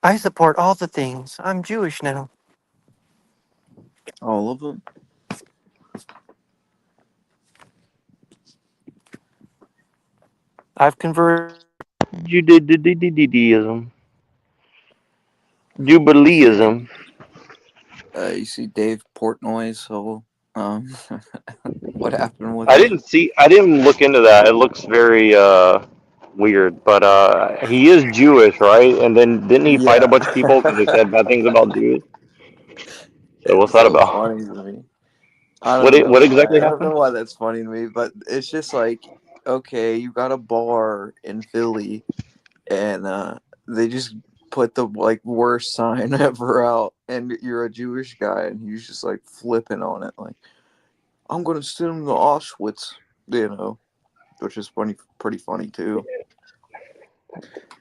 I support all the things. I'm Jewish now. All of them. I've converted. Judaism. You see, Jubileeism. you see Dave Portnoy's whole um, what happened with I him? didn't see. I didn't look into that. It looks very weird. But he is Jewish, right? And then didn't he fight a Yeah, bunch of people because they said bad things about Jews? So what's it's that so about? funny to me. I What don't what know. exactly I don't know happened? why that's funny to me, but it's just like, okay, you got a bar in Philly, and they just put the like worst sign ever out, and you're a Jewish guy, and he's just like flipping on it, like I'm gonna send him to Auschwitz, you know, which is funny, pretty funny too.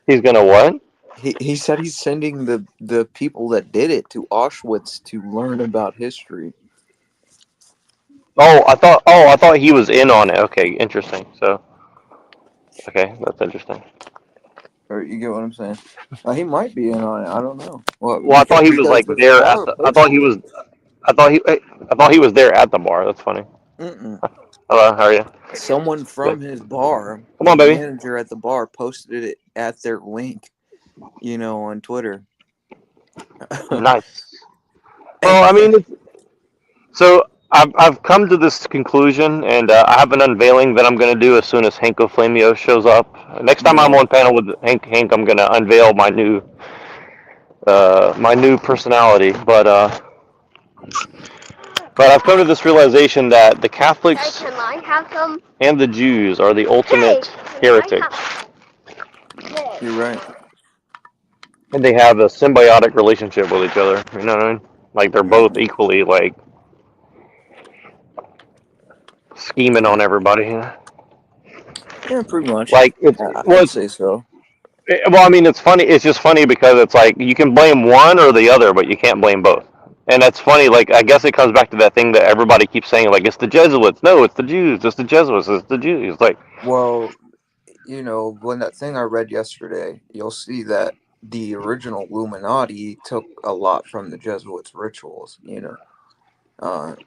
He's gonna what? He said he's sending the people that did it to Auschwitz to learn about history. Oh, I thought. Oh, I thought he was in on it. Okay, interesting. So, okay, that's interesting. Or you get what I'm saying? He might be in on it. I don't know. Well, Well, I thought he was because like the there at bar the. I thought he posted it. was. I thought he. I thought he was there at the bar. That's funny. Mm-mm. Hello, how are you? Someone Good. from his bar, Come the on, baby. manager at the bar, posted it at their link, on Twitter. Nice. And Well, I mean, so I've come to this conclusion, and I have an unveiling that I'm going to do as soon as Hanko Flamio shows up. Next time I'm no, on panel with Hank, I'm going to unveil my new personality. But I've come to this realization that the Catholics and the Jews are the ultimate heretics, you're right. and they have a symbiotic relationship with each other. You know what I mean? Like they're both Mm-hmm. equally like scheming on everybody. Yeah, pretty much. Like it's well, I'd it's say so. well, I mean, it's funny. It's just funny because it's like you can blame one or the other, but you can't blame both. And that's funny. Like I guess it comes back to that thing that everybody keeps saying, like it's the Jesuits. No, it's the Jews. It's the Jesuits. It's the Jews. Like Well, when that thing I read yesterday, you'll see that the original Illuminati took a lot from the Jesuits' rituals.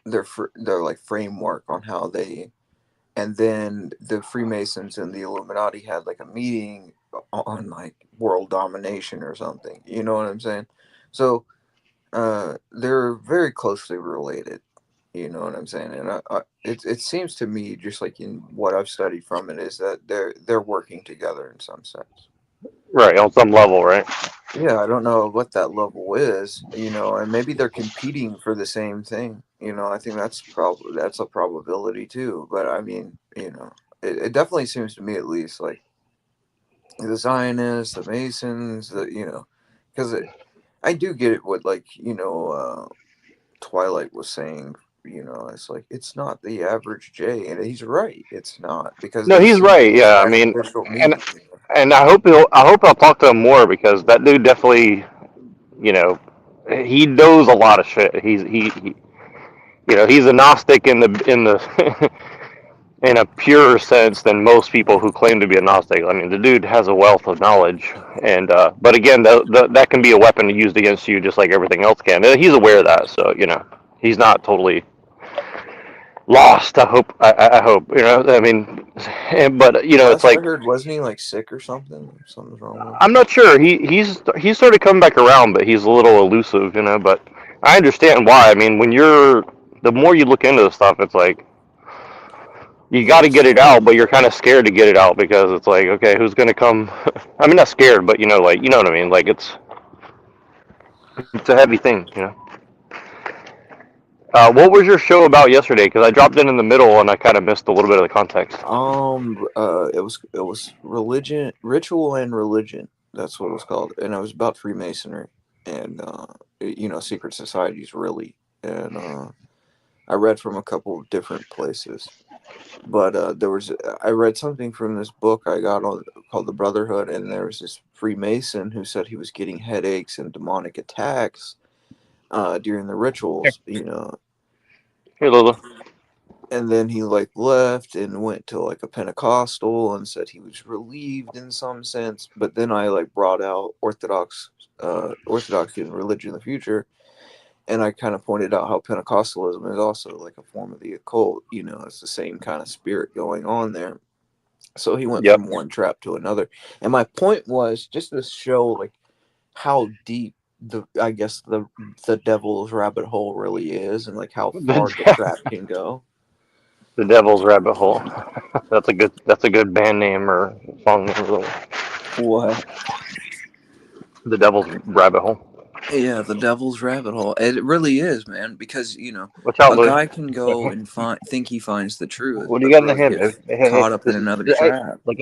Their like framework on how they, and then the Freemasons and the Illuminati had like a meeting on like world domination or something. You know what I'm saying? So they're very closely related. You know what I'm saying? And it seems to me, just like in what I've studied from it, is that they're working together in some sense. right on some level, right? Yeah, I don't know what that level is, and maybe they're competing for the same thing. I think that's a probability too. But I mean, it definitely seems to me, at least, like the Zionists, the Masons, because I do get it. What, like, Twilight was saying, it's like it's not the average J, and he's right. It's not, because No, they he's see right. it Yeah, I at mean, official and meetings. and I hope I'll talk to him more because that dude definitely, you know, he knows a lot of shit. He's a Gnostic in the in a purer sense than most people who claim to be a Gnostic. I mean, the dude has a wealth of knowledge, and but again, that can be a weapon used against you just like everything else can. He's aware of that, so he's not totally lost. I hope. I mean, but it's Last I like heard, wasn't he like sick or something? Something's wrong with him. I'm not sure. He's sort of come back around, but he's a little elusive. But I understand why. I mean, the more you look into the stuff, it's like you got Yeah, to it's get it funny. out, but you're kind of scared to get it out because it's like, okay, who's gonna come? I mean, not scared, but like you know what I mean. Like it's a heavy thing. What was your show about yesterday? Because I dropped in the middle and I kind of missed a little bit of the context. It was religion, ritual, and religion. That's what it was called, and it was about Freemasonry and secret societies, really. And I read from a couple of different places, but I read something from this book I got on called The Brotherhood, and there was this Freemason who said he was getting headaches and demonic attacks during the Here, rituals. here, Lulu. and then he like left and went to like a Pentecostal and said he was relieved in some sense. But then I like brought out Orthodoxy and religion in the future, and I kind of pointed out how Pentecostalism is also like a form of the occult. You know, it's the same kind of spirit going on there. So he went Yep. from one trap to another, and my point was just to show like how deep I guess the devil's rabbit hole really is, and like how far the The, trap can go. the Devil's Rabbit Hole. That's a good band name or song name. What? The Devil's Rabbit Hole. Yeah, the devil's rabbit hole. It really is, man, because Watch out, a Louis. guy can go and think he finds the truth, What do you but got in the really hand, get babe? Hey, hey, hey. caught up in another Hey, trap. look,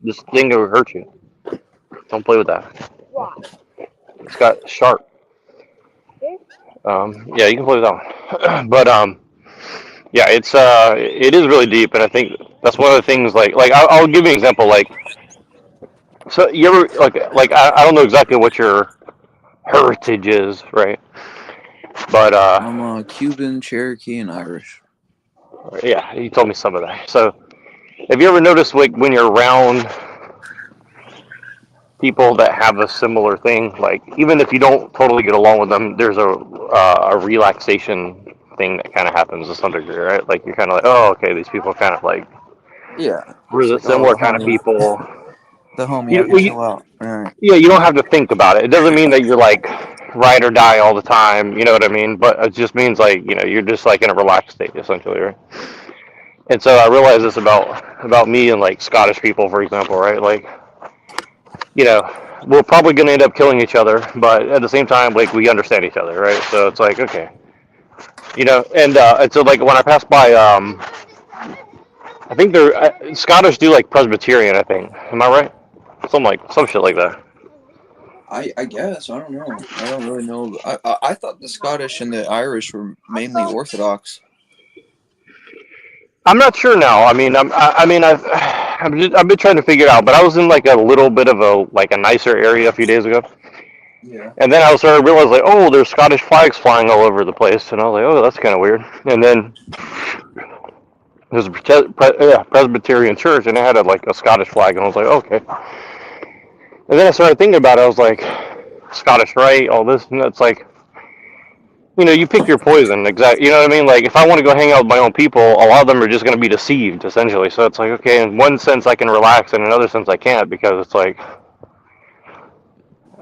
this thing will hurt you. Don't play with that. It's got sharp. Yeah, you can play with that one. But yeah, it is really deep, and I think that's one of the things. Like I'll give you an example. Like, so you ever I don't know exactly what your heritage is, right? But I'm Cuban, Cherokee, and Irish. yeah, you told me some of that. So have you ever noticed like when you're around people that have a similar thing, like even if you don't totally get along with them, there's a relaxation thing that kind of happens to some degree, right? Like you're kind of like, oh, okay, these people are kind of like Yeah, we're it's the like, oh, similar kind of people. the homie, I You, can well, you, chill out. All right. yeah, you don't have to think about it. It doesn't mean that you're like ride or die all the time. You know what I mean? But it just means like you're just like in a relaxed state essentially, right? And so I realize this about me and like Scottish people, for example, right? Like you know, we're probably going to end up killing each other, but at the same time, like we understand each other, right? So it's like okay, and so like when I pass by, I think they're Scottish do like Presbyterian, I think. Am I right? Some shit like that. I guess I don't know. I don't really know. I thought the Scottish and the Irish were mainly Orthodox. I'm not sure now. I mean, I mean, I've been trying to figure it out, but I was in like a little bit of a nicer area a few days ago, Yeah. and then I was starting to realize like, oh, there's Scottish flags flying all over the place, and I was like, oh, that's kind of weird. And then there's a Presbyterian church, and it had like a Scottish flag, and I was like, okay. And then I started thinking about it. I was like, Scottish Rite, all this, and it's like, you pick your poison, exactly. You know what I mean? Like, if I want to go hang out with my own people, a lot of them are just going to be deceived, essentially. So it's like, okay, in one sense I can relax, in another sense I can't, because it's like,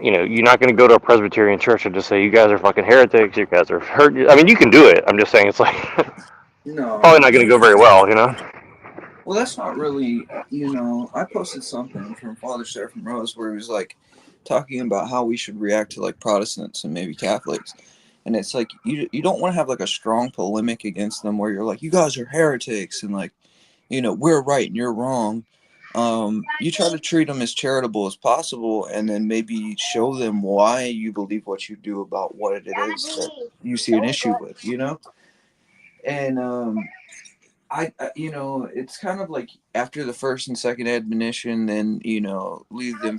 you're not going to go to a Presbyterian church and just say, you guys are fucking heretics, you guys are hurt. I mean, you can do it. I'm just saying, it's like, No. probably not going to go very well. Well, that's not really. I posted something from Father Seraphim Rose where he was like talking about how we should react to like Protestants and maybe Catholics. And it's like you don't want to have like a strong polemic against them where you're like, you guys are heretics and like, we're right and you're wrong. You try to treat them as charitable as possible, and then maybe show them why you believe what you do about what it is that you see an issue with, And it's kind of like after the first and second admonition, then leave them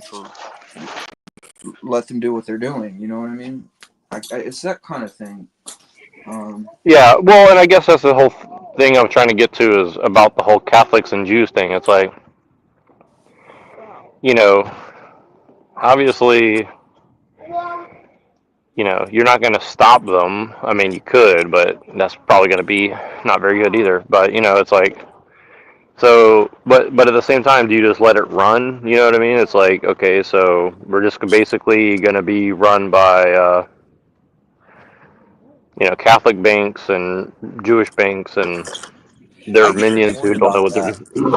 let them do what they're doing. You know what I mean? It's that kind of thing. Yeah, well, and I guess that's the whole thing I'm trying to get to is about the whole Catholics and Jews thing. It's like, you know, obviously, you're not going to stop them. I mean, you could, but that's probably going to be not very good either. But it's like, so, but at the same time, do you just let it run? You know what I mean? It's like, okay, so we're just basically going to be run by, Catholic banks and Jewish banks and I their get your minions who point don't know about what they're that. doing.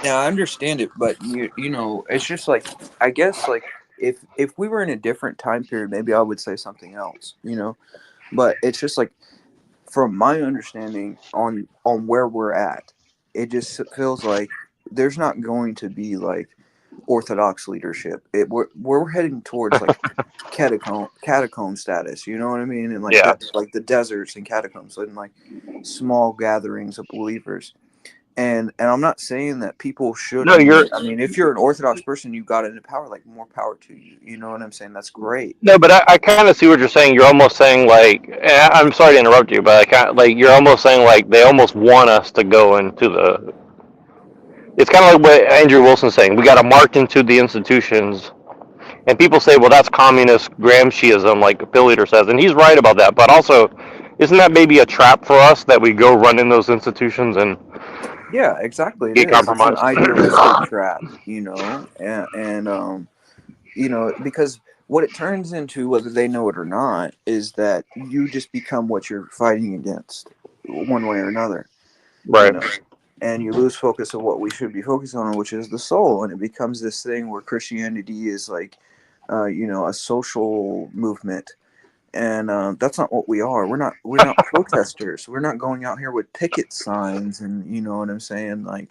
Yeah, I understand it, but it's just like I guess like if we were in a different time period, maybe I would say something else. But it's just like from my understanding on where we're at, it just feels like there's not going to be like orthodox leadership. We're heading towards like catacomb status. You know what I mean? And Yeah. like the deserts and catacombs and like small gatherings of believers. And I'm not saying that people No, shouldn't. you're I mean, if you're an Orthodox person, you got into power, like more power to you. You know what I'm saying? That's great. no, but I kind of see what you're saying. You're almost saying like, I'm sorry to interrupt you, but I kind like you're almost saying like they almost want us to go into the. It's kind of like what Andrew Wilson's saying. We got to march into the institutions, and people say, well, that's communist Gramsciism, like Bill Leader says, and he's right about that. But also, isn't that maybe a trap for us that we go run in those institutions and Yeah, exactly. It get is. It's an compromised? idealistic trap, and because what it turns into, whether they know it or not, is that you just become what you're fighting against, one way or another. You Right. know, and you lose focus of what we should be focused on, which is the soul, and it becomes this thing where Christianity is like, a social movement, and that's not what we are. We're not protesters. We're not going out here with picket signs, and you know what I'm saying. Like,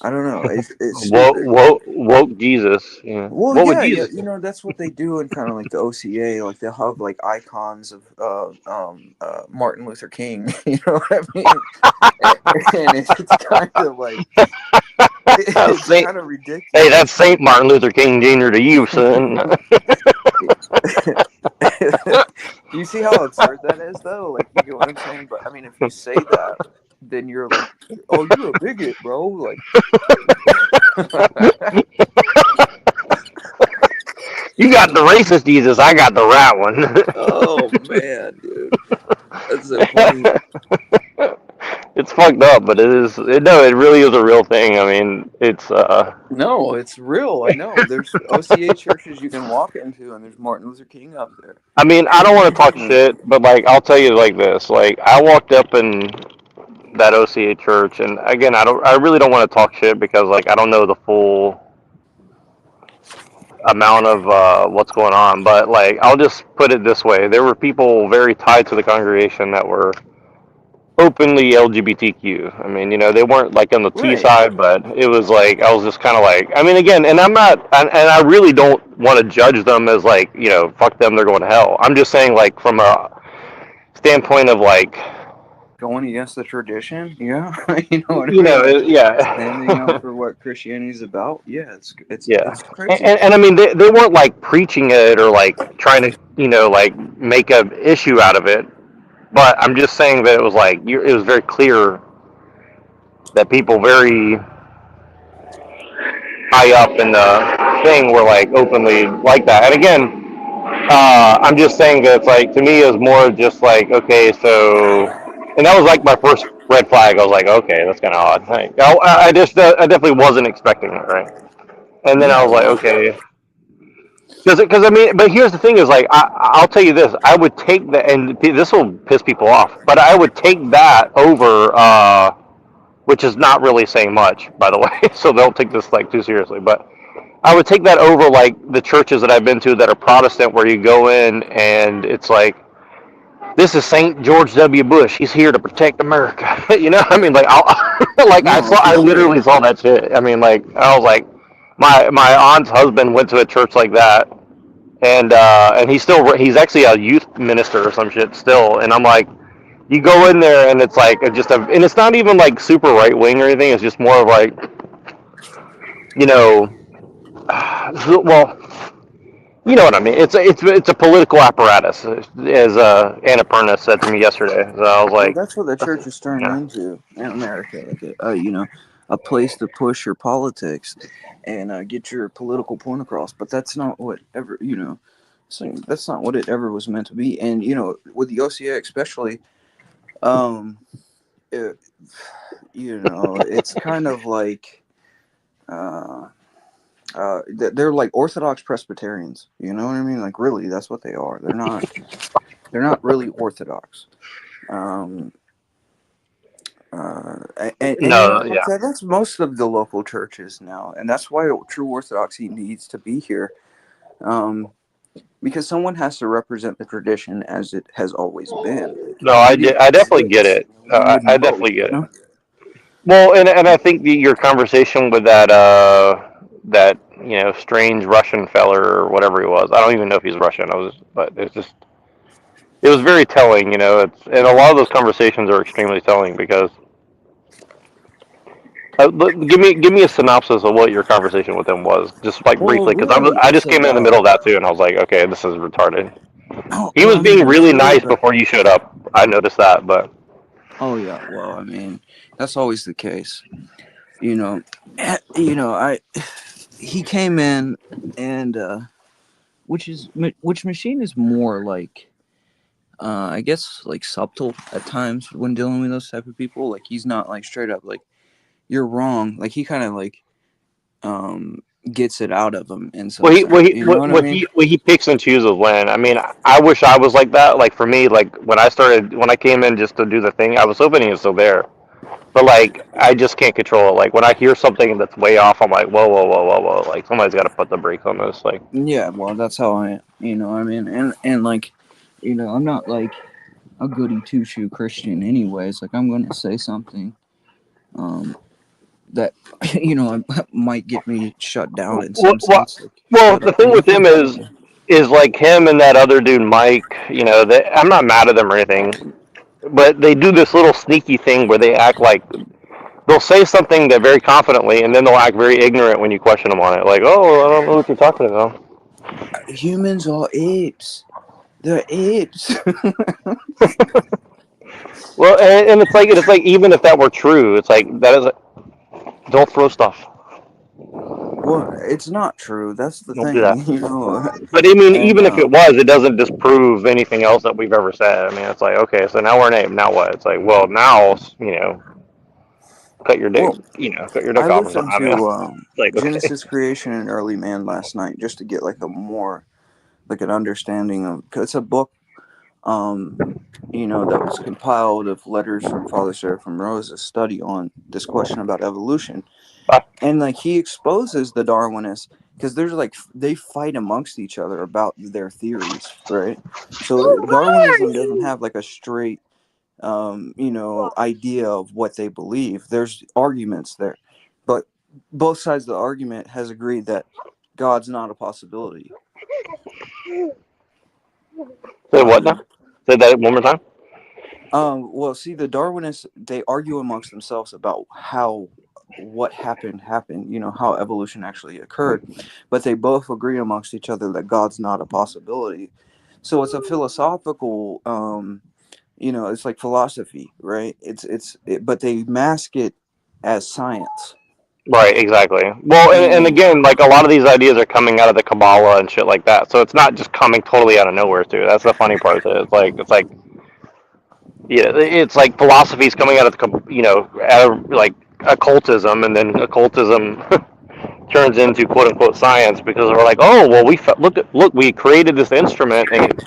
I don't know. It's stupid. Woke Jesus. Yeah. Well, What would yeah, yeah, Jesus do? that's what they do in kind of like the OCA. Like they'll have like icons of Martin Luther King. You know what I mean? And it's kind of like it's Saint, kind of hey, that's ridiculous. Saint Martin Luther King Jr. to you, son. You see how absurd that is, though? Like, you get what I'm saying? But I mean, if you say that, then you're like, oh, you're a bigot, bro. Like, You got the racist Jesus. I got the right one. oh man, dude, that's so funny. It's fucked up, but it is. No, it really is a real thing. I mean, it's. No, it's real. I know. There's OCA churches you can walk into, and there's Martin Luther King up there. I mean, I don't want to talk shit, but like, I'll tell you like this. Like, I walked up in that OCA church, and again, I don't. I really don't want to talk shit because like I don't know the full amount of what's going on. But like, I'll just put it this way: there were people very tied to the congregation that were openly LGBTQ. I mean, they weren't like on the T Right. side, but it was like I was just kind of like, I mean, again, and I'm not, and I really don't want to judge them as like, fuck them, they're going to hell. I'm just saying, like, from a standpoint of like, Going against the tradition, yeah. You know what I mean? Like standing up yeah, for what Christianity is about. Yeah, it's yeah. it's And, crazy. and I mean, they weren't like preaching it or like trying to, like make a issue out of it. But I'm just saying that it was like, it was very clear that people very high up in the thing were like openly like that. And again, I'm just saying that it's like to me it was more just like okay, so, and that was like my first red flag. I was like, okay, that's kind of odd. Like, I definitely wasn't expecting it, right? And then I Yeah, was like, well, okay, because I mean, but here's the thing is like I'll tell you this, I would take that, and this will piss people off, but I would take that over. Which is not really saying much, by the way. So don't take this like too seriously. But I would take that over like the churches that I've been to that are Protestant, where you go in and it's like, this is Saint George W. Bush. He's here to protect America. I mean, like, like no, for I sure. literally saw that shit. I mean, like, I was like, my aunt's husband went to a church like that, and he's actually a youth minister or some shit still. And I'm like, you go in there and it's like and it's not even like super right wing or anything. It's just more of like, you know, well, you know what I mean. It's a political apparatus, as Annapurna said to me yesterday. So I was Well, like, that's what the church is turned yeah, into in America, like a place to push your politics and get your political point across. But that's not what ever that's not what it ever was meant to be. And with the OCA especially, um, it, it's kind of like they're like Orthodox Presbyterians. You know what I mean? Like really, that's what they are. They're not. They're not really Orthodox. Um, and no, yeah, that's most of the local churches now, and that's why true Orthodoxy needs to be here, um, because someone has to represent the tradition as it has always been. Like, no, if we didn't I definitely get exist, it. we I wouldn't know. definitely get it. Well, and I think your conversation with that strange Russian feller or whatever he was. I don't even know if he's Russian. But it was very telling. And a lot of those conversations are extremely telling because Give me a synopsis of what your conversation with him was, just like Well, briefly, because really, I it's just came in the about. middle of that too, and I was like, okay, this is retarded. Oh, He well, was I mean, being it's really really nice about. before you showed up. I noticed that, but Oh yeah, well, I mean, that's always the case. You know, I he came in and which machine is more like I guess like subtle at times when dealing with those type of people. Like he's not like straight up like you're wrong. Like he kind of like um gets it out of him in some sense. You know what I mean? what he picks and chooses when. I mean, I wish I was like that. Like for me, like when I came in just to do the thing, I was hoping he was still there. But like, I just can't control it. Like when I hear something that's way off, I'm like, whoa, whoa, whoa, whoa, whoa! Like somebody's got to put the brakes on this. Like, Yeah, well, that's how I, you know, I mean, and like, I'm not like a goody two shoe Christian, anyways. Like, I'm gonna say something, um, that might get me shut down in some what? sense. Like, Well, shut the up, thing with him Like, is like him and that other dude, Mike. You know, that I'm not mad at them or anything, but they do this little sneaky thing where they act like they'll say something that very confidently, and then they'll act very ignorant when you question them on it. Like, oh, I don't know what you're talking about. humans are apes. They're apes. Well, and it's like even if that were true, it's like that is don't throw stuff. Well, it's not true. That's the Don't do that. thing, But I mean, and even if it was, it doesn't disprove anything else that we've ever said. I mean, it's like, okay, so now we're an ape. Now what? It's like, well, now cut your dick. well, Cut your I dick off or something. listened I mean, to it's like, okay, Genesis Creation and Early Man last night just to get like a more like an understanding of. Cause it's a book, um, that was compiled of letters from Father Seraphim Rose, a study on this question about evolution, bye. and like he exposes the Darwinists because there's like they fight amongst each other about their theories, right? So Darwinism doesn't have like a straight idea of what they believe. There's arguments there, but both sides of the argument has agreed that God's not a possibility. Say what now? Say that one more time. Well, see, the Darwinists they argue amongst themselves about how what happened. How evolution actually occurred, but they both agree amongst each other that God's not a possibility. So it's a philosophical, it's like philosophy, right? But they mask it as science. Right, exactly. Well, and And again, like a lot of these ideas are coming out of the Kabbalah and shit like that. So it's not just coming totally out of nowhere, too. That's the funny part. It's like yeah, it's like philosophies coming out of out of like occultism, and then occultism turns into quote unquote science because we're like, oh well, look, we created this instrument and it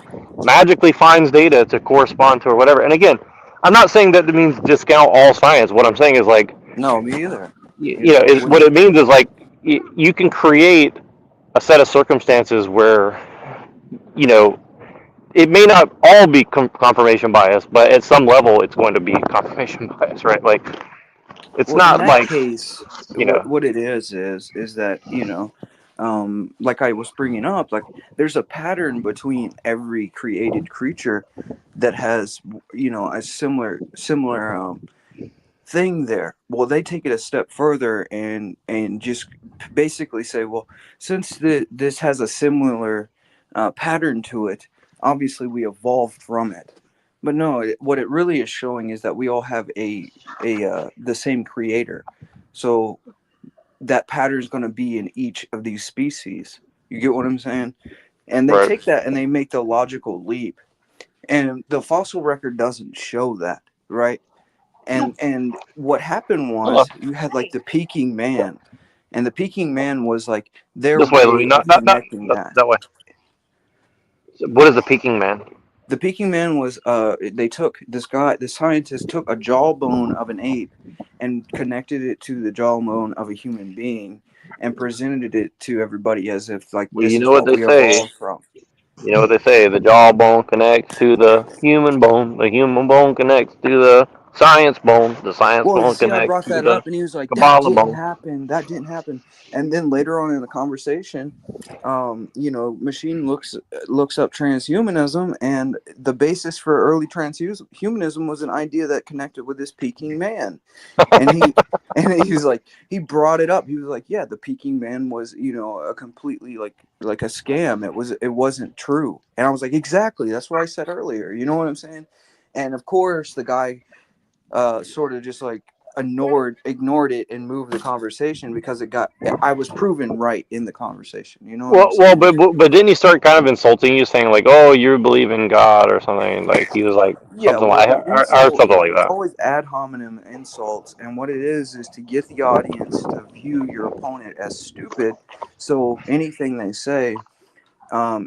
magically finds data to correspond to or whatever. And again, I'm not saying that it means discount all science. What I'm saying is like, no, me either. what it means is like you can create a set of circumstances where you know it may not all be confirmation bias, but at some level, it's going to be confirmation bias, right? Like, it's Well, in not that like, case, you know, what it is that like I was bringing up, like there's a pattern between every created creature that has a similar thing there. Well, they take it a step further and just basically say, well, since this has a similar pattern to it, obviously we evolved from it. But no, what it really is showing is that we all have a the same creator. So that pattern is going to be in each of these species. You get what I'm saying? And they right. take that and they make the logical leap. And the fossil record doesn't show that, right? And what happened Hold was on. you had like the Peking man, and the Peking man was like their This way, Louis. way of connecting Not that. that way. What is the Peking man? The Peking man was they took the scientist took a jawbone of an ape and connected it to the jawbone of a human being and presented it to everybody as if like Well, this you is know what what they we say. evolved from. You know what they say. The jawbone connects to the human bone. The human bone connects to the Science bone. The science Well, you bone see, I connects brought to that the up, and he was like, "That Kabbalah didn't bone. happen. That didn't happen." And then later on in the conversation, Machine looks up transhumanism, and the basis for early transhumanism was an idea that connected with this Peking man, and he was like, he brought it up. He was like, "Yeah, the Peking man was, a completely like a scam. It wasn't true." And I was like, "Exactly. That's what I said earlier. You know what I'm saying?" And of course, the guy sort of just like ignored it and moved the conversation because I was proven right in the conversation. You know what I'm Well, saying? but didn't he start kind of insulting you, saying like, "Oh, you believe in God" or something? Like he was like Yeah, something well, like, the or insult, something like it's that. always ad hominem insults, and what it is to get the audience to view your opponent as stupid, so anything they say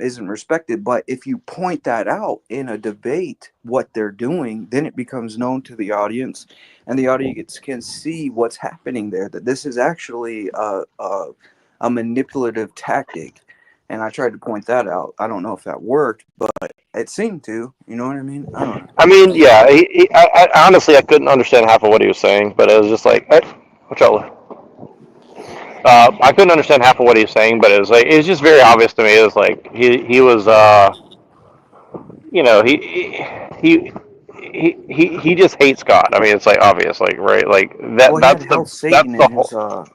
isn't respected. But if you point that out in a debate, what they're doing, then it becomes known to the audience, and the audience can see what's happening there. That this is actually a manipulative tactic, and I tried to point that out. I don't know if that worked, but it seemed to. You know what I mean? I don't know. I mean, yeah. I honestly I couldn't understand half of what he was saying, but it was just like, watch out. I couldn't understand half of what he was saying, but it was just very obvious to me. It was like he was you know he just hates God. I mean, it's like obvious, like right, like that. Well, he had That's the Hell Satan in the his whole.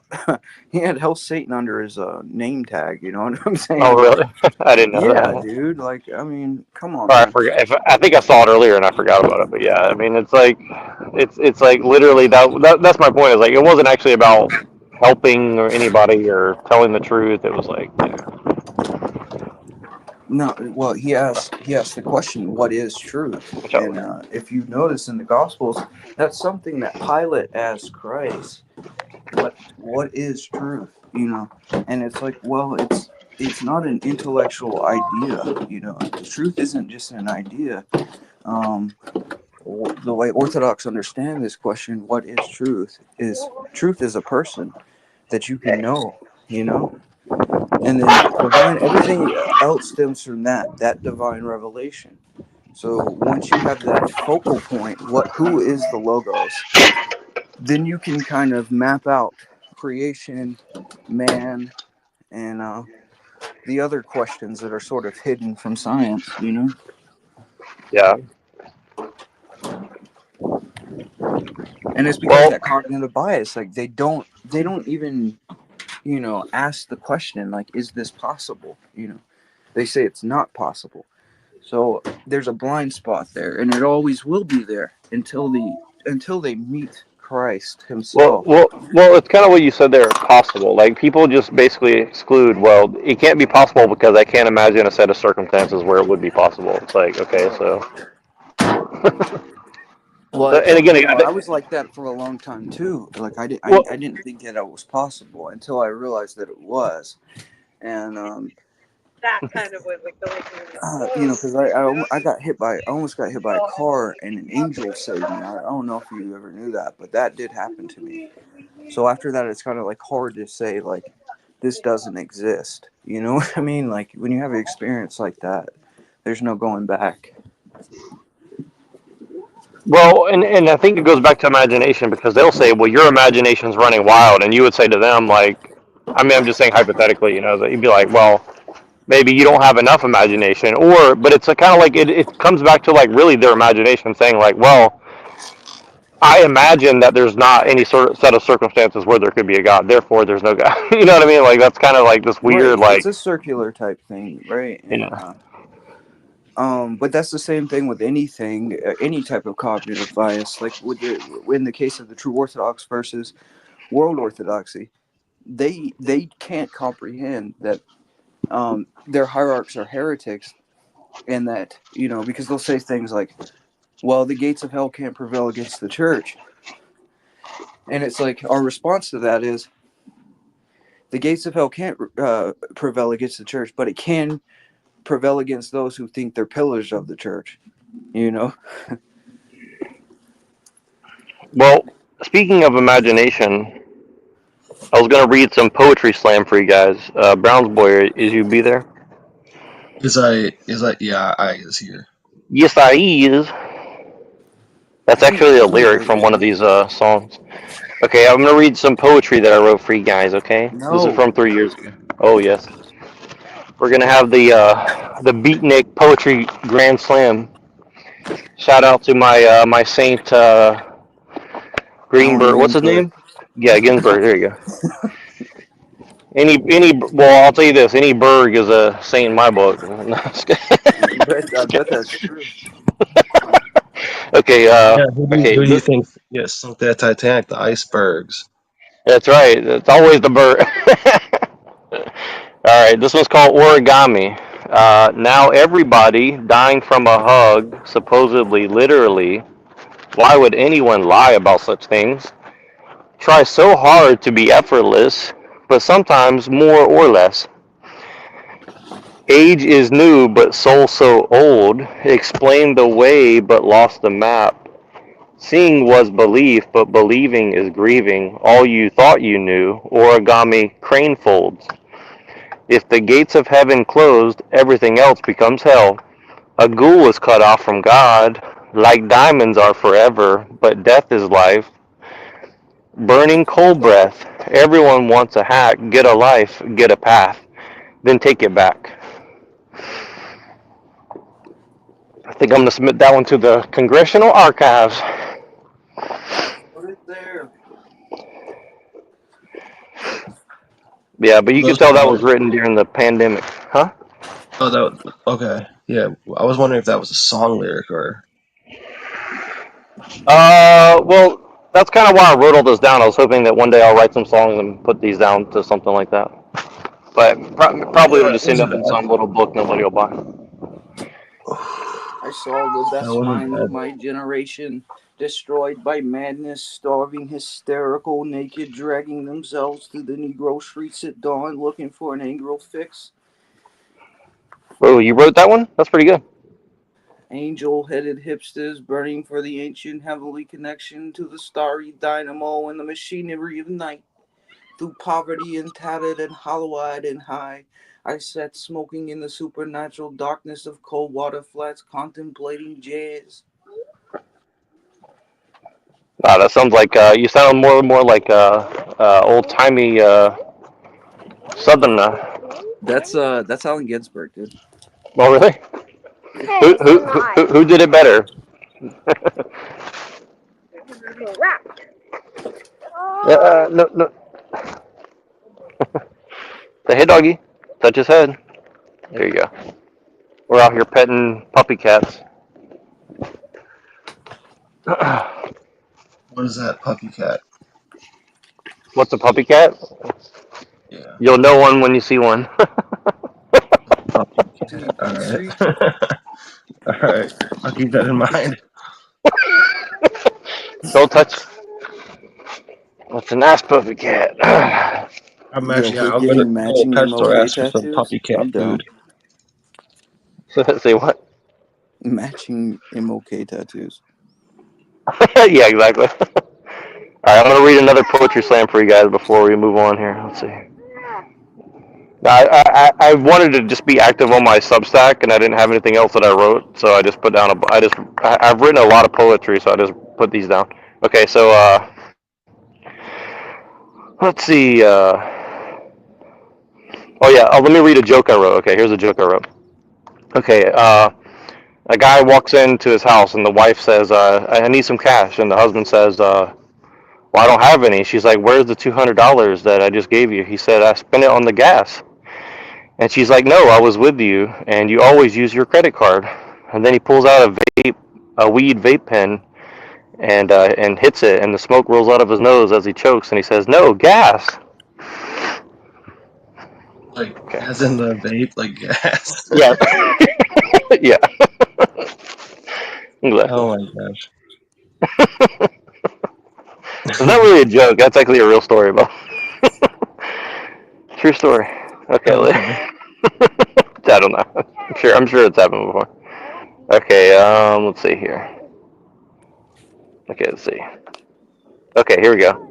he had Hell Satan under his name tag. You know what I'm Oh, saying? Like, really? I didn't know yeah, that. dude. Like, I mean, come on, Or I man. forgot. I think I saw it earlier and I forgot about it. But yeah, I mean, it's like, it's like literally that's my point. Is like it wasn't actually about helping or anybody or telling the truth. It was like, No, well, he asked the question, "What is truth?" which I And if you notice in the Gospels, that's something that Pilate asked Christ. What is truth? And it's like, well, it's not an intellectual idea. Truth isn't just an idea. Um, the way Orthodox understand this question, what is truth? Is truth is a person that you can know. You know. And then divine, everything else stems from that divine revelation. So once you have that focal point, who is the logos, then you can kind of map out creation, man, and the other questions that are sort of hidden from science. yeah. And it's because Well, that cognitive bias, like they don't even ask the question, like, is this possible? They say it's not possible. So there's a blind spot there, and it always will be there until they meet Christ Himself. It's kind of what you said there. Possible. Like people just basically exclude. Well, it can't be possible because I can't imagine a set of circumstances where it would be possible. It's like okay, so. Well, And again, I was like that for a long time too. Like well, I didn't think that it was possible until I realized that it was, and because I almost got hit by a car, and an angel saved me. I don't know if you ever knew that, but that did happen to me. So after that, it's kind of like hard to say like this doesn't exist. You know what I mean? Like when you have an experience like that, there's no going back. well, and I think it goes back to imagination because they'll say, well, your imagination's running wild, and you would say to them like, I mean, I'm just saying hypothetically, that you'd be like, well, maybe you don't have enough imagination, but it's a kind of like it comes back to like really their imagination saying like, well, I imagine that there's not any sort of set of circumstances where there could be a God, therefore there's no God. You know what I mean? Like that's kind of like this weird Right. like, It's a circular type thing, right? you And know, but that's the same thing with anything, any type of cognitive bias. Like in the case of the true Orthodox versus world Orthodoxy, they can't comprehend that their hierarchs are heretics, and that because they'll say things like, "Well, the gates of hell can't prevail against the church," and it's like our response to that is, the gates of hell can't prevail against the church, but it can prevail against those who think they're pillars of the church. You know. well, speaking of imagination, I was gonna read some poetry slam for you guys. Brown's boy, is you be there? Yeah, I is here. Yes, I is. That's actually a lyric from one of these songs. Okay, I'm gonna read some poetry that I wrote for you guys. Okay, this is No. from 3 years ago. Oh yes, we're gonna have the Beatnik Poetry Grand Slam. Shout out to my saint Allen Greenberg. What's his Ginsberg. name? Yeah, Ginsberg. There you go. Well, I'll tell you this. Any Berg is a saint in my book. No, just kidding. I bet that's true. Okay. Yeah, Okay. who do you think sunk that Titanic? The icebergs. That's right. It's always the Berg. All right. This one's called Origami. Now everybody dying from a hug, supposedly, literally. Why would anyone lie about such things? Try so hard to be effortless, but sometimes more or less. Age is new, but soul so old. Explained the way, but lost the map. Seeing was belief, but believing is grieving. All you thought you knew, origami crane folds. If the gates of heaven closed, everything else becomes hell. A ghoul is cut off from God, like diamonds are forever, but death is life. Burning coal breath. Everyone wants a hack, get a life, get a path, then take it back. I think I'm going to submit that one to the Congressional Archives. Put it there. Yeah, but you could Those tell that was poems. written during the pandemic, huh? Oh, okay. Yeah, I was wondering if that was a song lyric or. Well, that's kind of why I wrote all this down. I was hoping that one day I'll write some songs and put these down to something like that. But probably it'll Yeah, it just end wasn't up in bad. some little book nobody will buy. I saw the That best wasn't mind of bad. my generation destroyed by madness, starving, hysterical, naked, dragging themselves through the Negro streets at dawn looking for an angel fix. Oh, you wrote that one? That's pretty good. Angel headed hipsters burning for the ancient heavenly connection to the starry dynamo and the machinery of night. Through poverty and tattered and hollow eyed and high, I sat smoking in the supernatural darkness of cold water flats, contemplating jazz. Wow, that sounds like you sound more and more like old timey southerner. That's Allen Ginsberg, dude. Oh, really? Who did it better? No, no. Say, hey, doggy. Touch his head. There you go. We're out here petting puppy cats. What is that puppy cat? What's a puppy cat? Yeah, You'll know one when you see one. puppy See, cat. All you see? right. All right. I'll keep that in mind. Don't touch. What's a nice puppy cat? I'm You actually. guys are I'm gonna getting go to matching the pet store MLK ask for some tattoos? puppy cat I'm down. food. Say what? Matching MLK tattoos. Yeah, exactly. All right, I'm gonna read another poetry slam for you guys before we move on here. Let's see. I wanted to just be active on my Substack, and I didn't have anything else that I wrote, so I just put down I've written a lot of poetry, so I just put these down. Okay, so let's see. Oh yeah, let me read a joke I wrote. Okay, here's a joke I wrote. Okay, a guy walks into his house, and the wife says, "I need some cash," and the husband says, "Well, I don't have any." She's like, "Where's the $200 that I just gave you?" He said, "I spent it on the gas." And she's like, "No, I was with you, and you always use your credit card." And then he pulls out a weed vape pen, and hits it, and the smoke rolls out of his nose as he chokes, and he says, "No, gas." Like, Okay. as in the vape, like gas. Yeah. Yeah. Exactly. Oh my gosh. It's not really a joke. That's actually a real story, though. True story. Okay. Okay. I don't know. I'm sure it's happened before. Okay. Let's see here. Okay. Let's see. Okay. Here we go.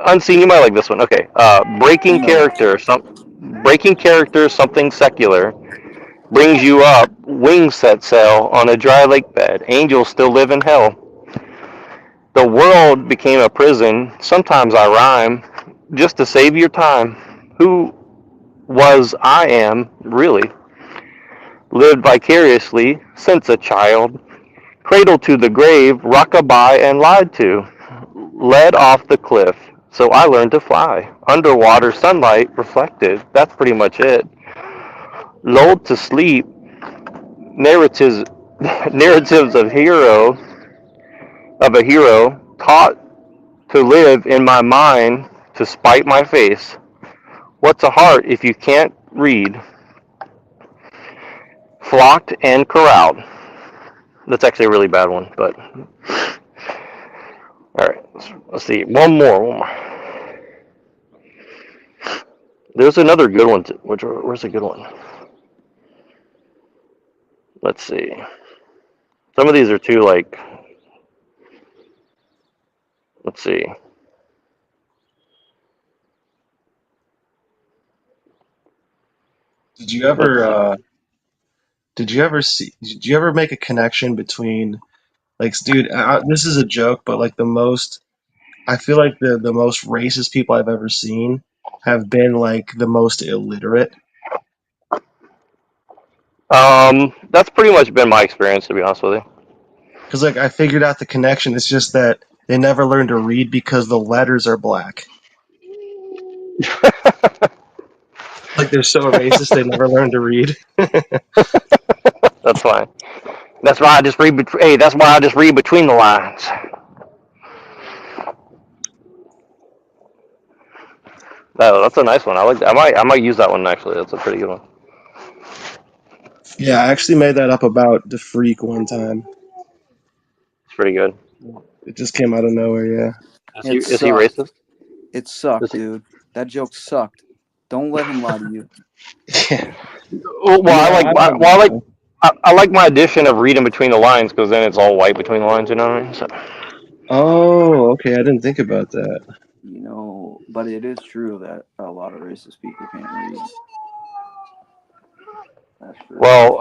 Unseen. You might like this one. Okay. Breaking No. character. Something secular. Brings you up, wings set sail on a dry lake bed. Angels still live in hell. The world became a prison. Sometimes I rhyme just to save your time. Who was I am, really? Lived vicariously since a child. Cradled to the grave, rockabye and lied to. Led off the cliff, so I learned to fly. Underwater sunlight reflected. That's pretty much it. Lulled to sleep, narratives narratives of a hero, taught to live in my mind to spite my face. What's a heart if you can't read? Flocked and corralled. That's actually a really bad one, but all right. Let's see. One more. There's another good one. Where's a good one? Let's see. Some of these are too like. Let's see. Did you ever did you ever make a connection between like dude, this is a joke, but like I feel like the most racist people I've ever seen have been like the most illiterate. That's pretty much been my experience, to be honest with you. Because like I figured out the connection. It's just that they never learned to read because the letters are black. Like they're so racist they never learned to read. That's fine. That's why I just read. Hey, that's why I just read between the lines. Oh, that's a nice one. I like that. I might use that one actually. That's a pretty good one. Yeah, I actually made that up about the freak one time. It's pretty good. It just came out of nowhere. Yeah. It Is he sucked. racist? It sucked, Is he? dude. That joke sucked. Don't let him lie to you. Well, No, I like. I like my addition of reading between the lines because then it's all white between the lines. You know what I mean? So, Oh, okay. I didn't think about that. You know, but it is true that a lot of racist people can't read. That's true. well,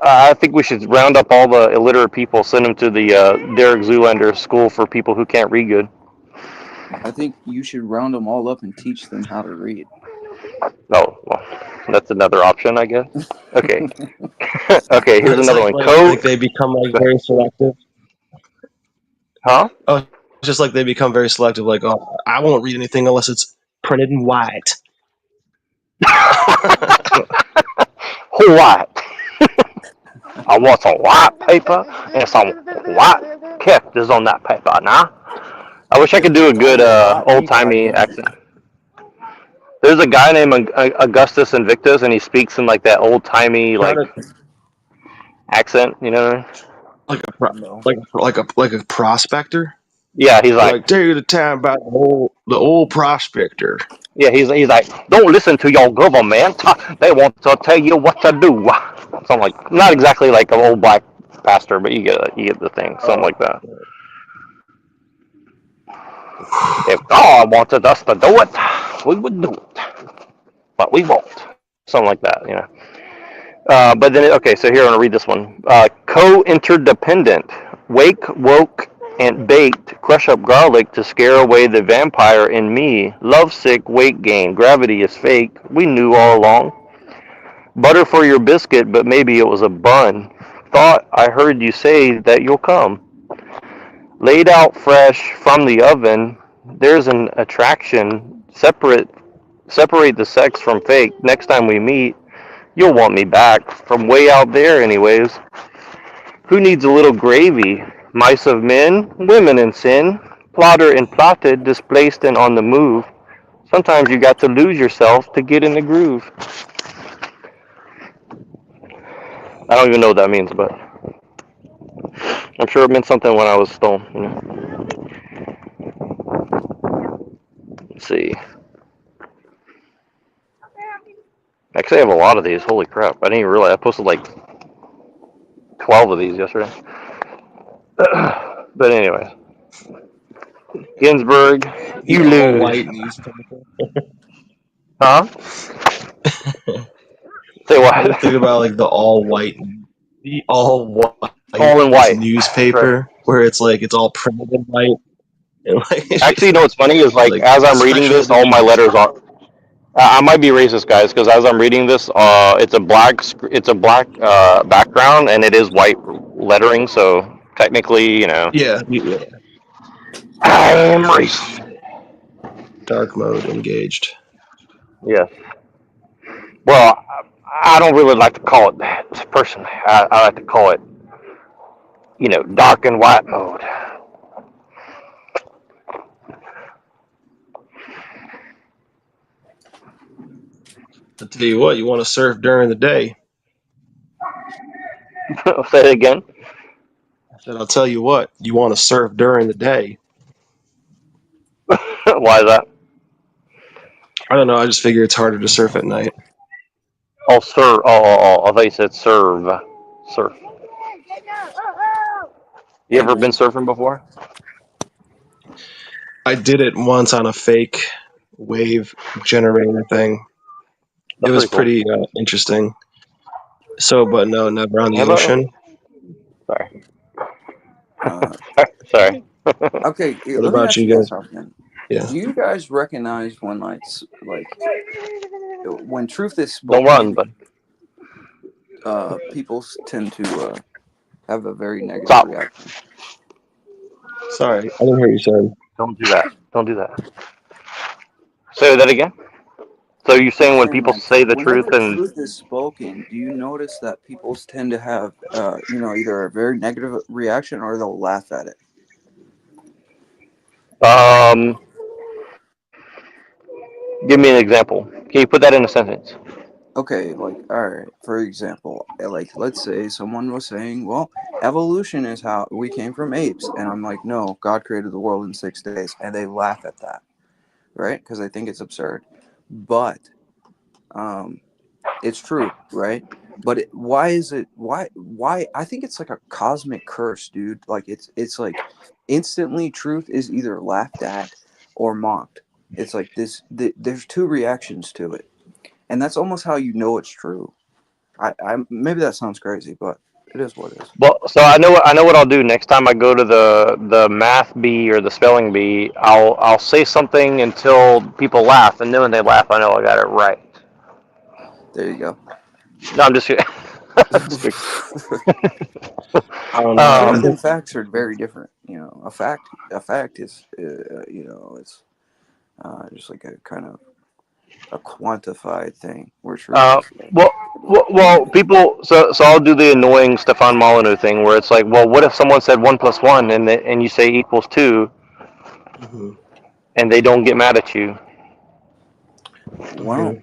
I think we should round up all the illiterate people, send them to the Derek Zoolander School for people who can't read good. I think you should round them all up and teach them how to read. Oh, well, that's another option, I guess. Okay. Okay, here's It's another like, one. like they become like very selective. Huh? Oh, just like they become very selective. Like, oh, I won't read anything unless it's printed in white. White. I want some white paper and some white characters on that paper now. I wish I could do a good old-timey accent. There's a guy named Augustus Invictus, and he speaks in like that old-timey like accent. You know? Like a prospector. Yeah, he's like, Tell you the time about the old prospector. yeah, he's like, don't listen to your government. They want to tell you what to do. Something like, not exactly like an old black pastor, but you get the thing, something like that. If God wanted us to do it, we would do it, but we won't. Something like that, you know. But then, okay, so here I'm gonna read this one. Co-interdependent, wake, woke, and baked. Crush up garlic to scare away the vampire in me. Lovesick, weight gain. Gravity is fake. We knew all along. Butter for your biscuit, but maybe it was a bun. Thought I heard you say that you'll come. Laid out fresh from the oven. There's an attraction. Separate the sex from fake. Next time we meet, you'll want me back from way out there, anyways. Who needs a little gravy? Mice of men, women in sin, plotter and plotted, displaced and on the move. Sometimes you got to lose yourself to get in the groove. I don't even know what that means, but I'm sure it meant something when I was stoned. You know? Let's see. Actually, I have a lot of these. Holy crap! I didn't even realize I posted like 12 of these yesterday. But anyway, Ginsburg, you lose. White newspaper. Huh? Say I what? think about like the all white All in white. Right. newspaper where it's like it's all printed in white and like it's Actually, just you know what's funny is like like as I'm reading special this, all my editions. letters are. I might be racist, guys, because as I'm reading this, it's a black background, and it is white lettering. So technically, Yeah, I am racist. dark mode engaged. Yes. Well, I don't really like to call it that. Personally, I like to call it, dark and white mode. I tell you what, you want to surf during the day. Say it again. I said, I'll tell you what, you want to surf during the day. Why is that? I don't know. I just figure it's harder to surf at night. Oh, serve. I thought you said serve. Surf. You ever been surfing before? I did it once on a fake wave generator thing. It That's was pretty cool. pretty interesting. So, but no, never on How the about? ocean. Sorry. Uh, Sorry. okay, What let me about ask you you guys guys? something. Yeah. Do you guys recognize when when truth is Don't run, spoken, but people tend to have a very negative stop. reaction? Sorry, I didn't hear you say. Don't do that. Don't do that. Say that again. So you're I'm saying when saying people like say the truth whenever and truth is spoken, do you notice that people tend to have either a very negative reaction or they'll laugh at it? um, give me an example. Can you put that in a sentence? Okay, like all right, for example, like let's say someone was saying, well, evolution is how we came from apes, and I'm like, no, God created the world in 6 days, and they laugh at that, right? Because I think it's absurd, but um, it's true, right? But why is it? Why? I think it's like a cosmic curse, dude. Like it's like instantly truth is either laughed at or mocked. It's like there's two reactions to it, and that's almost how you know it's true. I maybe that sounds crazy, but it is what it is. Well, so I know what I'll do next time I go to the math bee or the spelling bee. I'll say something until people laugh, and then when they laugh, I know I got it right. There you go. No, I'm just kidding. Just kidding. I don't know. Truth um, and facts are very different. A fact is, it's just like a kind of a quantified thing. Where truth uh, is well, people. So I'll do the annoying Stefan Molyneux thing where it's like, well, what if someone said 1 + 1 and you say equals 2, Hmm. and they don't get mad at you? Hmm. well,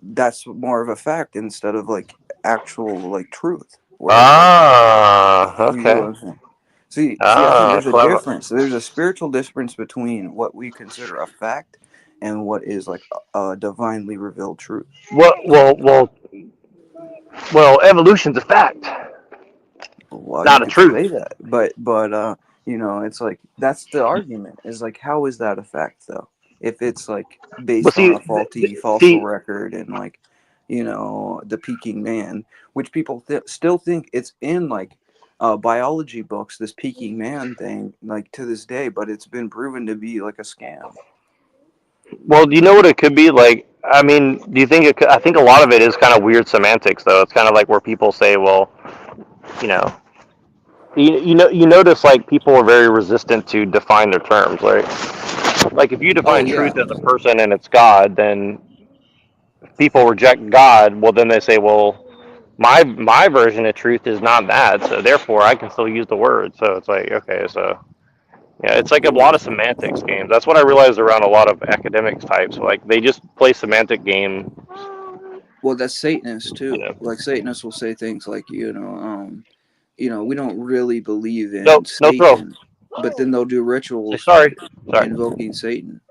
that's more of a fact instead of like actual like truth. Where it's like, you get what Okay. I'm saying? See, I think there's a Clever. difference. There's a spiritual difference between what we consider a fact and what is like a divinely revealed truth. Well, well, well, well. Evolution's a fact, Well, you not a could truth. say that, but it's like that's the argument. Is like, how is that a fact though? If it's like But based on see, a faulty fossil see, record and like, the Peking man, which people still think it's in like biology books, this Peking man thing, like to this day, but it's been proven to be like a scam. well, do you know what it could be? Like, I mean, do you think it could, I think a lot of it is kind of weird semantics, though. It's kind of like where people say, well, you know, you notice like people are very resistant to define their terms, right? Like, if you Oh define yeah, truth as a person and it's God, then people reject God. Well, then they say, well, my version of truth is not that, so therefore I can still use the word. So it's like, okay, so yeah, it's like a lot of semantics games. That's what I realized around a lot of academics types. Like they just play semantic game. well that's Satanists You too. know. Like Satanists will say things like, we don't really believe in Nope, no throw. Satan, but then they'll do Say rituals sorry. Sorry. invoking Satan.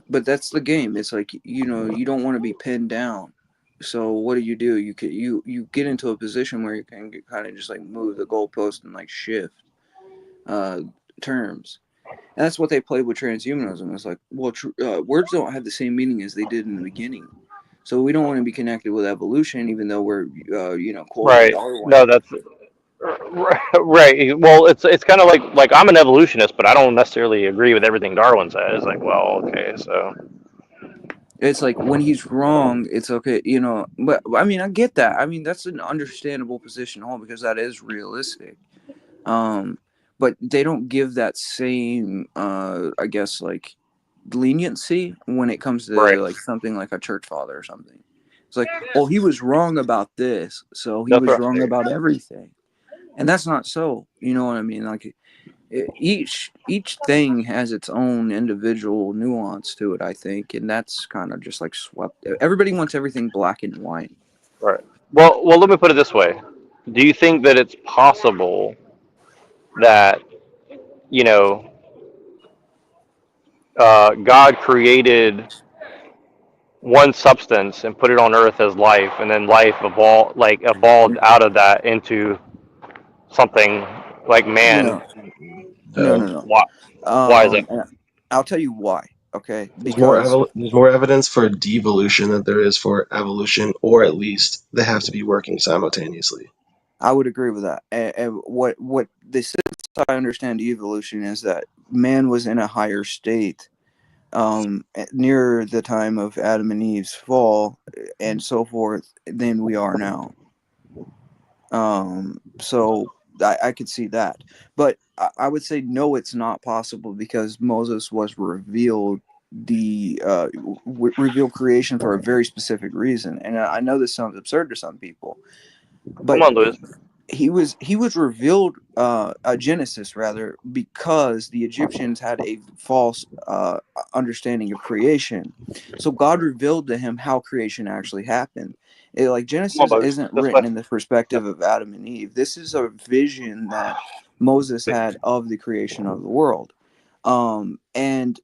But that's the game. It's like, you don't want to be pinned down. So what do? You get into a position where you can kind of just like move the goalpost and like shift uh, terms. And that's what they played with transhumanism. It's like, well, words don't have the same meaning as they did in the beginning. So we don't want to be connected with evolution, even though we're quoting Right. Darwin. No, that's right. Well, it's kind of like I'm an evolutionist, but I don't necessarily agree with everything Darwin says. Like, well, okay, so It's like when he's wrong, it's okay, But I mean, I get that. I mean, that's an understandable position to hold because that is realistic. Um, but they don't give that same, I guess, like leniency when it comes to right. like something like a church father or something. It's like, oh, he was wrong about this, so he That's was right. wrong about everything, and that's not so. You know what I mean? Like each thing has its own individual nuance to it, I think, and that's kind of just like swept. Everybody wants everything black and white. Right. Well, let me put it this way. Do you think that it's possible that, you know, God created one substance and put it on Earth as life, and then life evolved out of that into something like man? No, no, No. no, no. Why? Why is that? And I'll tell you why. Okay, There's more evidence for devolution than there is for evolution, or at least they have to be working simultaneously. I would agree with that. And what the sense I understand evolution is that man was in a higher state near the time of Adam and Eve's fall and so forth than we are now. So I could see that, but I would say no, it's not possible because Moses was revealed the revealed creation for a very specific reason, and I know this sounds absurd to some people, Come but on, Louis. he was revealed Genesis rather because the Egyptians had a false understanding of creation. So God revealed to him how creation actually happened. Like Come on, Genesis Bugs. isn't This way. written in the perspective of Adam and Eve. This is a vision that Moses had of the creation of the world. And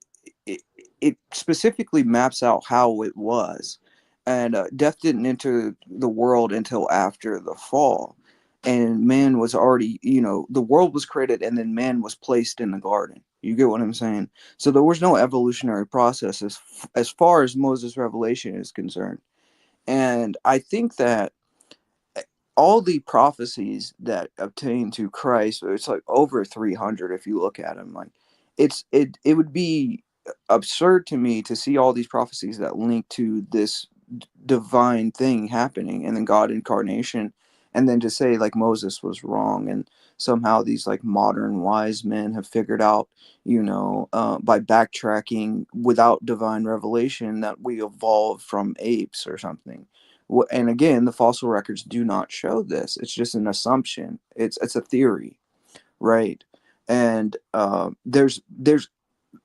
it, it specifically maps out how it was. And death didn't enter the world until after the fall, and man was already, the world was created and then man was placed in the garden. You get what I'm saying? So there was no evolutionary process as far as Moses' revelation is concerned. And I think that all the prophecies that obtain to Christ, it's like over 300 if you look at them. Like it would be absurd to me to see all these prophecies that link to this divine thing happening and then God incarnation, and then to say like Moses was wrong and somehow these like modern wise men have figured out, by backtracking without divine revelation, that we evolved from apes or something. And again, the fossil records do not show this. It's just an assumption. It's a theory, right? And there's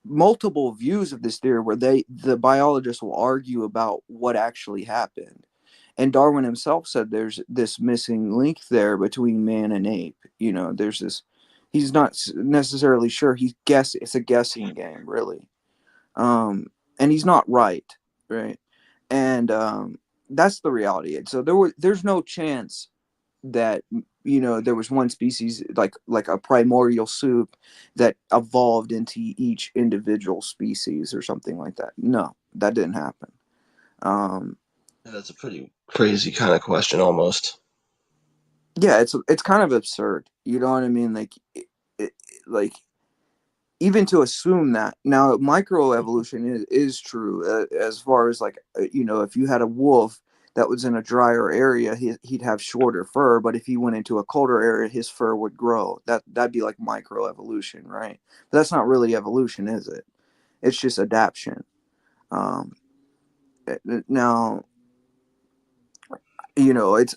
multiple views of this theory where the biologists will argue about what actually happened. And Darwin himself said there's this missing link there between man and ape. There's this. He's not necessarily sure. He guess it's a guessing game, really. And he's not right, right? And that's the reality. And so there's no chance that there was one species like a primordial soup that evolved into each individual species or something like that. No, that didn't happen. um Yeah, that's a pretty crazy kind of question, almost. yeah, it's kind of absurd, you know what I mean? Like it, like even to assume that now microevolution is true, as far as like if you had a wolf that was in a drier area, he'd have shorter fur, but if he went into a colder area his fur would grow. That'd be like microevolution, right? But that's not really evolution, is it? It's just adaptation. um Now, it's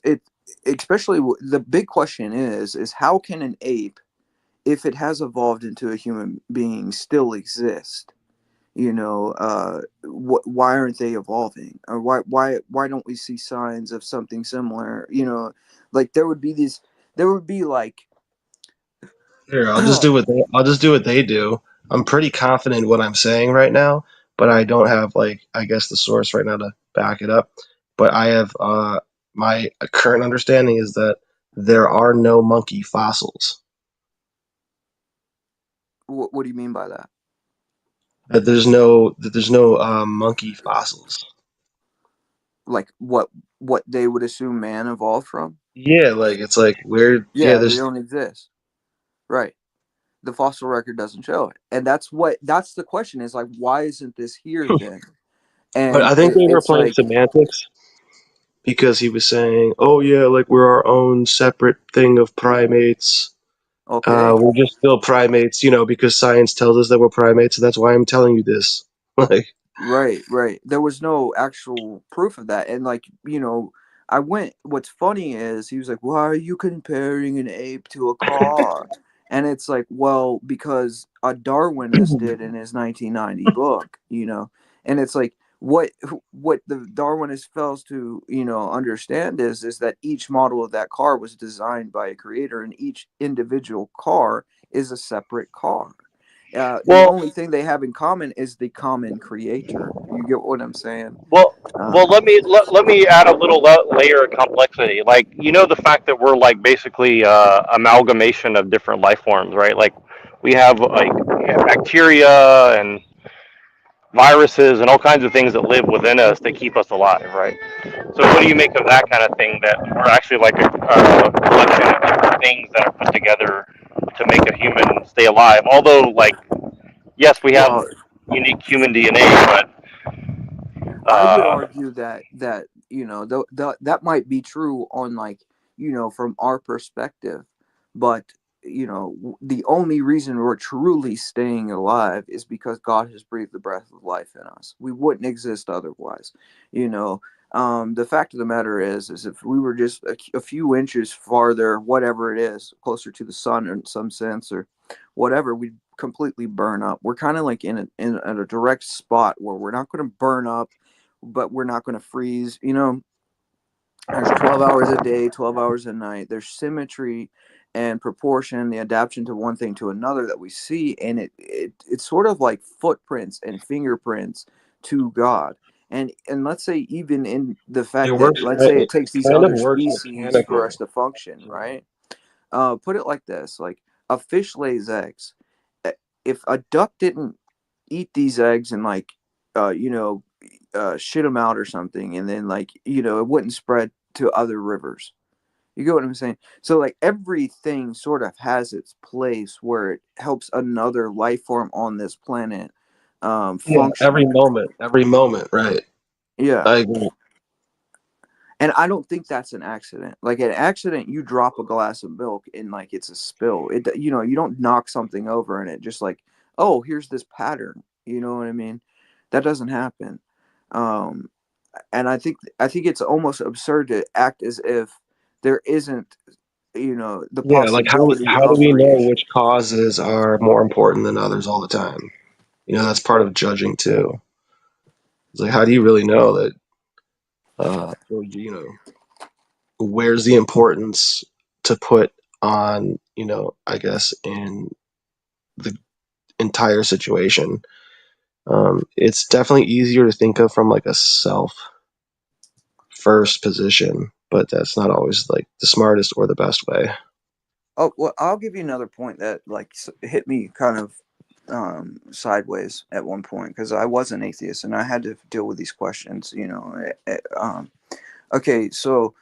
especially the big question is how can an ape, if it has evolved into a human being, still exist? Why aren't they evolving, or why don't we see signs of something similar? Like there would be like Here, I'll just do what they do. I'm pretty confident in what I'm saying right now, but I don't have like I guess the source right now to back it up. But I have my current understanding is that there are no monkey fossils. what do you mean by that? That there's no monkey fossils. like what they would assume man evolved from. Yeah, like it's like we're yeah. Yeah, they There's don't exist. Right. The fossil record doesn't show it, and that's the question, is like, why isn't this here then? but And I think they were it's playing like, semantics because he was saying, "Oh yeah, like we're our own separate thing of primates. okay, We're just still primates, because science tells us that we're primates, and that's why I'm telling you this." Like, right. There was no actual proof of that, and like, I went. What's funny is he was like, "Why are you comparing an ape to a car?" And it's like, well, because a Darwinist did in his 1990 book, and it's like, what the Darwinist fails to understand is that each model of that car was designed by a creator, and each individual car is a separate car. The Well, only thing they have in common is the common creator. You get what I'm saying? well, Uh, well. Let me add a little layer of complexity. Like, the fact that we're like basically amalgamation of different life forms, right? Like we have like bacteria and viruses and all kinds of things that live within us that keep us alive, right? So what do you make of that kind of thing? That we're actually like a collection of different things that are put together to make a human stay alive. Although, like, yes, we have well, unique human DNA, but I would uh, argue that that might be true on, like, from our perspective, but the only reason we're truly staying alive is because God has breathed the breath of life in us. We wouldn't exist otherwise. you know the fact of the matter is if we were just a few inches farther, whatever it is, closer to the sun in some sense, or whatever, we'd completely burn up. We're kind of like in a direct spot where we're not going to burn up, but we're not going to freeze. There's 12 hours a day, 12 hours a night. There's symmetry and proportion, the adaptation to one thing to another that we see, and it's sort of like footprints and fingerprints to God. And let's say, even in the fact that, let's say, it it takes these kind of other works species for us mechanical. to function, right? Put it like this: like, a fish lays eggs. If a duck didn't eat these eggs and, like, uh, you know, shit them out or something, and then, like, it wouldn't spread to other rivers. You get what I'm saying? So, like, everything sort of has its place where it helps another life form on this planet Yeah, function. every moment, right? Yeah. I agree. And I don't think that's an accident. Like, an accident, you drop a glass of milk and, like, it's a spill. You don't knock something over and it just, like, oh, here's this pattern. You know what I mean? That doesn't happen. Um, and I think it's almost absurd to act as if there isn't, the Yeah, like possibility how do of we know creation. which causes are more important than others all the time? That's part of judging too. It's like, how do you really know that? So, where's the importance to put on? I guess in the entire situation. It's definitely easier to think of from like a self first position, but that's not always like the smartest or the best way. Oh, well, I'll give you another point that, like, hit me kind of sideways at one point, because I was an atheist and I had to deal with these questions. Okay, so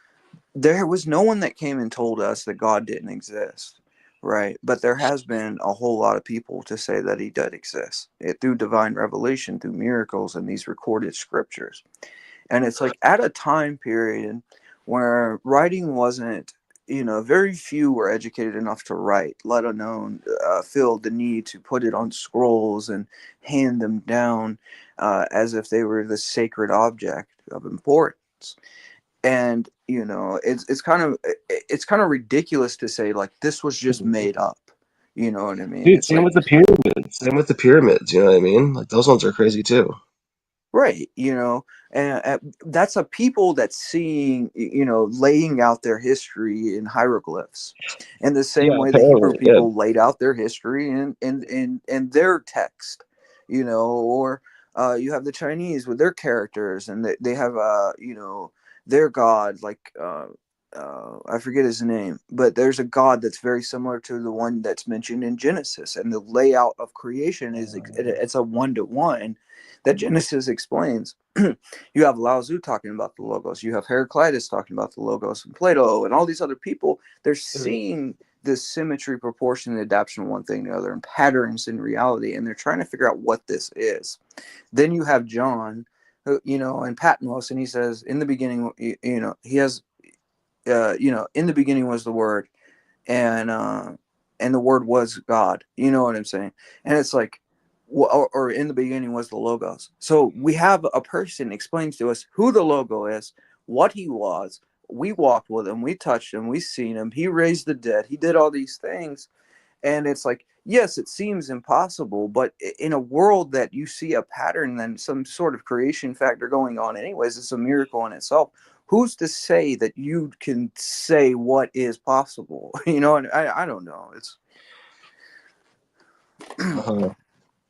there was no one that came and told us that God didn't exist, right? But there has been a whole lot of people to say that he did exist, through divine revelation, through miracles, and these recorded scriptures. And it's like, at a time period where writing wasn't, very few were educated enough to write, let alone feel the need to put it on scrolls and hand them down, as if they were the sacred object of importance. And it's kind of ridiculous to say, like, this was just made up. You know what I mean? Dude, It's same like, with the pyramids. Same with the pyramids. You know what I mean? Like those ones are crazy too. right, and that's a people that's seeing, laying out their history in hieroglyphs, in the same Yeah, way the Hebrew apparently. Yeah. people laid out their history in their text, or you have the Chinese with their characters, and they have their god, like, I forget his name, but there's a god that's very similar to the one that's mentioned in Genesis, and the layout of creation is it's a 1-to-1 that Genesis explains. You have Lao Tzu talking about the logos, you have Heraclitus talking about the logos, and Plato, and all these other people. They're seeing this symmetry, proportion, and adaptation of one thing to the other, and patterns in reality, and they're trying to figure out what this is. Then you have John, who, and Patmos, and he says, in the beginning, he has in the beginning was the Word, and the Word was God. You know what I'm saying? And it's like, or in the beginning was the Logos. So we have a person explains to us who the Logo is, what he was. We walked with him, we touched him, we seen him. He raised the dead. He did all these things, and it's like, yes, it seems impossible, but in a world that you see a pattern and some sort of creation factor going on anyways, it's a miracle in itself. Who's to say that you can say what is possible? And I don't know. It's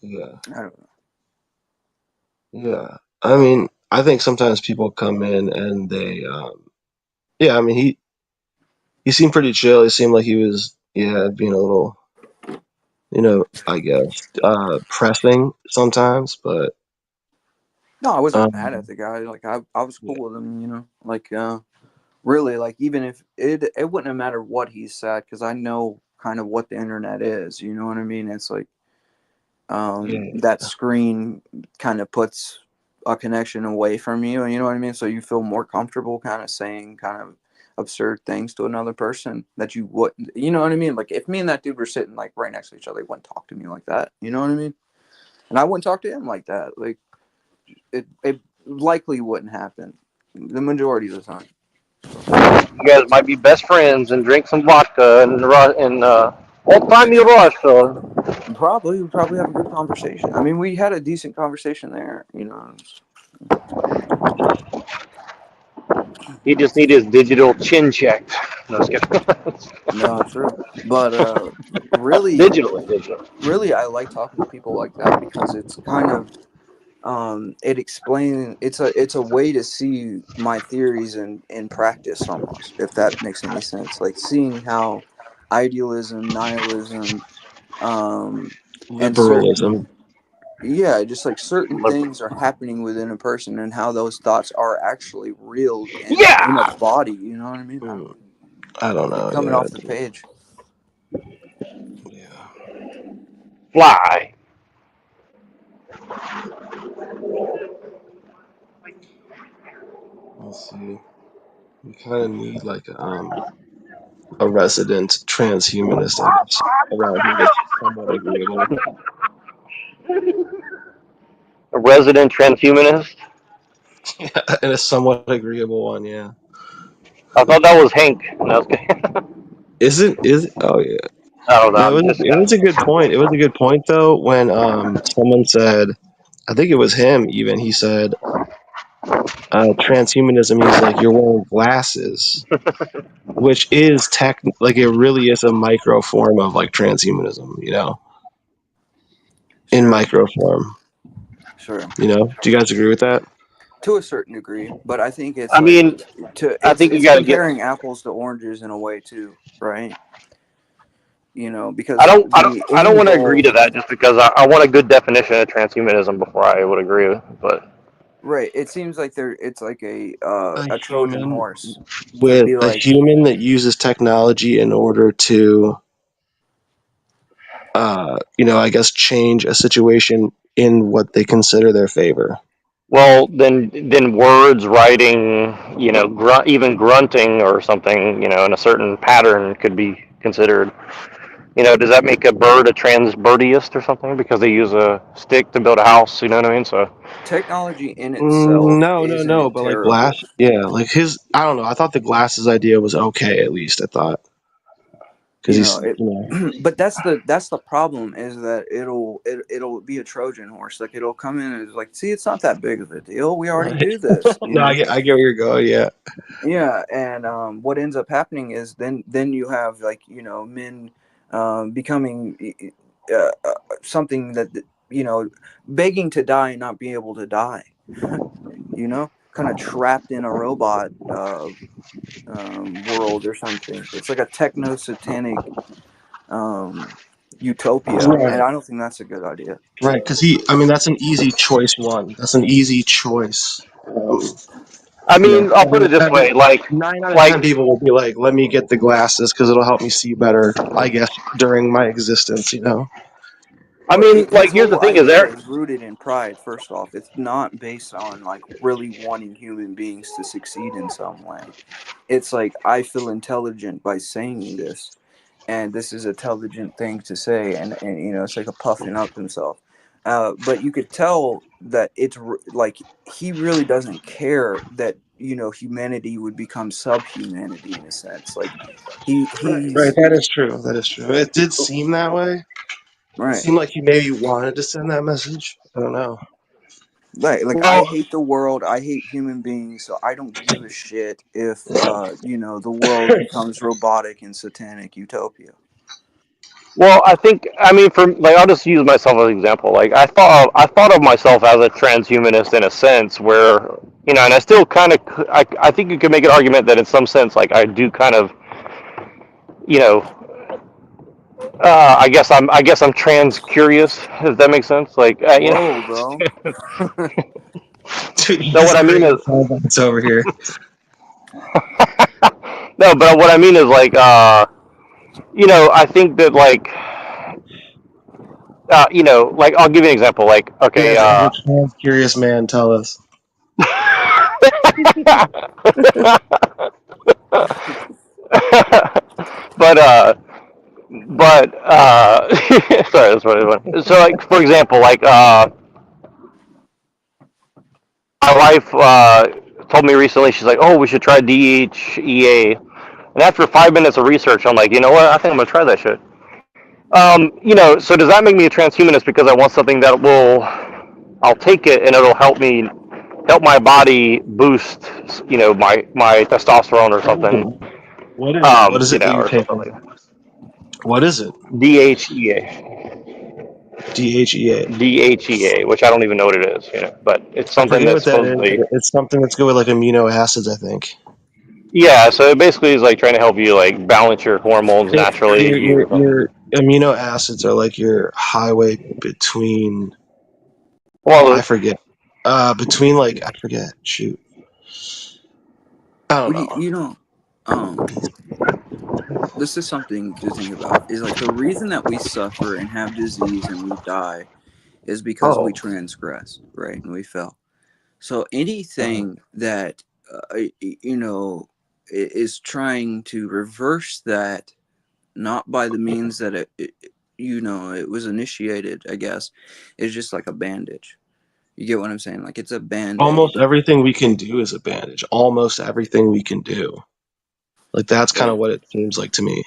Yeah. I don't know. Yeah. I mean, I think sometimes people come in and they, yeah, I mean, he seemed pretty chill. He seemed like he was, yeah, being a little, I guess, pressing sometimes, but, No, I wasn't mad at um, the guy. Like I was cool with him. Like really, like even if it wouldn't have mattered what he said, because I know kind of what the internet is. You know what I mean? It's like yeah, that screen kind of puts a connection away from you, and you know what I mean, so you feel more comfortable kind of saying kind of absurd things to another person that you wouldn't, you know what I mean, like if me and that dude were sitting like right next to each other, he wouldn't talk to me like that, you know what I mean, and I wouldn't talk to him like that. Like it likely wouldn't happen the majority of the time. You guys might be best friends and drink some vodka and old timey Russia. Probably we probably have a good conversation. I mean, we had a decent conversation there. He just need his digital chin checked. No, just kidding. No, true, but really Digitally. really I like talking to people like that because it's kind of it explains, it's a way to see my theories in practice almost, if that makes any sense, like seeing how idealism, nihilism, um and certain, liberalism. yeah, just like certain Liberal. things are happening within a person and how those thoughts are actually real in a Yeah. body, you know what I mean, Hmm, I don't like know. coming Yeah, off the page. yeah. Fly. Let's see. We kind of need like a resident transhumanist, I guess, around here that's somewhat agreeable. A resident transhumanist. And a somewhat agreeable one, yeah. I thought that was Hank. No, I was kidding. Is it? Oh yeah. I don't know. No, I'm just it was a good point. It was a good point though when someone said, I think it was him even. He said transhumanism. He's like, you're wearing glasses, which is like it really is a micro form of like transhumanism. In Sure, micro form. sure, Do you guys agree with that? to a certain degree, but I think it's I like mean, I think you it's got to get. comparing apples to oranges in a way too, right? I Because don't. I don't. the I don't end want to agree goal, to that just because I want a good definition of transhumanism before I would agree. But right? It seems like it's like A a Trojan human horse. It'd with be a like, human that uses technology in order to, I guess change a situation in what they consider their favor. well, then words, writing, even grunting or something, in a certain pattern could be considered. Does that make a bird a transbirdiest or something because they use a stick to build a house? You know what I mean? So technology in itself No, no, no. isn't But like glass, terrible. yeah, like I don't know. I thought the glasses idea was okay. At least I thought because It but that's the problem, is that it'll be a Trojan horse. Like it'll come in and it's like, see, it's not that big of a deal, we already do this, no, I get where you're going. Yeah, Yeah, and what ends up happening is then you have, like, men becoming something that, begging to die and not being able to die. you know kind of trapped in a robot world or something. It's like a techno satanic utopia, and Right. I don't think that's a good idea. Right, because I mean, that's an easy choice one. That's an easy choice. I You know, mean, I'll put it this way, 9 out of 10 people will be like, "Let me get the glasses because it'll help me see better." I guess during my existence, you know. I Well, mean, like, his here's the whole thing: is idea there, is rooted in pride. First off, it's not based on like really wanting human beings to succeed in some way. It's like I feel intelligent by saying this, and this is a intelligent thing to say, and you know, it's like a puffing up himself. But you could tell that like he really doesn't care that, you know, humanity would become subhumanity in a sense. Like Right, he's that is true. That is true. It did seem that way. It right. seemed like he maybe wanted to send that message. I don't know. Like I well, hate the world. I hate human beings. So I don't give a shit if you know, the world becomes robotic and satanic utopia. I think, I mean, for like, I'll just use myself as an example. Like, I thought of myself as a transhumanist in a sense, where, you know, and I still kind of, I think you could make an argument that in some sense, like, I do kind of, you know, I guess I'm trans curious, if that makes sense. Like, you Whoa, bro. know, Dude, you no, what just I mean is, created it's over here. no, but what I mean is like, you know, I think that like, you know, like I'll give you an example. Like, okay, Yes, as a trans curious man, tell us. but sorry, that's what it was. So like, for example, like my wife told me recently, she's like, oh, we should try DHEA. And after 5 minutes of research, I'm like, you know what? I think I'm gonna try that shit. You know, so does that make me a transhumanist because I want something that will, I'll take it and it'll help me, help my body boost, you know, my testosterone or something, What is it? What is you it that know, you're or something taking? like that. What is it? DHEA, DHEA. DHEA, which I don't even know what it is, you know, but it's I something forget that's what that is. supposedly, It's something that's good with like amino acids, I think. yeah. So it basically is like trying to help you like balance your hormones naturally. Your amino acids are like your highway between. Oh, I Well, forget. Between like I forget. Shoot, I don't Well, know. you know, um, this is something to think about. Is like the reason that we suffer and have disease and we die is because we Oh, transgress, right? And we fail. So uh, anything that you know is trying to reverse that, not by the means that you know, it was initiated, I guess, is just like a bandage. You get what I'm saying? Like it's a band almost aid. everything we can do is a bandage. Almost everything we can do. Like that's kind of Right. what it seems like to me.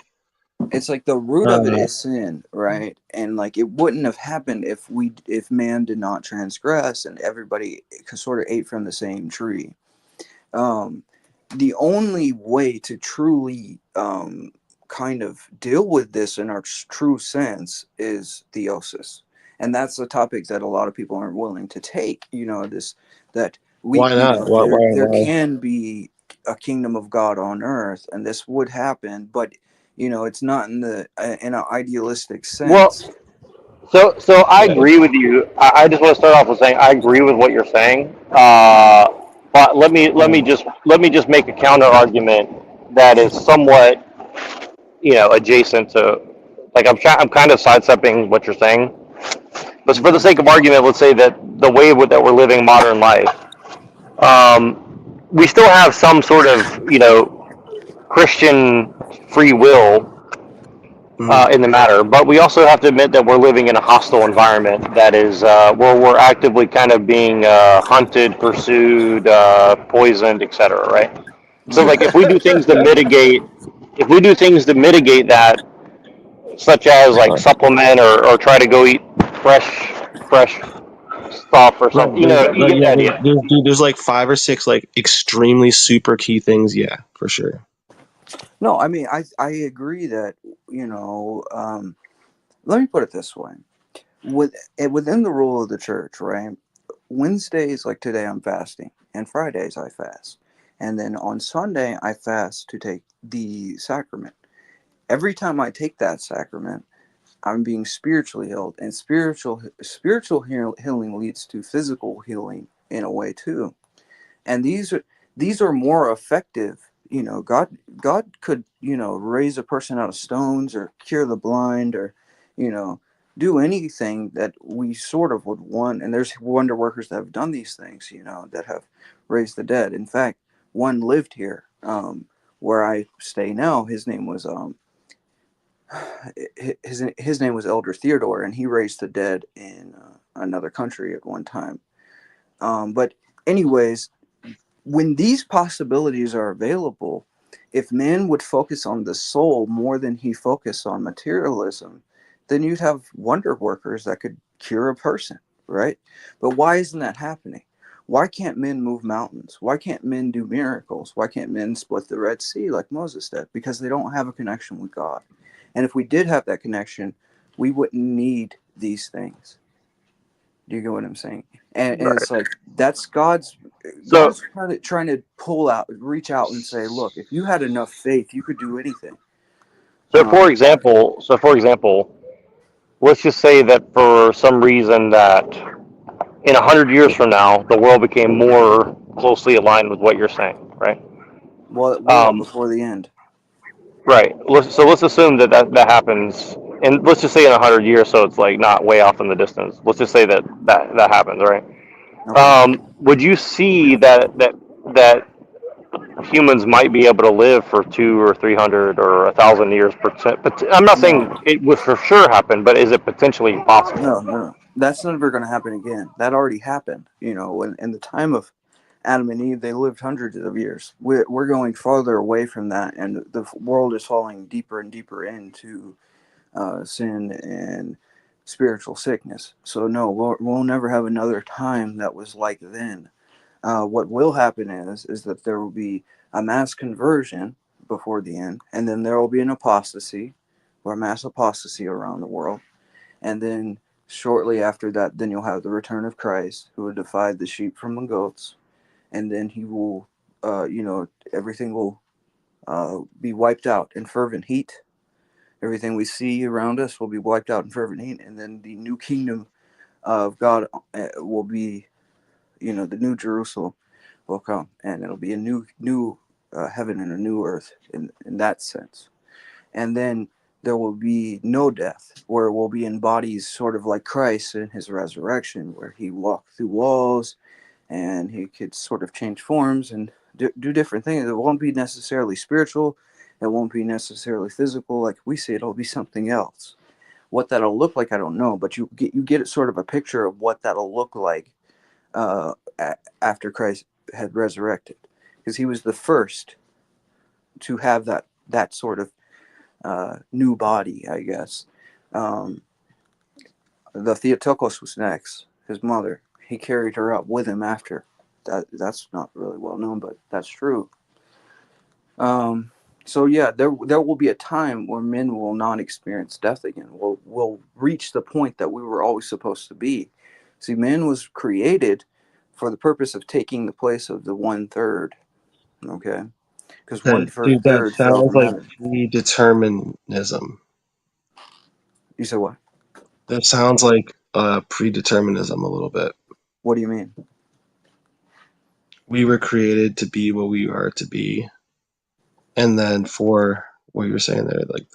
It's like the root of it Uh, is sin, right? And like it wouldn't have happened if man did not transgress and everybody sort of ate from the same tree. Um, the only way to truly kind of deal with this in our true sense is theosis, and that's a topic that a lot of people aren't willing to take. You know, this that we, why you not? know, there Why? can be a kingdom of God on earth, and this would happen, but you know, it's not in the in an idealistic well, sense. so I Right. agree with you. I just want to start off with saying I agree with what you're saying. But let me just make a counter argument that is somewhat, you know, adjacent to, like, I'm kind of sidestepping what you're saying. But for the Hmm. sake of argument, let's say that the way that we're living modern life, we still have some sort of, you know, Christian free will Mhm. in the matter, but we also have to admit that we're living in a hostile environment that is where we're actively kind of being hunted, pursued, poisoned, etc. Right? So, like, if we do things to mitigate, if we do things to mitigate that, such as like supplement or try to go eat fresh stuff or Right. something, you know, you get the Yeah. idea. Dude, there's like 5 or 6 like extremely super key things. Yeah, for sure. No, I mean, I agree that, you know, let me put it this way: within the rule of the church, right? Wednesdays, like today, I'm fasting, and Fridays I fast, and then on Sunday I fast to take the sacrament. Every time I take that sacrament, I'm being spiritually healed, and healing leads to physical healing in a way too. And these are more effective. God could raise a person out of stones or cure the blind or you know do anything that we sort of would want. And there's wonder workers that have done these things, that have raised the dead. In fact, one lived here, where I stay now. His name was Elder Theodore, and he raised the dead in another country at one time. But anyways, when these possibilities are available, if man would focus on the soul more than he focused on materialism, then you'd have wonder workers that could cure a person, right? But why isn't that happening? Why can't men move mountains? Why can't men do miracles? Why can't men split the Red Sea like Moses did? Because they don't have a connection with God. And if we did have that connection, we wouldn't need these things. Do you get what I'm saying? And Right. it's like that's God's So trying to reach out and say, look, if you had enough faith, you could do anything. for example, let's just say that for some reason that in 100 years from now, the world became more closely aligned with what you're saying, right? Well, it will Um, before the end. right. Let's assume that happens, and let's just say in 100 years, so it's like not way off in the distance. Let's just say that happens, right? Okay. Would you see that humans might be able to live for 200 or 300 or 1,000 years percent? But I'm not saying No, it would for sure happen, but is it potentially possible? no. That's never going to happen again. That already happened. When in the time of Adam and Eve, they lived hundreds of years. We're going farther away from that, and the world is falling deeper and deeper into sin and spiritual sickness. So no, we'll never have another time that was like then. What will happen is that there will be a mass conversion before the end, and then there will be an apostasy or mass apostasy around the world, and then shortly after that, then you'll have the return of Christ, who will divide the sheep from the goats, and then he will, everything will be wiped out in fervent heat. Everything we see around us will be wiped out in fervent heat, and then the new kingdom of God will be, the new Jerusalem will come, and it'll be a new heaven and a new earth in that sense. And then there will be no death, where we'll be in bodies sort of like Christ in his resurrection, where he walked through walls and he could sort of change forms and do different things. It won't be necessarily spiritual. It won't be necessarily physical like we see it. It'll be something else. What that'll look like, I don't know, but you get sort of a picture of what that'll look like after Christ had resurrected, because he was the first to have that sort of new body, I guess. The Theotokos was next, his mother. He carried her up with him after. That's not really well known, but that's true. So yeah, there will be a time where men will not experience death again. We'll reach the point that we were always supposed to be. See, man was created for the purpose of taking the place of the 1/3. Okay, because Dude, that third fell sounds from like heaven. predeterminism. You said what? That sounds like predeterminism a little bit. What do you mean? We were created to be what we are to be, and then for what you were saying there, like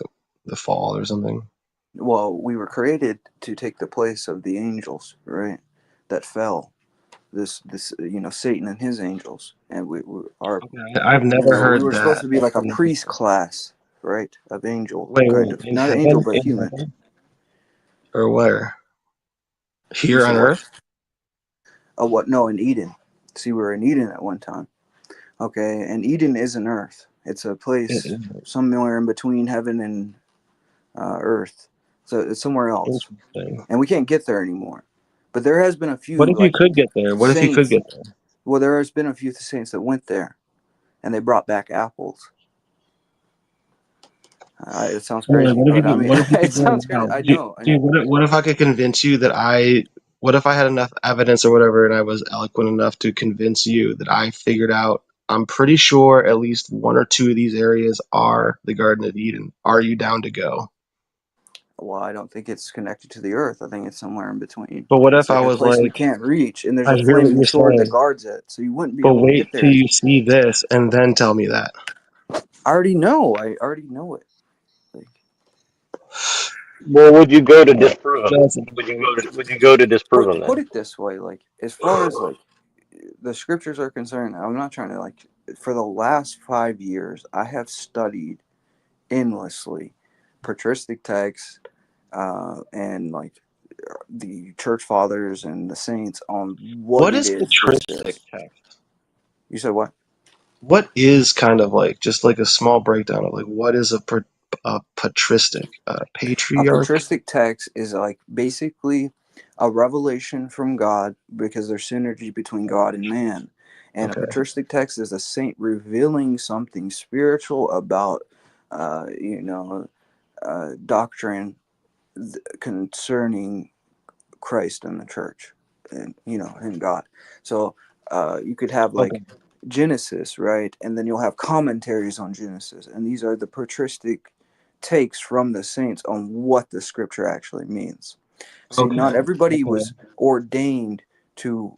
the fall or something. Well, we were created to take the place of the angels, right? That fell. This Satan and his angels, and we are I've never we heard were supposed that to be like a explanation. priest class, right? Of angel, kind Wait, of, in not angel heaven? but In human. heaven? Or where? You Here said on what? Earth? Oh, what? No, in Eden. See, we were in Eden at one time. Okay, and Eden isn't Earth. It's a place somewhere in between heaven and Earth. So it's somewhere else, Interesting. and we can't get there anymore. But there has been a What few if you like could get there? What if you could saints. get there? Well, there has been a few saints that went there, and they brought back apples. It sounds Well, like, crazy, but I mean, what if you it could go sounds now? crazy. I know. Dude, what if I could convince you that I what if I had enough evidence or whatever, and I was eloquent enough to convince you that I figured out? I'm pretty sure at least one or two of these areas are the Garden of Eden. Are you down to go? Well, I don't think it's connected to the earth. I think it's somewhere in between. But what It's if I like a was place we like, can't reach, and there's I a hear what flaming you're sword that saying, guards it, so you wouldn't be but able to get wait till there. you see this and then tell me that? I already know. I already know it. Like, Well, would you go to disprove him? Jonathan, Would you go to disprove him put then? it this way, like as far as like the scriptures are concerned, I'm not trying to like. For the last 5 years, I have studied endlessly patristic texts and like the church fathers and the saints on what what it is is this patristic is. text? You said what? What is kind of like just like a small breakdown of like what is a patristic A patriarch? patristic text is like basically a revelation from God because there's synergy between God and man. And a Okay, patristic text is a saint revealing something spiritual about, uh, you know, doctrine concerning Christ and the church, and and God. So you could have okay, like Genesis, right, and then you'll have commentaries on Genesis, and these are the patristic takes from the saints on what the scripture actually means. See, not okay, everybody okay. was ordained to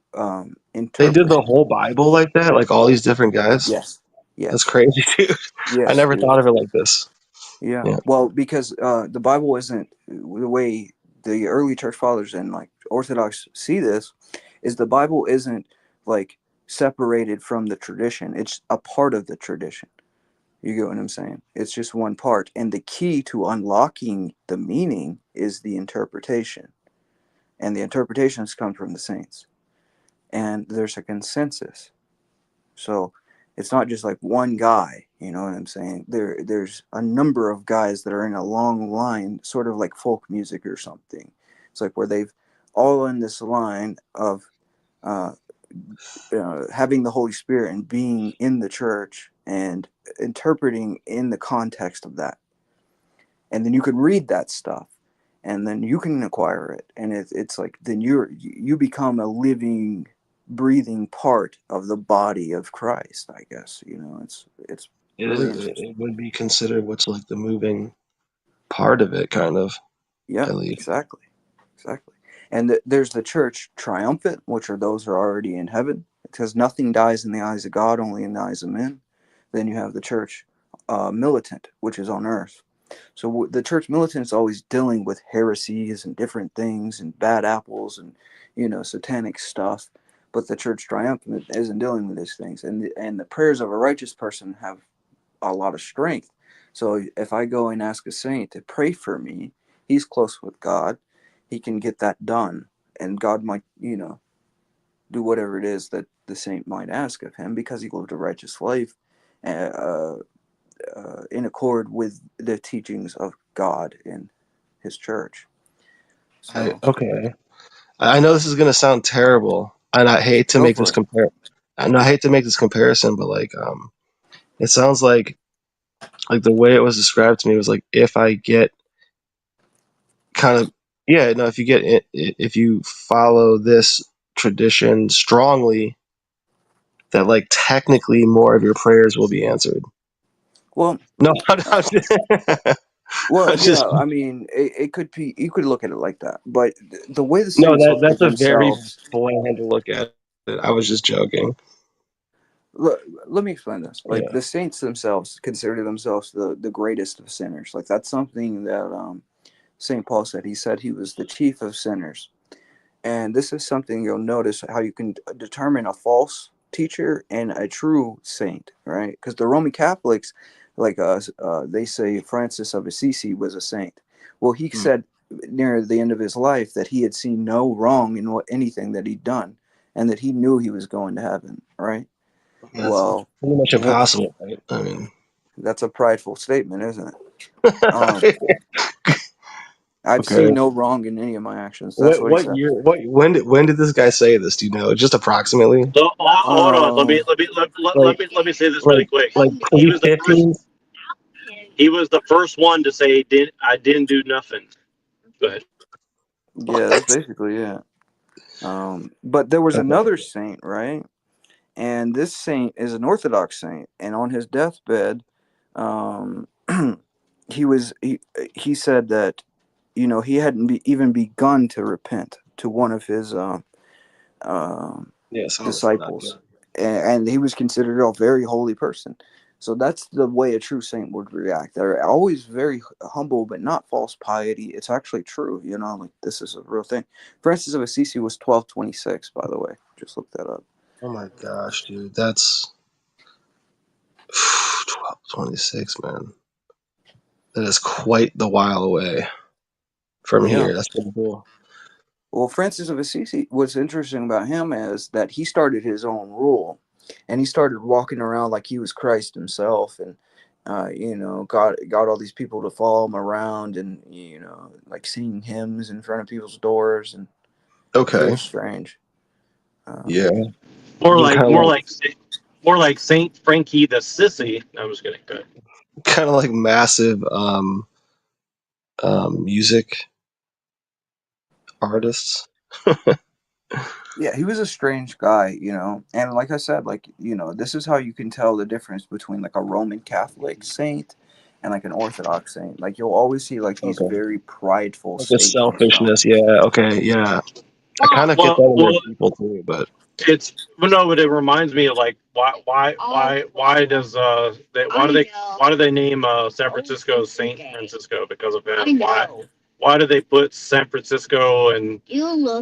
They did interpret. the whole Bible like that, like all these different guys. Yes, That's yes, crazy, dude. I yes, never thought of it like this. yeah. Yeah. Well, because the Bible isn't the way the early church fathers and like Orthodox see this, is the Bible isn't like separated from the tradition. It's a part of the tradition. You get what I'm saying? It's just one part. And the key to unlocking the meaning is the interpretation. And the interpretations come from the saints. And there's a consensus. So it's not just like one guy, you know what I'm saying? There's a number of guys that are in a long line, sort of like folk music or something. It's like where they've all in this line of uh, having the Holy Spirit and being in the church and interpreting in the context of that. And then you can read that stuff and then you can acquire it. And it's like, then you become a living, breathing part of the body of Christ, I guess. It's It really is. interesting. It would be considered what's like the moving part of it, kind of, Yeah, at least. exactly. Exactly. And there's the church triumphant, which are those who are already in heaven, because nothing dies in the eyes of God, only in the eyes of men. Then you have the church militant, which is on earth. So the church militant is always dealing with heresies and different things and bad apples and satanic stuff. But the church triumphant isn't dealing with these things, and the prayers of a righteous person have a lot of strength. So if I go and ask a saint to pray for me, he's close with God. He can get that done, and God might, do whatever it is that the saint might ask of him because he lived a righteous life, uh, in accord with the teachings of God in His church. So Okay. I know this is gonna sound terrible, and I hate to go make for this it. compare. And I hate to make this comparison, but like, it sounds like the way it was described to me was like if I get kind of yeah, no, if you get it, if you follow this tradition strongly, that like technically more of your prayers will be answered. Well, No, well, I'm just I mean, it could be. You could look at it like that, but the way the no, saints look at that's a very themselves. bland look at it. I was just joking. Let me explain this. Like Yeah. the saints themselves consider themselves the greatest of sinners. Like that's something that Saint Paul said. He said he was the chief of sinners. And this is something you'll notice how you can determine a false teacher and a true saint, right? Because the Roman Catholics, like they say Francis of Assisi was a saint. Well, he Hmm. said near the end of his life that he had seen no wrong in anything that he'd done, and that he knew he was going to heaven, right? That's Well, pretty much what? impossible, right? I mean, That's a prideful statement, isn't it? Um, I've okay. seen no wrong in any of my actions. That's What what he what said. year? When did this guy say this? Do you know? Just approximately? So hold on. Let me Um, let me let, let, Like let me let me say this really like quick. like He was the first. 2015? He was the first one to say I didn't do nothing. Go ahead. yeah, that's basically it. But there was Okay. another saint, right? And this saint is an Orthodox saint, and on his deathbed, um, he said that he hadn't even begun to repent to one of his um Yeah, sounds not disciples, good. and he was considered a very holy person. So that's the way a true saint would react. They're always very humble, but not false piety. It's actually true, like this is a real thing. Francis of Assisi was 1226, by the way. Just look that up. Oh my gosh, dude, that's 1226, man. That is quite the while away from Yeah. here. That's pretty cool. Well, Francis of Assisi, what's interesting about him is that he started his own rule, and he started walking around like he was Christ himself, and got all these people to follow him around, and like singing hymns in front of people's doors, and very Okay. strange. Yeah. More You like more like Saint Frankie the Sissy. No, I'm just kidding. Go ahead. kind of like massive music artists. Yeah, he was a strange guy, and like I said, like this is how you can tell the difference between like a Roman Catholic saint and like an Orthodox saint. Like you'll always see like these Okay. very prideful Like the statements from. selfishness, yeah. Okay, yeah. I kind of get that in their people too, but But it reminds me of like why does why do they name San Francisco Saint Francisco because of him? Why do they put San Francisco and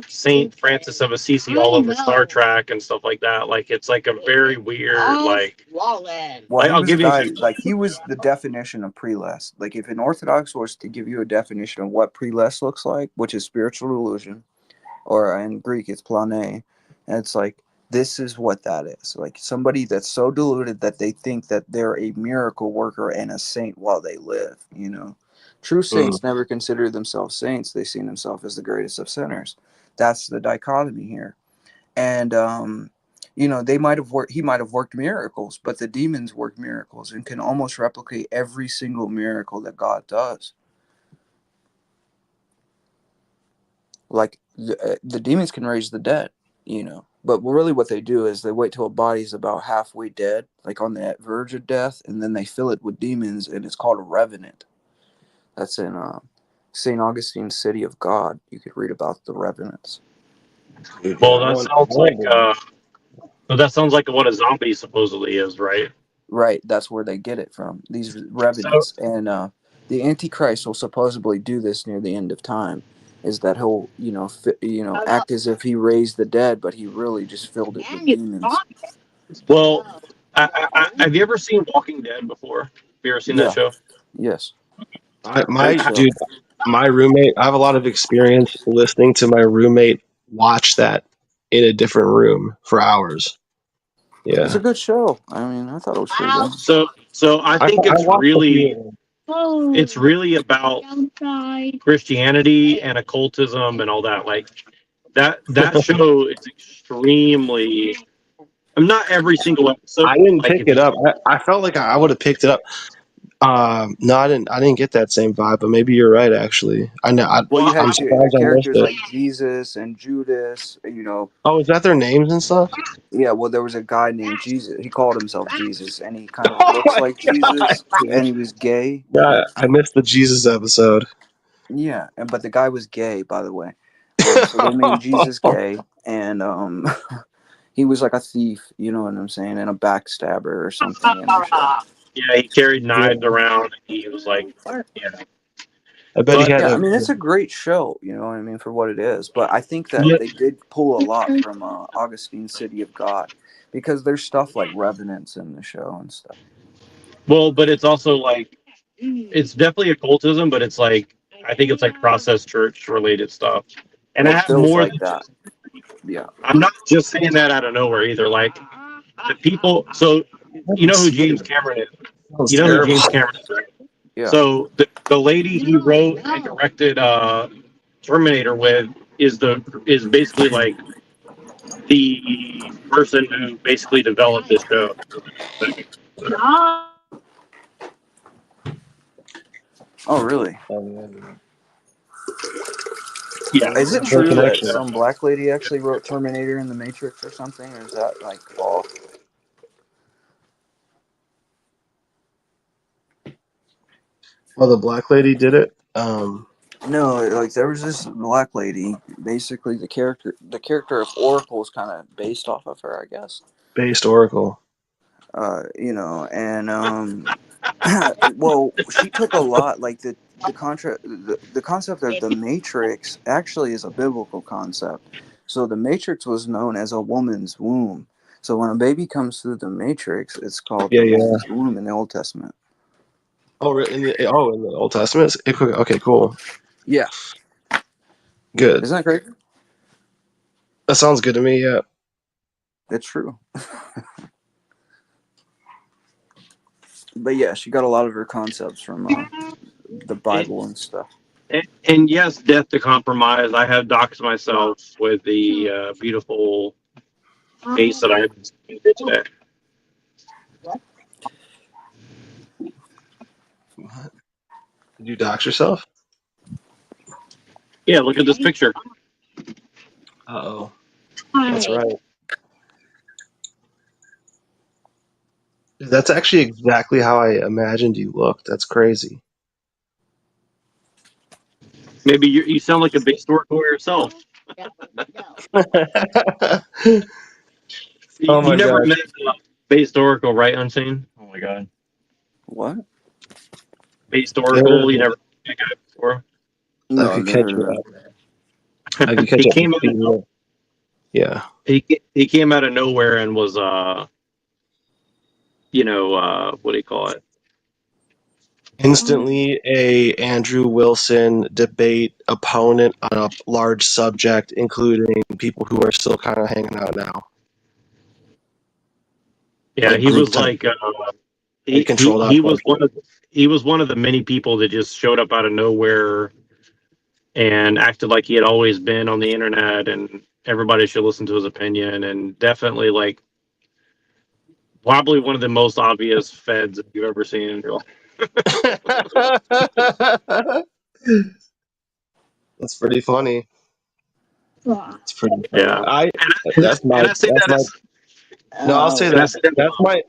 Saint Francis of Assisi all over Star Trek and stuff like that? Like it's like a very weird like. Well, Like he I'll was a give you an guy example. like he was the definition of prelest. Like if an Orthodox was to give you a definition of what prelest looks like, which is spiritual delusion, or in Greek it's plane, and it's like this is what that is. Like somebody that's so deluded that they think that they're a miracle worker and a saint while they live. True saints never consider themselves saints. They see themselves as the greatest of sinners. That's the dichotomy here. And they might have worked. He might have worked miracles, but the demons work miracles and can almost replicate every single miracle that God does. Like the demons can raise the dead, but really what they do is they wait till a body's about halfway dead, like on the verge of death, and then they fill it with demons, and it's called a revenant. That's in St. Augustine's City of God. You could read about the revenants. dude, yeah, Well, that sounds like what a zombie supposedly is, right? Right, that's where they get it from, these So revenants. And the Antichrist will supposedly do this near the end of time, is that he'll, act as if he raised the dead, but he really just filled it with demons. well, have you ever seen Walking Dead before? Have you ever seen that Yeah, show? yes. my Great show. dude, my roommate. I have a lot of experience listening to my roommate watch that in a different room for hours. It's a Yeah, good show. I mean, I thought it was pretty good. So I I think watched a few of them. it's really about Christianity and occultism and all that. Like that show is extremely. I'm not every single episode. I didn't Like pick if it you up. I felt like I would have picked it up. No, I didn't. I didn't get that same vibe, but maybe you're right. Actually, I know. Well, you I'm had surprised I missed characters it. like Jesus and Judas, Oh, is that their names and stuff? Yeah, well, there was a guy named Jesus. He called himself Jesus, and he kind of Oh looks my like god, Jesus, and dude! he was gay. Yeah, I missed the Jesus episode. Yeah, but the guy was gay, by the way. So they made Jesus gay, and he was like a thief, you know what I'm saying, and a backstabber or something in the show. yeah, he carried Yeah, knives around. He was like, yeah, I bet he but had Yeah, I a. mean, it's a great show, you know what I mean, for what it is. But I think that yeah, they did pull a lot from Augustine City of God, because there's stuff like revenants in the show and stuff. well, but it's also like it's definitely occultism, but it's like I think it's like process church related stuff, and I It have feels more like than that. just. Yeah. I'm not just saying that out of nowhere either. Like the people. So you know who James Cameron is. Sounds You know who terrible. James Cameron is, right? Yeah. So the lady he wrote and directed Terminator with is basically like the person who basically developed this show. Oh, really? Oh, yeah, dude. Yeah. Is it There's a true that connection. some black lady actually wrote Terminator in the Matrix or something, or is that like false? Well, the black lady did it. No, like there was this black lady. Basically, the character of Oracle is kind of based off of her, I guess. Based Oracle. And well, she took a lot. Like the concept of the Matrix actually is a biblical concept. So the Matrix was known as a woman's womb. So when a baby comes through the Matrix, it's called Yeah, the yeah. woman's womb in the Old Testament. Oh, in the Old Testament. Okay, cool, Yeah, good. isn't that great? That sounds good to me. Yeah. It's true. But yeah, she got a lot of her concepts from the Bible and stuff. And yes, death to compromise. I have doxed myself with the beautiful face that I have today. What? Did you dox yourself? Yeah, look at this picture. Oh, that's right. That's actually exactly how I imagined you looked. That's crazy. Maybe you sound like a big Oracle yourself. Oh You my never gosh. met Based Oracle, right, Unseen? Oh my god. What? Based Oracle, you never met that guy before. No, I I've could never catch heard you of up. it. I could catch He up to came speed. out, Yeah. he came out of nowhere and was what do you call it? Instantly a Andrew Wilson debate opponent on a large subject, including people who are still kind of hanging out now. Yeah, Like he group was type. like Like controlled opposition. he was one of the many people that just showed up out of nowhere and acted like he had always been on the internet and everybody should listen to his opinion, and definitely like probably one of the most obvious feds you've ever seen in your life. That's pretty funny. It's pretty funny. Yeah. That's my And I say that's that my as no, I'll say and I that say that that's my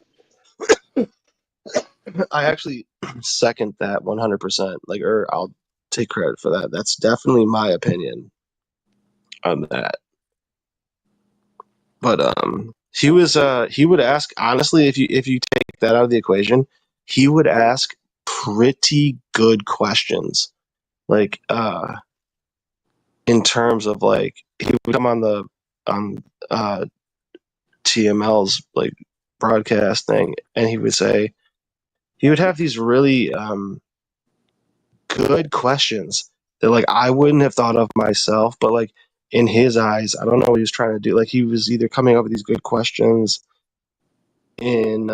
I actually second that 100%. Like, or I'll take credit for that. That's definitely my opinion on that. But he would ask, honestly, if you take that out of the equation, he would ask pretty good questions. Like in terms of like he would come on TML's like broadcast thing, and he would have these really good questions that like I wouldn't have thought of myself, but like in his eyes, I don't know what he was trying to do. Like he was either coming up with these good questions in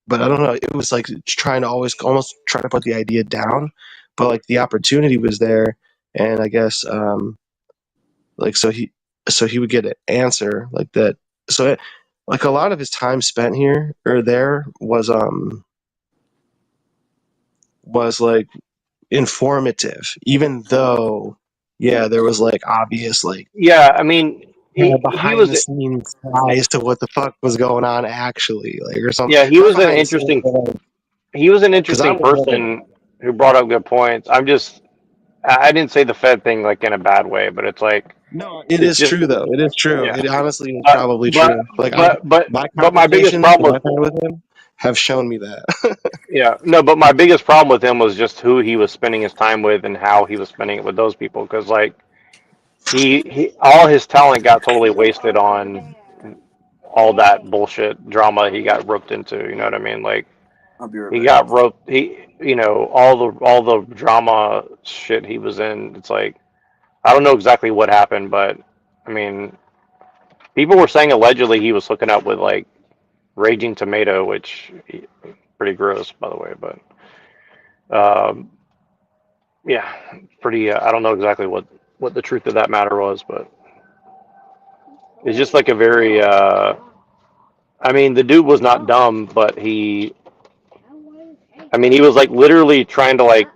but I don't know, it was like trying to almost try to put the idea down, but like the opportunity was there, and I guess like so he would get an answer like that. So like a lot of his time spent here or there was like informative, even though yeah, there was like obvious like Yeah, I mean, he behind was the scenes ties to what the fuck was going on actually, like or something. yeah, he Not was an behind the scenes, interesting but like, because I was never. person who brought up good points. I didn't say the Fed thing like in a bad way, but it's like No, it it's is just true though. It is true. yeah. It honestly is probably But true. Like my but my biggest conversations that problem I've had with him have shown me that. yeah, no, but my biggest problem with him was just who he was spending his time with and how he was spending it with those people. Because like he all his talent got totally wasted on all that bullshit drama he got roped into. You know what I mean? Like I'll be right he back. got roped. All the drama shit he was in. It's like I don't know exactly what happened, but I mean, people were saying allegedly he was hooking up with like Raging Tomato, which pretty gross, by the way. But yeah, pretty. I don't know exactly what the truth of that matter was, but it's just like a very. I mean, the dude was not dumb, but he. I mean, he was like literally trying to like,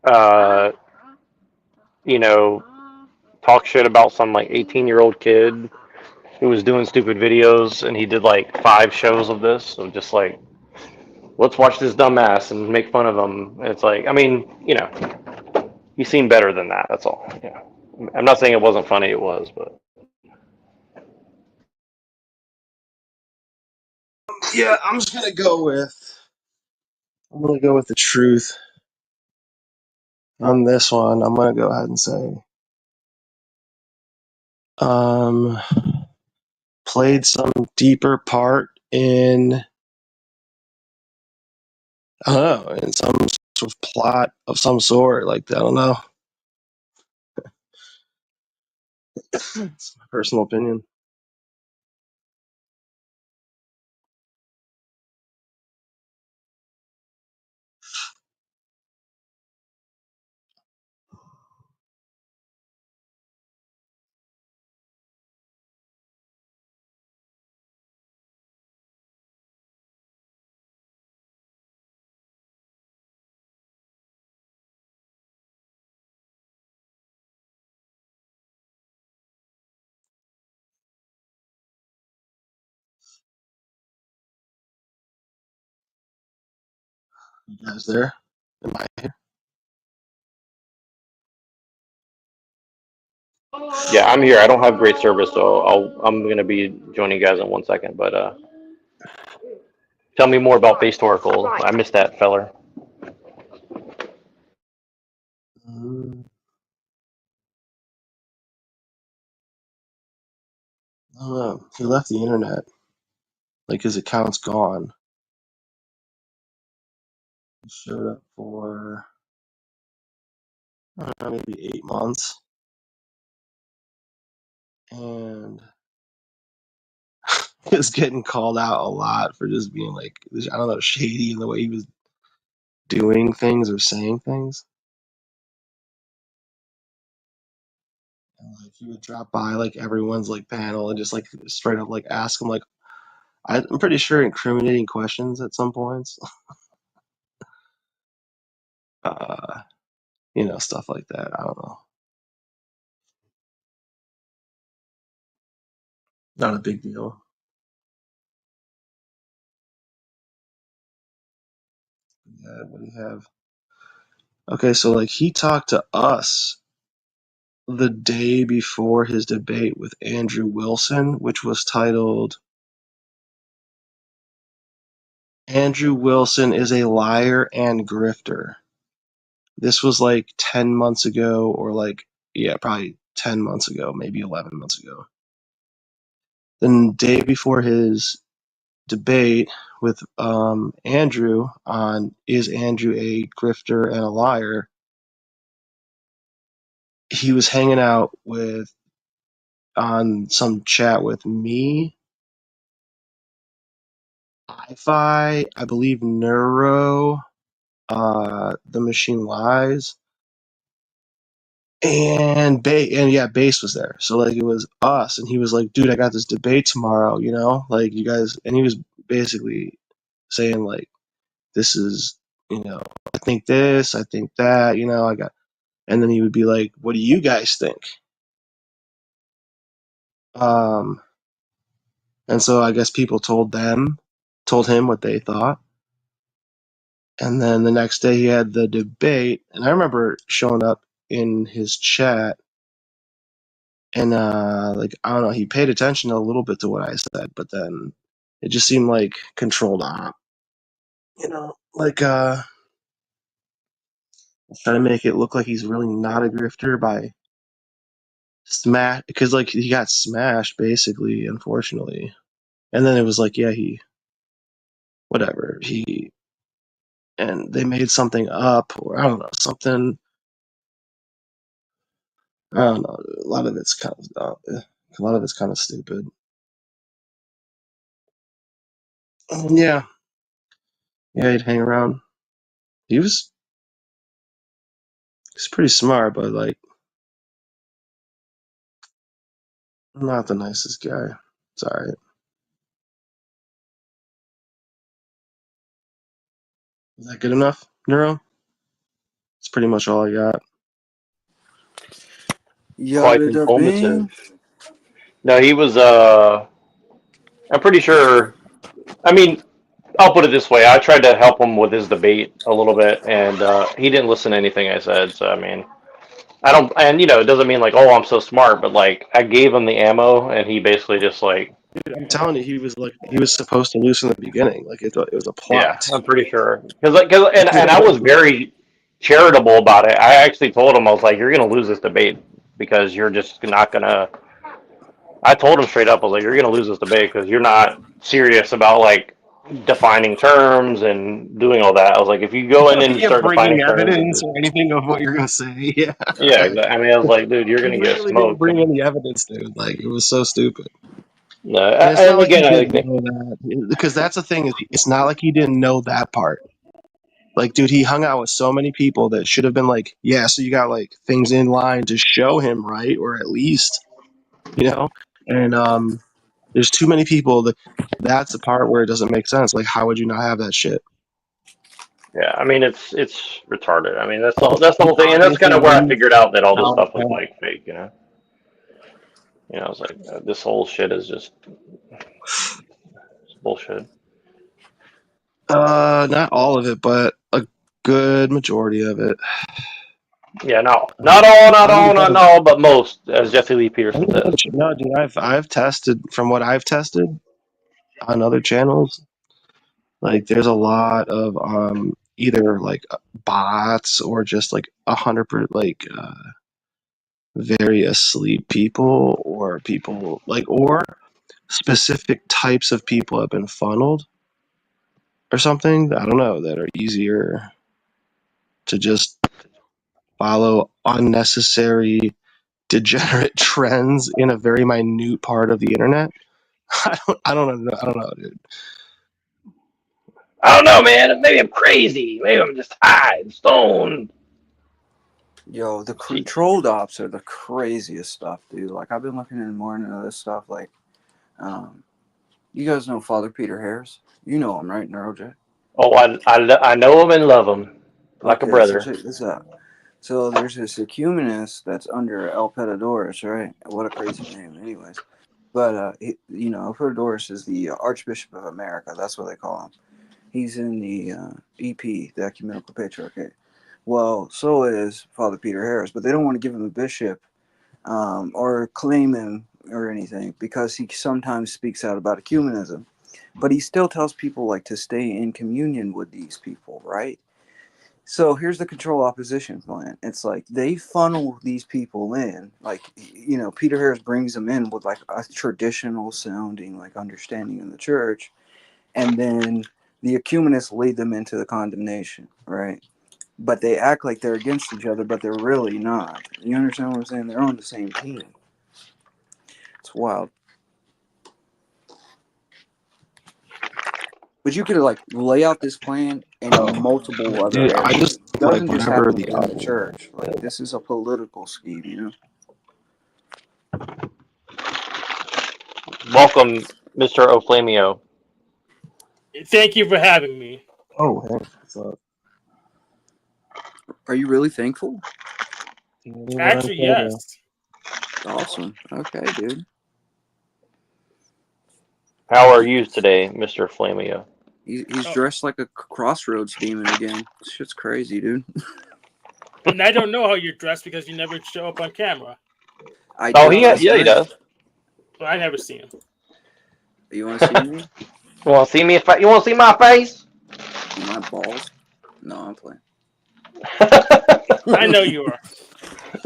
uh, you know, talk shit about some like 18-year-old kid who was doing stupid videos, and he did like 5 shows of this, of just like, let's watch this dumbass and make fun of him. And it's like, I mean, he's seen better than that. That's all. Yeah, I'm not saying it wasn't funny. It was, but Yeah, I'm gonna go with the truth on this one. I'm gonna go ahead and say, um, played some deeper part in, I don't know, in some sort of plot of some sort. Like, I don't know. It's my personal opinion. You guys there? Am I here? yeah, I'm here. I don't have great service, so I'm gonna be joining you guys in 1 second. But tell me more about Base Oracle. I missed that, feller. Mm, I don't know. He left the internet. Like, his account's gone. He showed up for, I don't know, maybe 8 months. And he was getting called out a lot for just being like, I don't know, shady in the way he was doing things or saying things. And like, he would drop by like everyone's like panel and just like straight up like ask him like, I'm pretty sure incriminating questions at some points. uh, stuff like that. I don't know. Not a big deal. Yeah, what do you have? Okay, so like he talked to us the day before his debate with Andrew Wilson, which was titled Andrew Wilson is a liar and grifter. This was like 10 months ago, or like, yeah, probably 10 months ago, maybe 11 months ago. The day before his debate with Andrew on is Andrew a grifter and a liar, he was hanging out with on some chat with me, I believe Neuro, The Machine Lies, and yeah, Base was there. So like it was us, and he was like, "Dude, I got this debate tomorrow. Like you guys." And he was basically saying like, "This is, I think this, I think that. I got." And then he would be like, "What do you guys think?" Um, and so I guess people told him what they thought. And then the next day he had the debate, and I remember showing up in his chat, and like I don't know, he paid attention a little bit to what I said, but then it just seemed like controlled op, like trying to make it look like he's really not a grifter by smash, because like he got smashed basically, unfortunately. And then it was like, yeah, he whatever he and they made something up, or I don't know, something. I don't know. A lot of it's kind of a lot of it's kind of stupid. Yeah, yeah, he'd hang around. He's pretty smart, but like not the nicest guy. It's all right. Is that good enough, Neuro? It's pretty much all I got. quite Yada da bing. informative. No, he was. I'm pretty sure. I mean, I'll put it this way: I tried to help him with his debate a little bit, and he didn't listen to anything I said. So I mean, I don't. And it doesn't mean like, oh, I'm so smart, but like, I gave him the ammo, and he basically just like, I'm telling you, he was supposed to lose from the beginning. Like it was a yeah, plot. I'm pretty sure. And I was very charitable about it. I actually told him I was like, you're gonna lose this debate because you're just not gonna. I told him straight up, I was like, you're gonna lose this debate because you're not serious about like defining terms and doing all that. I was like, if you go in and you Yeah, start bringing defining terms, evidence or anything of what you're gonna say. Yeah, yeah, I mean, I was like, dude, you're he gonna get literally didn't smoked. bring any evidence, dude. Like it was so stupid. No, And it's not and like he again, I didn't think, know that, because that's the thing. Is it's not like he didn't know that part. Like, dude, he hung out with so many people that should have been like, yeah, so you got like things in line to show him, right? Or at least, you know. And there's too many people that that's the part where it doesn't make sense. Like, how would you not have that shit? yeah, I mean, it's retarded. I mean, that's the whole thing, and that's kind Obviously, of where I when figured out that all this you stuff was like fake. I was like, this whole shit is just bullshit. not all of it, but a good majority of it. Yeah, no, not Um, all, not I all, haven't not got all, but most, as Jesse Lee Peterson says. no, dude. I've tested from what I've tested on other channels. Like, there's a lot of either like bots or just like 100% like very asleep people, or people like, or specific types of people have been funneled or something. I don't know, that are easier to just follow unnecessary degenerate trends in a very minute part of the internet. I don't know. I don't know, dude. I don't know, man. Maybe I'm crazy. Maybe I'm just high and stoned. Yo, the Jeez. controlled ops are the craziest stuff, dude. Like I've been looking in more into this stuff. Like, you guys know Father Peter Harris? You know him, right, NeuroJet? Oh, I know him and love him like a Okay, so brother. check this out. So there's this ecumenist that's under El Petadores, right? What a crazy name, anyways. But El Petadores is the Archbishop of America. That's what they call him. He's in the EP, the Ecumenical Patriarchate. Well, so is Father Peter Harris, but they don't want to give him a bishop or claim him or anything because he sometimes speaks out about ecumenism. But he still tells people like to stay in communion with these people, right? So here's the control opposition plan. It's like they funnel these people in, like Peter Harris brings them in with like a traditional sounding like understanding in the church, and then the ecumenists lead them into the condemnation, right? But they act like they're against each other, but they're really not. You understand what I'm saying? They're on the same team. It's wild. But you could like lay out this plan in multiple other Dude, I areas. just It like doesn't just whenever happen the within the church. Like this is a political scheme, Welcome, Mr. Oflamio. Thank you for having me. oh, hey, what's up? Are you really thankful? Actually, yes. Awesome. Okay, dude. How are you today, Mr. Flamio? He's dressed like a Crossroads demon again. This shit's crazy, dude. And I don't know how you're dressed because you never show up on camera. I Oh, did he last yeah, he night. does. Well, I never see him. You want to see me? You want to see me? You want to see my face? My balls? No, I'm playing. I know you are.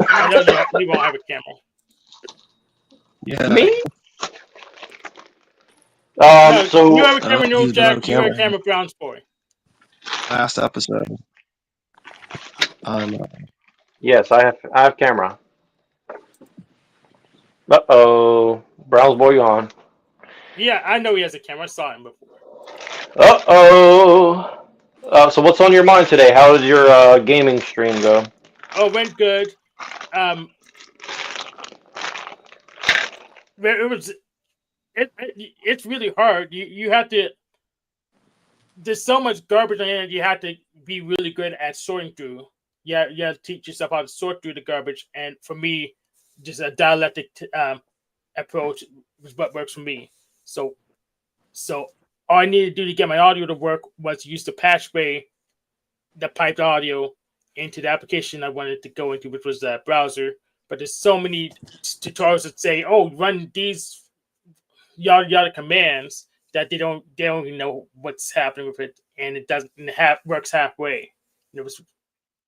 I know you won't have a camera. Yeah, Me? No, So you have a camera, no he's been on Jack. You're a camera camera, Brown's boy. last episode. yes, I have camera. Brown's boy on. Yeah, I know he has a camera. I saw him before. So what's on your mind today? How did your gaming stream go? Oh, went good. It's really hard. You have to. There's so much garbage on it. You have to be really good at sorting through. Yeah, you have to teach yourself how to sort through the garbage. And for me, just a dialectic approach was what works for me. So all I needed to do to get my audio to work was use the patchway, the piped audio into the application I wanted to go into, which was the browser. But there's so many tutorials that say, "Oh, run these yada yada commands," that they don't even know what's happening with it, and it doesn't works halfway. And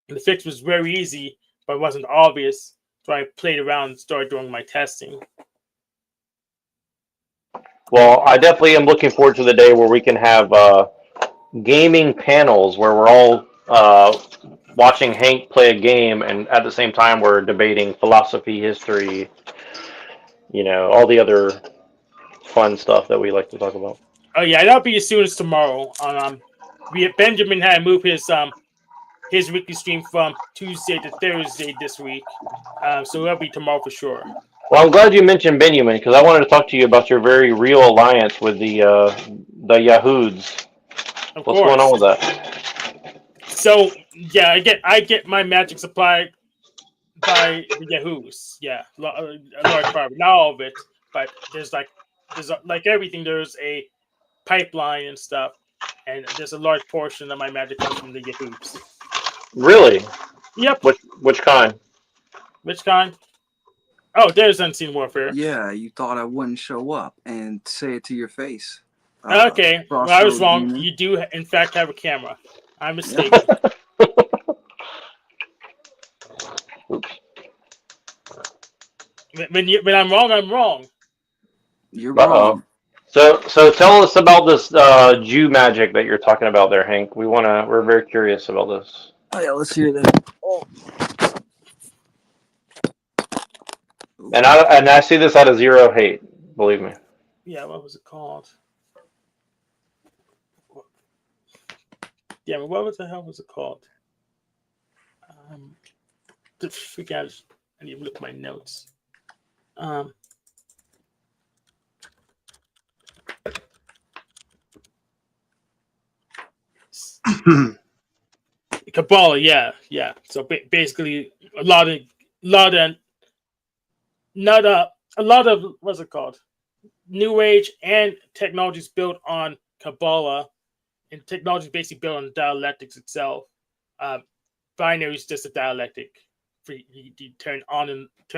the fix was very easy, but it wasn't obvious. So I played around and started doing my testing. Well, I definitely am looking forward to the day where we can have gaming panels where we're all watching Hank play a game, and at the same time we're debating philosophy, history, all the other fun stuff that we like to talk about. Oh yeah, that'll be as soon as tomorrow. Benjamin had moved his weekly stream from Tuesday to Thursday this week, so that'll be tomorrow for sure. Well, I'm glad you mentioned Benjamin because I wanted to talk to you about your very real alliance with the Yahoods. What's going on with that? So yeah, I get my magic supply by the Yahoos. Yeah, a large part, not all of it, but there's like everything. There's a pipeline and stuff, and there's a large portion of my magic comes from the Yahoos. Really? Yep. Which kind? Which kind? Oh, there's Unseen Warfare. Yeah, you thought I wouldn't show up and say it to your face. Okay, well, I was wrong. Demon. You do, in fact, have a camera. I'm mistaken. Oops. When I'm wrong, I'm wrong. You're wrong. So tell us about this Jew magic that you're talking about there, Hank. We're very curious about this. Oh yeah, let's hear that. Oh. And I see this out of zero hate, believe me. Yeah, what was it called? Yeah, what the hell was it called? Forget. I need to look at my notes. Kabbalah, yeah. So basically, a lot of what's it called? New Age and technologies built on Kabbalah, and technology is basically built on dialectics itself. Binary is just a dialectic. For you turn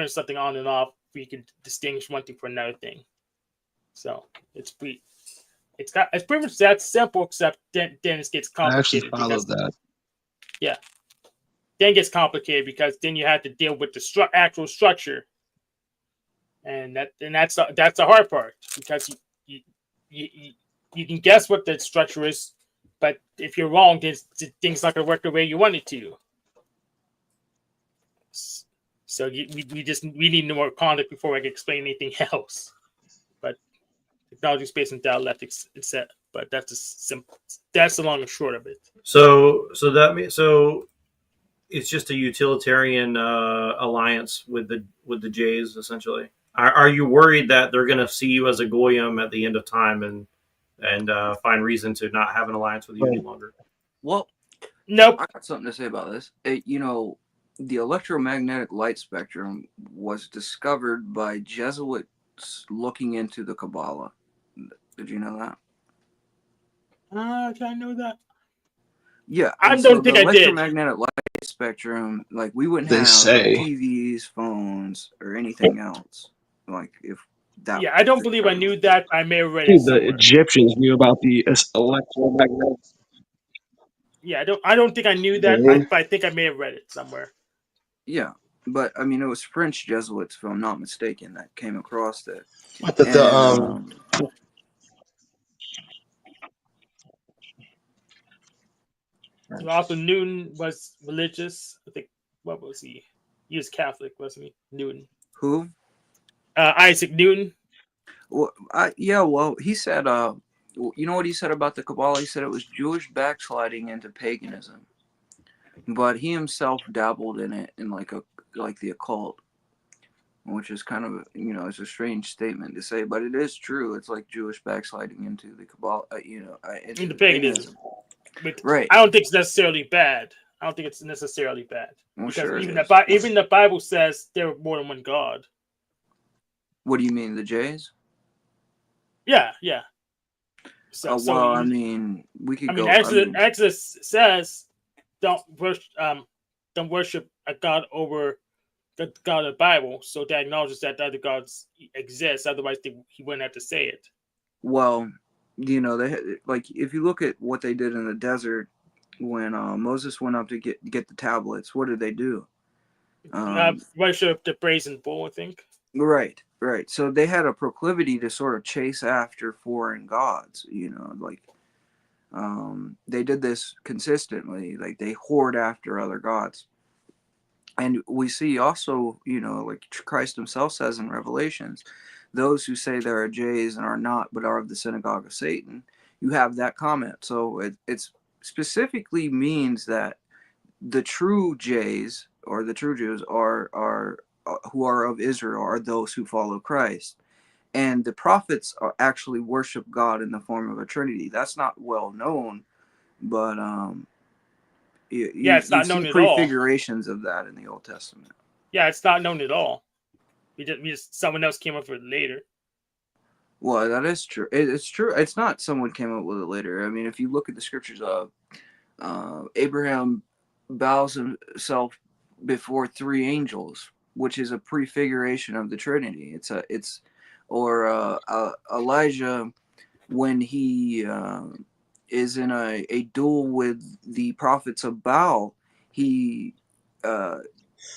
something on and off, where you can distinguish one thing from another thing. So it's pretty much that simple, except then it gets complicated. I actually followed that. Yeah. Then it gets complicated because then you have to deal with the actual structure, and that's the hard part, because you can guess what the structure is, but if you're wrong, then things not going to work the way you want it to. So we need more context before I can explain anything else. But technology is based on dialectics instead. But that's the long and short of it. So it's just a utilitarian alliance with the Jays, essentially. Are you worried that they're going to see you as a goyim at the end of time and find reason to not have an alliance with you any longer? Well, nope. I got something to say about this. The electromagnetic light spectrum was discovered by Jesuits looking into the Kabbalah. Did you know that? Did I know that? Yeah, I don't think I did. Electromagnetic light spectrum, like we wouldn't have TVs, phones, or anything else. Like if that. Yeah, I don't believe I knew that. I may have read it Dude, somewhere. the Egyptians knew about the electromagnetic. Yeah, I don't think I knew that, but I think I may have read it somewhere. Yeah, but I mean, it was French Jesuits, if I'm not mistaken, that came across it. Also, Newton was religious. I think. What was he? He was Catholic, wasn't he? Newton. Who? Isaac Newton. Well, he said, you know what he said about the Kabbalah? He said it was Jewish backsliding into paganism, but he himself dabbled in it in like the occult, which is kind of it's a strange statement to say, but it is true. It's like Jewish backsliding into the Kabbalah, into paganism. Right. I don't think it's necessarily bad. I don't think it's necessarily bad. Well, Because sure it even is. even the Bible says there are more than one God. What do you mean, the Jays? Yeah, yeah. So, Well, I mean, we could go. Exodus says don't worship a god over the God of the Bible. So that acknowledges that other gods exist. Otherwise, he wouldn't have to say it. Well, you know, like if you look at what they did in the desert when Moses went up to get the tablets, what did they do? Worship the brazen bull, I think. Right. So they had a proclivity to sort of chase after foreign gods. You know, like they did this consistently. Like they hoard after other gods. And we see also, you know, like Christ himself says in Revelations, those who say there are Jays and are not, but are of the synagogue of Satan, you have that comment. So it's specifically means that the true Jays or the true Jews are who are of Israel are those who follow Christ. And the prophets actually worship God in the form of a Trinity. That's not well known, but it's not known see at all. prefigurations of that in the Old Testament. Yeah, it's not known at all. We just someone else came up with it later. Well, that is true. It's true. It's not someone came up with it later. I mean, if you look at the scriptures of Abraham bows himself before 3 angels, which is a prefiguration of the Trinity. Elijah when he is in a duel with the prophets of Baal, he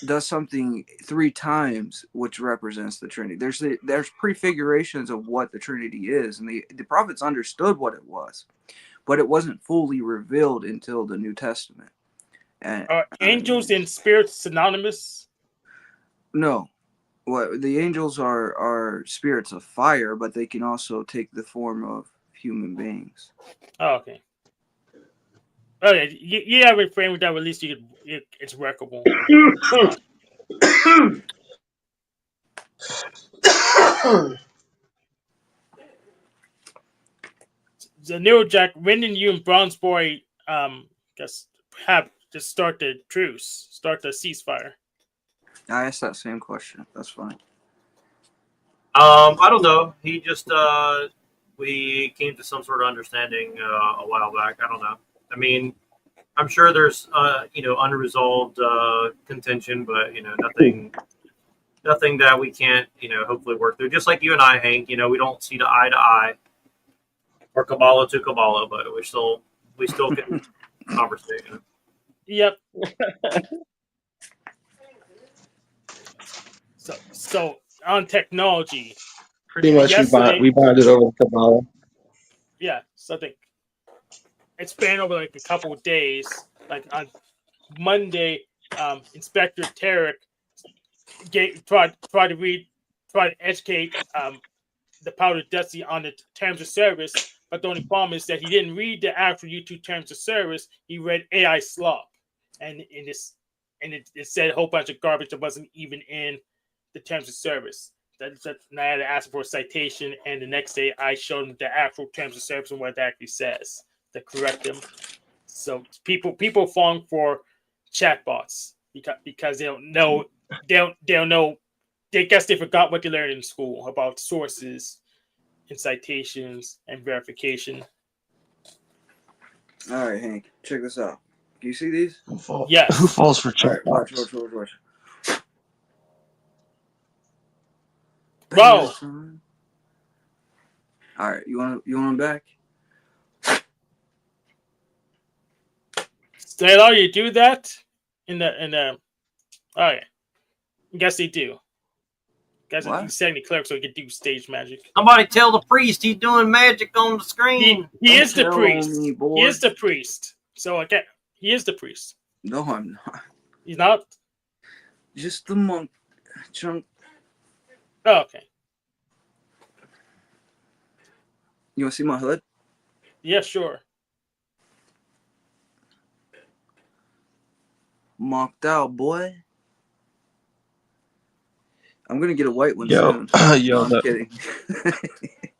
does something 3 times, which represents the Trinity. There's prefigurations of what the Trinity is, and the prophets understood what it was, but it wasn't fully revealed until the New Testament. And are angels and spirits synonymous? No. Well, the angels are spirits of fire, but they can also take the form of human beings. Oh, okay. Oh, yeah. You have a frame with that, at least it's workable. So, Neurojack, when did you and Bronze Boy have to start the truce, start the ceasefire? I asked that same question. That's fine. I don't know. He just we came to some sort of understanding a while back. I don't know. I mean, I'm sure there's unresolved contention, but nothing that we can't hopefully work through. Just like you and I, Hank. We don't see the eye to eye or Kabbalah to Kabbalah, but we still can conversation. Yep. So on technology, Pretty much we bonded over the Kabbalah. Yeah, so I think it spanned over like a couple of days. Like on Monday, Inspector Tarek tried to educate the Powder Dusty on the terms of service, but the only problem is that he didn't read the actual YouTube terms of service. He read AI slop, and it said a whole bunch of garbage that wasn't even in the terms of service. And I had to ask for a citation, and the next day I showed him the actual terms of service and what it actually says to correct him. So people falling for chatbots because they don't know. They guess they forgot what they learned in school about sources and citations and verification. All right, Hank, check this out. Do you see these? Yes. Who falls for All right, chatbots? watch. Bro. All right, you want them back? Do they allow you to do that in the? Oh yeah, I guess they do. Guys, if you set any clerks so he can do stage magic. Somebody tell the priest he's doing magic on the screen. He is the priest. He is the priest. So again, he is the priest. No, I'm not. He's not. Just the monk chunk. Oh, okay. You want to see my hood? Yeah, sure. Mocked out, boy. I'm gonna get a white one Yo, soon. yo, No, I'm kidding.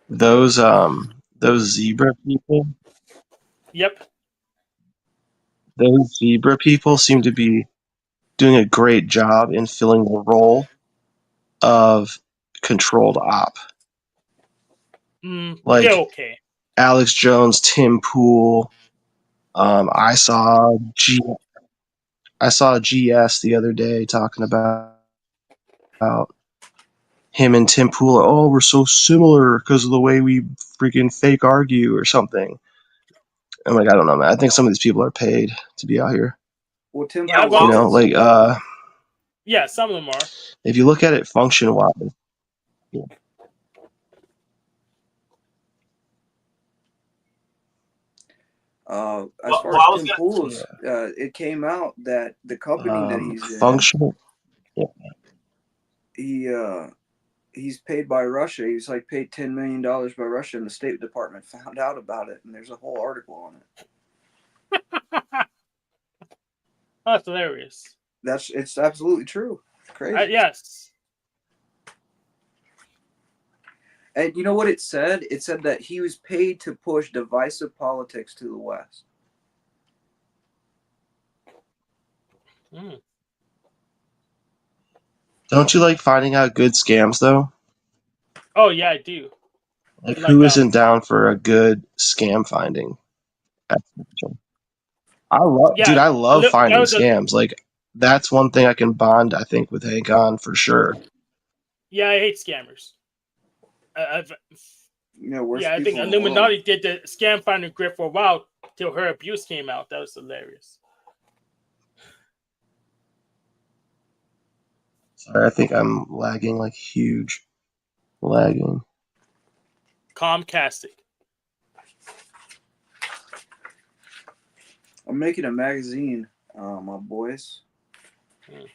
those zebra people. Yep. those zebra people seem to be doing a great job in filling the role of controlled op. They're Like okay. Alex Jones, Tim Pool. I saw GS the other day talking about him and Tim Pool. Oh, we're so similar because of the way we freaking fake argue or something. I'm like, I don't know, man. I think some of these people are paid to be out here. Well, Tim Yeah, Pool's You well, know, like yeah, some of them are. if you look at it function wise, as Well, far well, I as was Tim gonna. Pool's, it came out that the company that he's in, functional. he's paid by Russia. He's like paid $10 million by Russia, and the State Department found out about it, and there's a whole article on it. That's hilarious. It's absolutely true. It's crazy. Yes. And you know what it said? It said that he was paid to push divisive politics to the West. Mm. Don't you like finding out good scams though? Oh yeah, I do. Like Like, who isn't down for a good scam finding? Yeah, I love that finding was a scams. Like that's one thing I can bond, I think, with Hank on for sure. yeah. I hate scammers. I've You know, worst Yeah, I think people in the world. Illuminati did the scam finder grip for a while till her abuse came out. That was hilarious. Sorry, I think I'm lagging like huge. Lagging. Comcastic. I'm making a magazine, my boys. Hmm.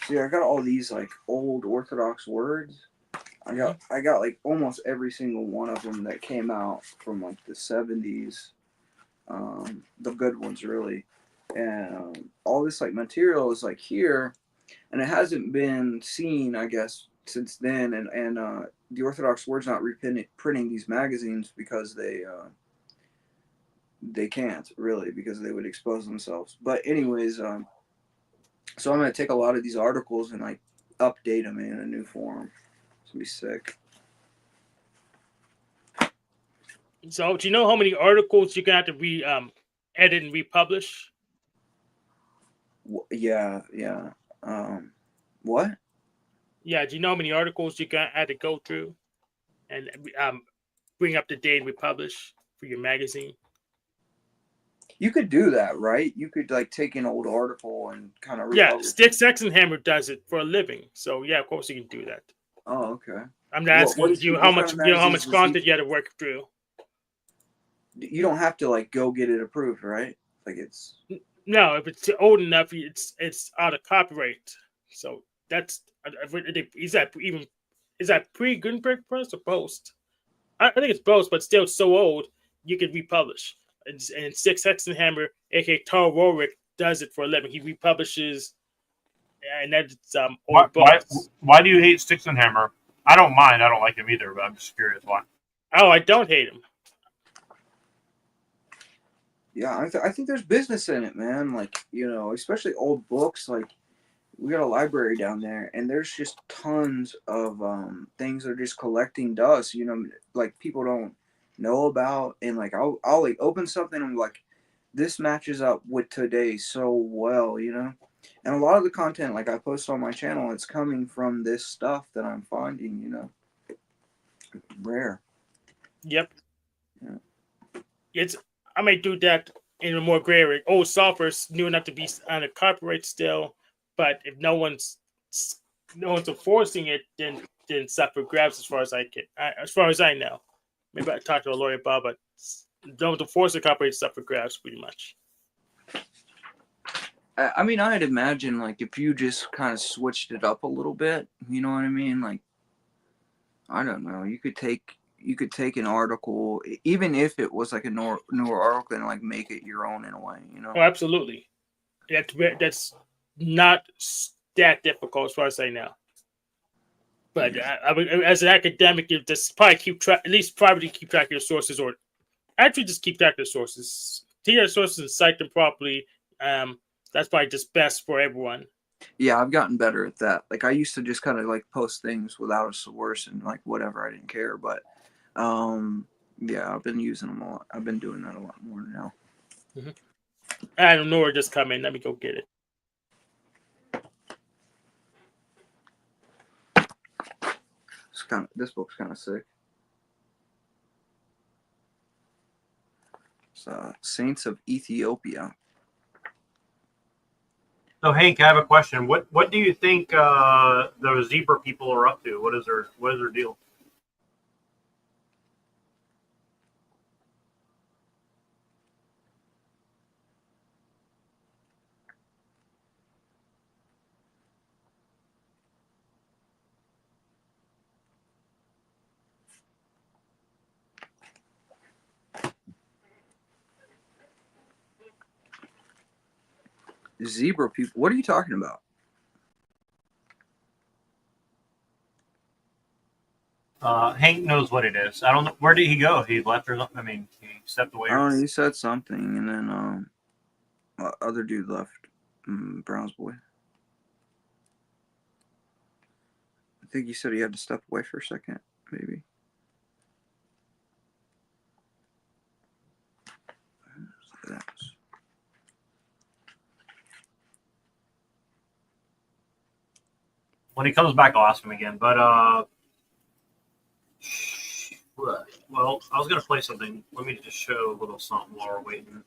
See, I got all these like old Orthodox words. I got like almost every single one of them that came out from like the 70s. The good ones really, and all this like material is like here, and it hasn't been seen, I guess, since then. And the Orthodox Word's not printing these magazines because they can't really, because they would expose themselves. But anyways, so I'm gonna take a lot of these articles and like update them in a new form. It's gonna be sick. So, do you know how many articles you're gonna have to edit and republish? Yeah. What? Yeah, do you know how many articles you're gonna have to go through and bring up to date and republish for your magazine? You could do that, right? You could like take an old article and kind of Yeah, republish. Stick Sexenhammer does it for a living. So yeah, of course you can do that. Oh, okay. I'm asking you how much magazines content you had to work through. You don't have to like go get it approved, right? Like it's No, if it's old enough, it's out of copyright. So that's is that pre-Gutenberg press or post? I think it's both, but still so old you can republish. And Stick Hexenhammer, aka Taro Rorick, does it for a living. He republishes, and that's old books. Why do you hate Sticks and Hammer? I don't mind. I don't like him either, but I'm just curious why. Oh, I don't hate him. yeah, I think there's business in it, man. Like, you know, especially old books. Like, we got a library down there, and there's just tons of things that are just collecting dust. You know, like people don't know about, and like I'll like open something and I'm like, this matches up with today so well, you know. And a lot of the content like I post on my channel, it's coming from this stuff that I'm finding, you know. Rare. Yep. Yeah. I may do that in a more gray area. Old software's new enough to be under copyright still, but if no one's enforcing it, then it's up for grabs as far as I know. Maybe I talked to a lawyer about, but don't enforce the copyright stuff for grabs pretty much. I mean, I'd imagine like if you just kind of switched it up a little bit, you know what I mean? Like, I don't know, you could take an article, even if it was like a newer article, and like make it your own in a way, you know? Oh, absolutely. That's not that difficult as far as I know. But I would, as an academic, you just probably keep track, at least probably keep track of your sources, or actually just keep track of your sources your sources and cite them properly. That's probably just best for everyone. Yeah, I've gotten better at that. Like I used to just kind of like post things without a source and like whatever, I didn't care. But yeah, I've been using them a lot. I've been doing that a lot more now. Mm-hmm. I don't know where just come in. Let me go get it. This book's kind of sick. It's Saints of Ethiopia. So Hank, I have a question. What do you think the zebra people are up to? What is their deal? Zebra people. What are you talking about? Hank knows what it is. I don't know. Where did he go? He left or something? I mean, he stepped away. I don't know. He said something, and then other dude left. Brown's boy. I think he said he had to step away for a second, maybe. When he comes back, I'll ask him again. But well, I was gonna play something. Let me just show a little something while we're waiting.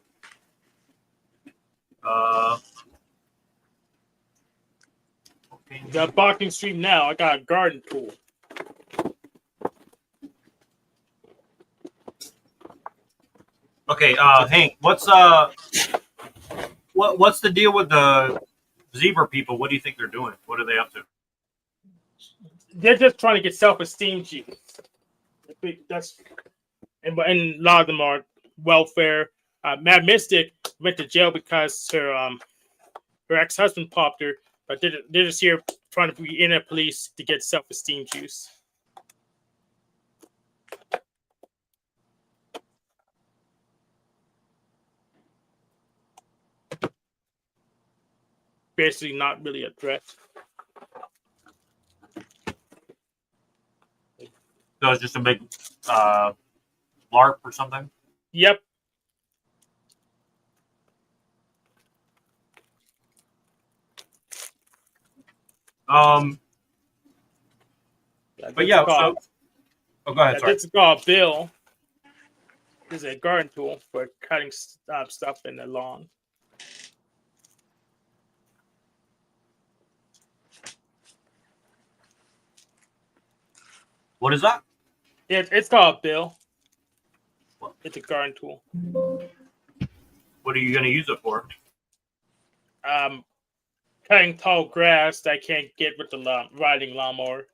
Okay. Got boxing stream now. I got a garden tool. Okay, Hank, what's the deal with the zebra people? What do you think they're doing? What are they up to? They're just trying to get self-esteem juice. That's and a lot of them are welfare. Mad Mystic went to jail because her ex-husband popped her, but they're just here trying to be in a police to get self-esteem juice. Basically, not really a threat. So it's just a big LARP or something? Yep. But yeah, so go ahead. Sorry. This is called Bill. This is a garden tool for cutting stuff in the lawn. What is that? It's called Bill. It's a garden tool. What are you going to use it for? Cutting tall grass that I can't get with the riding lawnmower.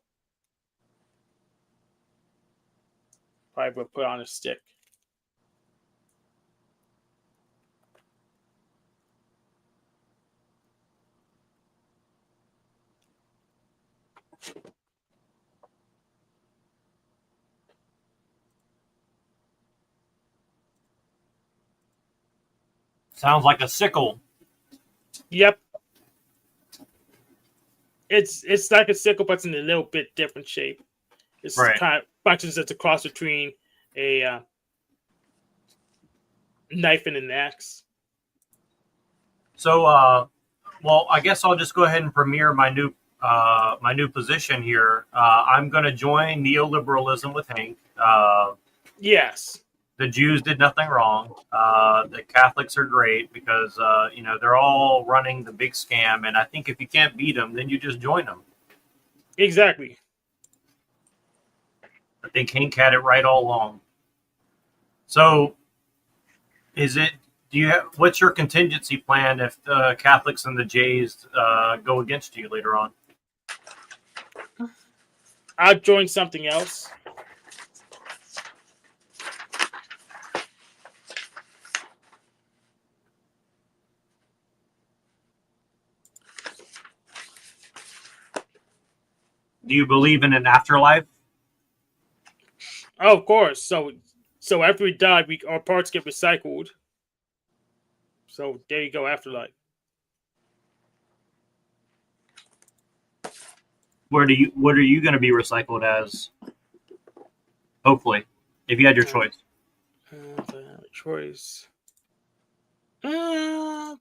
Probably will put on a stick. Sounds like a sickle. Yep. It's like a sickle, but it's in a little bit different shape. It's right. Kind of functions as a cross between a knife and an axe. So, well, I guess I'll just go ahead and premiere my new position here. I'm going to join neoliberalism with Hank. Yes. The Jews did nothing wrong. The Catholics are great because, they're all running the big scam. And I think if you can't beat them, then you just join them. Exactly. I think Hank had it right all along. So what's your contingency plan if the Catholics and the Jays go against you later on? I'll join something else. Do you believe in an afterlife? Oh, of course. So after we die, our parts get recycled. So there you go, Afterlife. What are you going to be recycled as? Hopefully, if you had your choice. If I have a choice. I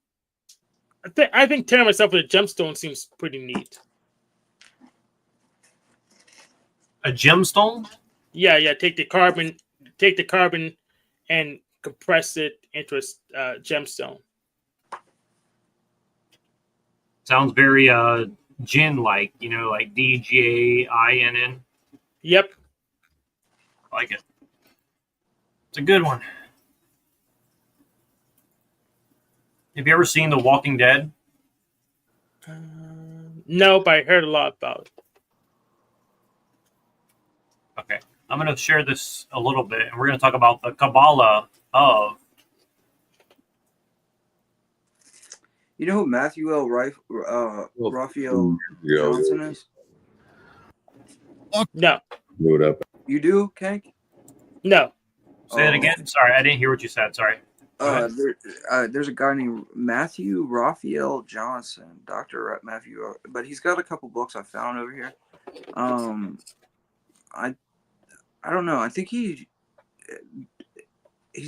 think tearing myself with a gemstone seems pretty neat. A gemstone? Yeah. Take the carbon, and compress it into a gemstone. Sounds very Jin-like, like DJINN. Yep. I like it. It's a good one. Have you ever seen The Walking Dead? No, but I heard a lot about it. Okay. I'm going to share this a little bit, and we're going to talk about the Kabbalah of... You know who Matthew L. Raphael Johnson is? No. Blew it up. You do, Kank? No. Say it again. Sorry, I didn't hear what you said. Sorry. There's a guy named Matthew Raphael Johnson, Dr. Matthew, but he's got a couple books I found over here. I don't know. I think he's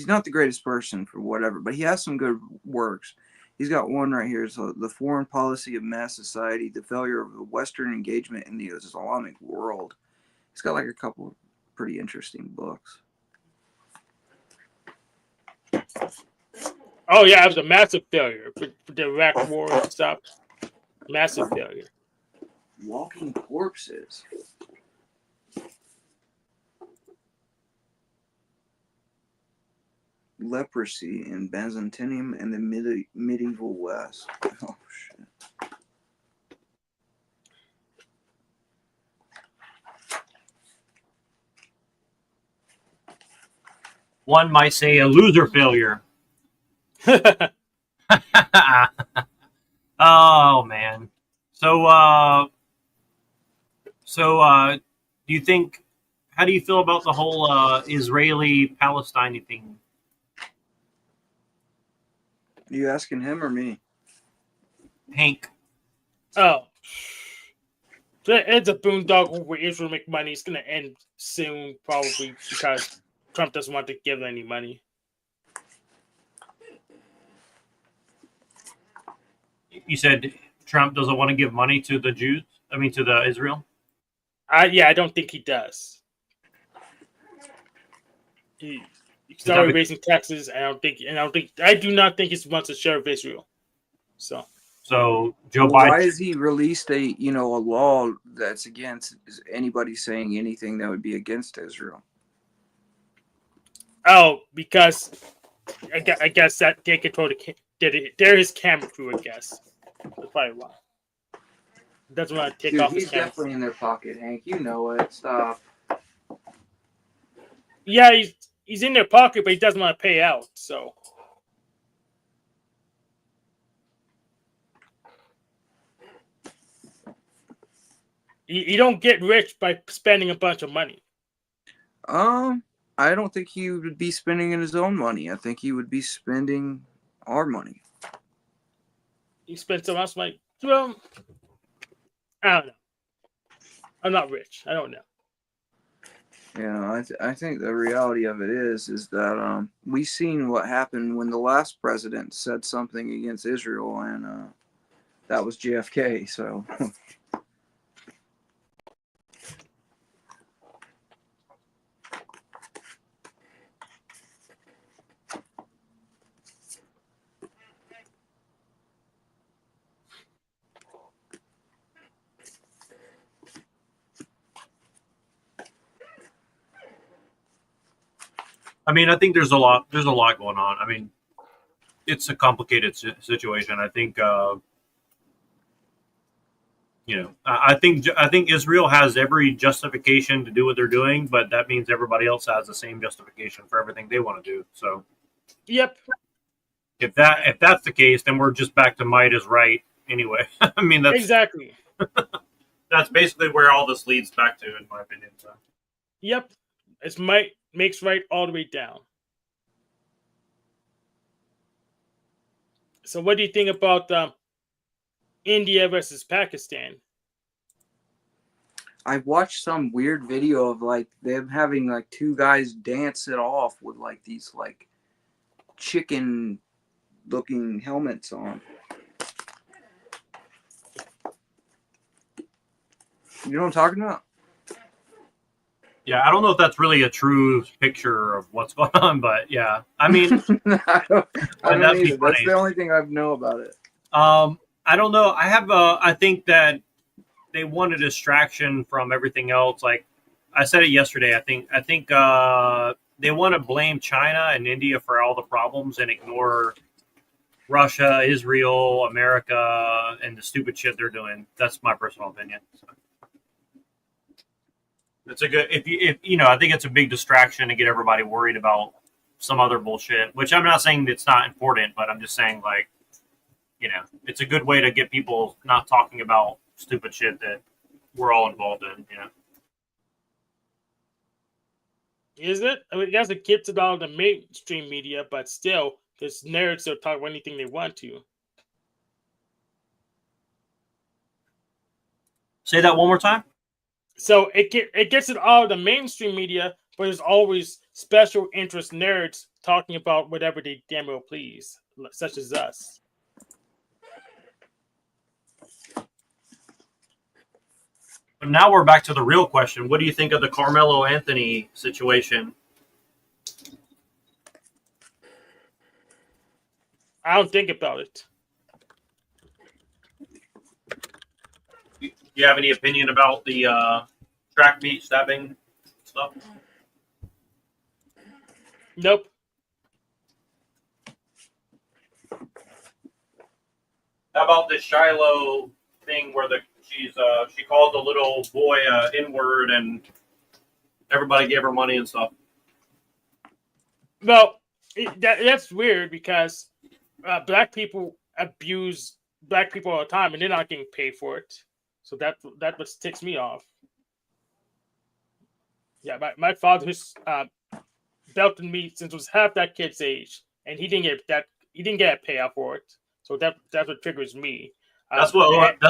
not the greatest person for whatever, but he has some good works. He's got one right here. So The Foreign Policy of Mass Society, the Failure of the Western Engagement in the Islamic World. He's got like a couple pretty interesting books. Oh yeah, it was a massive failure for the Iraq War and stuff. Massive failure. Walking Corpses. Leprosy in Byzantium and the medieval West. Oh shit. One might say a loser failure. Oh man. So do you think? How do you feel about the whole Israeli-Palestine thing? Are you asking him or me? Hank. Oh. It's a boondoggle where Israel make money. It's going to end soon, probably, because Trump doesn't want to give any money. You said Trump doesn't want to give money to the Jews? I mean, to the Israel? I don't think he does. He's already raising taxes. I do not think he wants to share with Israel. So Joe Biden. Why has he released a law that's against anybody saying anything that would be against Israel? Oh, because I guess that they control they're his camera crew. I guess that's probably why. Doesn't want to take off his He's camera. definitely in their pocket, Hank. You know it. Stop. Yeah, he's in their pocket, but he doesn't want to pay out. So. You don't get rich by spending a bunch of money. I don't think he would be spending his own money. I think he would be spending our money. You spend so much money. Well, I don't know. I'm not rich. I don't know. Yeah, I think the reality of it is that we seen what happened when the last president said something against Israel, and that was JFK. So. I mean, I think there's a lot going on. I mean, it's a complicated situation. I think, I think Israel has every justification to do what they're doing, but that means everybody else has the same justification for everything they want to do. So, yep. If that's the case, then we're just back to might is right anyway. I mean, that's exactly. That's basically where all this leads back to, in my opinion. So. Yep, it's might makes right all the way down. So what do you think about India versus Pakistan? I watched some weird video of like them having like two guys dance it off with like these like chicken looking helmets on. You know what I'm talking about? Yeah, I don't know if that's really a true picture of what's going on, but yeah, I mean, I don't that'd be either. That's funny. the only thing I know about it. I don't know. I think that they want a distraction from everything else. Like I said it yesterday. I think they want to blame China and India for all the problems and ignore Russia, Israel, America, and the stupid shit they're doing. That's my personal opinion. So. It's a good if you know. I think it's a big distraction to get everybody worried about some other bullshit. Which I'm not saying it's not important, but I'm just saying like, you know, it's a good way to get people not talking about stupid shit that we're all involved in. You know. Is it? I mean, yes, it gets it out of the mainstream media, but still, there's nerds that talk about anything they want to. Say that one more time. So it gets it out of the mainstream media, but there's always special interest nerds talking about whatever they damn well please, such as us. But now we're back to the real question. What do you think of the Carmelo Anthony situation? I don't think about it. Do you have any opinion about the track meet stabbing stuff? Nope. How about the Shiloh thing where she called the little boy N-word and everybody gave her money and stuff? Well, that's weird because black people abuse black people all the time and they're not getting paid for it. So that what ticks me off. Yeah, my father belted me since I was half that kid's age, and he didn't get a payout for it. So that's what triggers me. That's what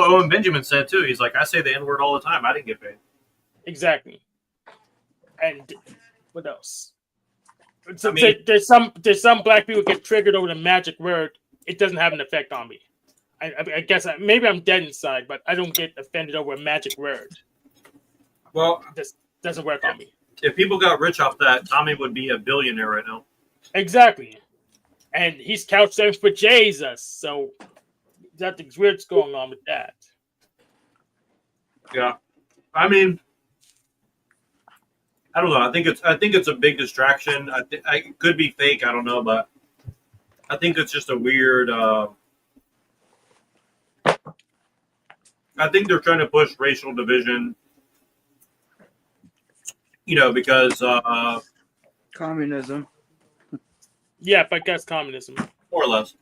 Owen Benjamin said too. He's like, I say the N-word all the time. I didn't get paid. Exactly. And what else? So I mean, there's some black people get triggered over the magic word. It doesn't have an effect on me. I guess maybe I'm dead inside, but I don't get offended over a magic word. Well, This doesn't work on me. if people got rich off that, Tommy would be a billionaire right now. Exactly. And he's couch surfing for Jesus, so nothing's weird's going on with that. Yeah, I mean, I don't know. I think it's a big distraction. It could be fake. I don't know, but I think it's just a weird. I think they're trying to push racial division. You know, because Communism. Yeah, but that's communism. more or less.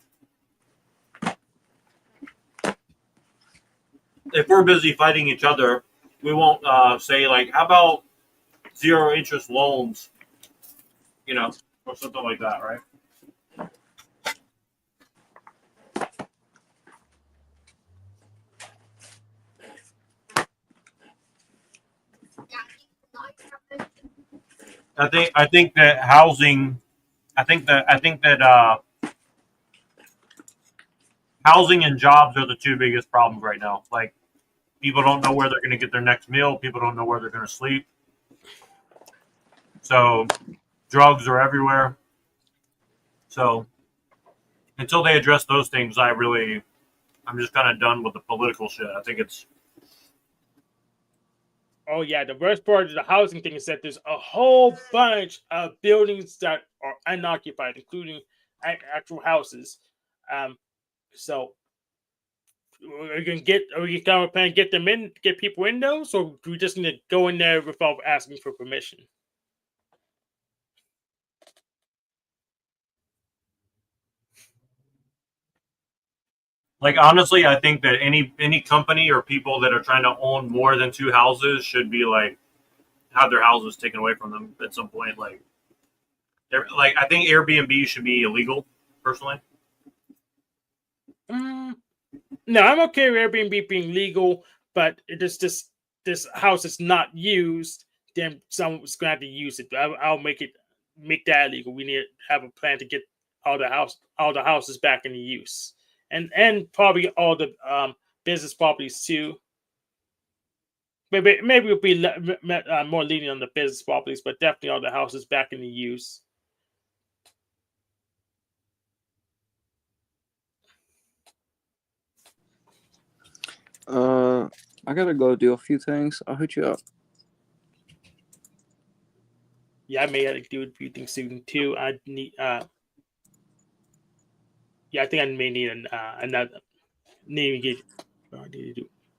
If we're busy fighting each other, we won't say like, "How about zero interest loans?" You know, or something like that, right? I think that housing. I think that housing and jobs are the two biggest problems right now. Like, people don't know where they're going to get their next meal. People don't know where they're going to sleep. So, drugs are everywhere. So, until they address those things, I'm just kind of done with the political shit. I think it's. Oh yeah, the worst part of the housing thing is that there's a whole bunch of buildings that are unoccupied, including actual houses. So are we gonna plan to get them in, get people in those, or do we just need to go in there without asking for permission? Like, honestly, I think that any company or people that are trying to own more than two houses should be like have their houses taken away from them at some point. Like I think Airbnb should be illegal, personally. No, I'm okay with Airbnb being legal, but it is just this house is not used, then someone's going to have to use it. I'll make that illegal. We need to have a plan to get all the houses back into use, and probably all the business properties too. Maybe we'll be more lenient on the business properties, but definitely all the houses back into use. I gotta go do a few things. I'll hit you up. Yeah, I may have to do a few things soon too. I need I think I may need another. Need to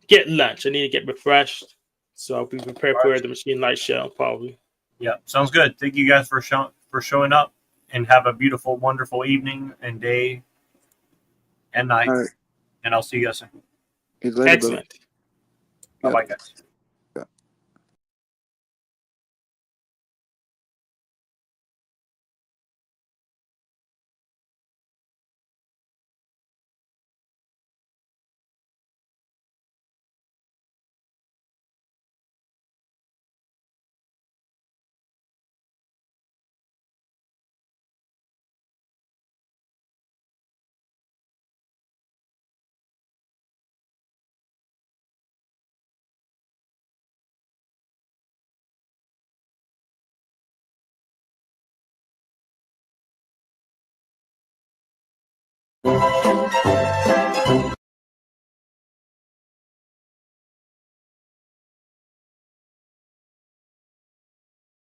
get lunch. I need to get refreshed, so I'll be prepared for the Machine Light show probably. Yeah, sounds good. Thank you guys for showing up, and have a beautiful, wonderful evening and day and night. All right. And I'll see you guys soon. Excellent. Bye-bye, guys.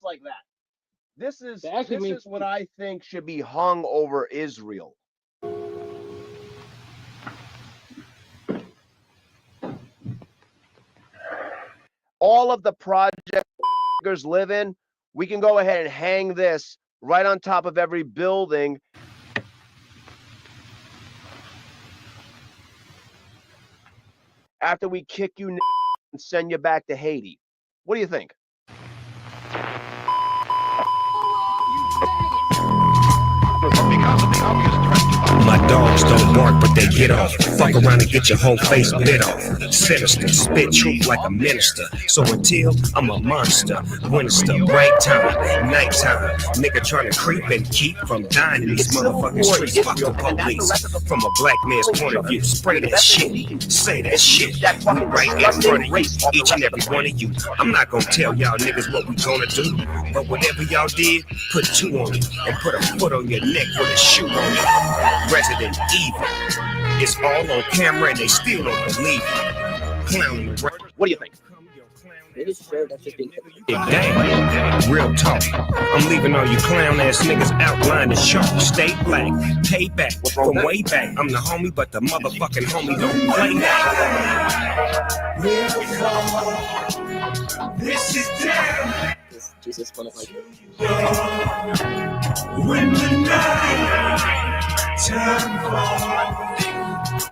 Like that. This is what I think should be hung over Israel. All of the projects live in, we can go ahead and hang this right on top of every building. After we kick you and send you back to Haiti. What do you think? My dogs don't bark, but they get off. Fuck around and get your whole face bit off. Sinister, spit truth like a minister. So until I'm a monster, winter, break time, nighttime. Nigga trying to creep and keep from dying in these motherfucking streets. Fuck the police. From a black man's point of view, spray that shit, say that shit. We right in front of you, each and every one of you. I'm not gonna tell y'all niggas what we gonna do, but whatever y'all did, put two on it and put a foot on your neck with a shoe on it. Resident Evil. It's all on camera and they still don't believe it. Clowning. What do you think? Damn, real talk. I'm leaving all you clown ass niggas outlined and sharp. Stay black, pay back from way back. I'm the homie, but the motherfucking homie don't play that. This is down. Jesus, one of my when the night time falls.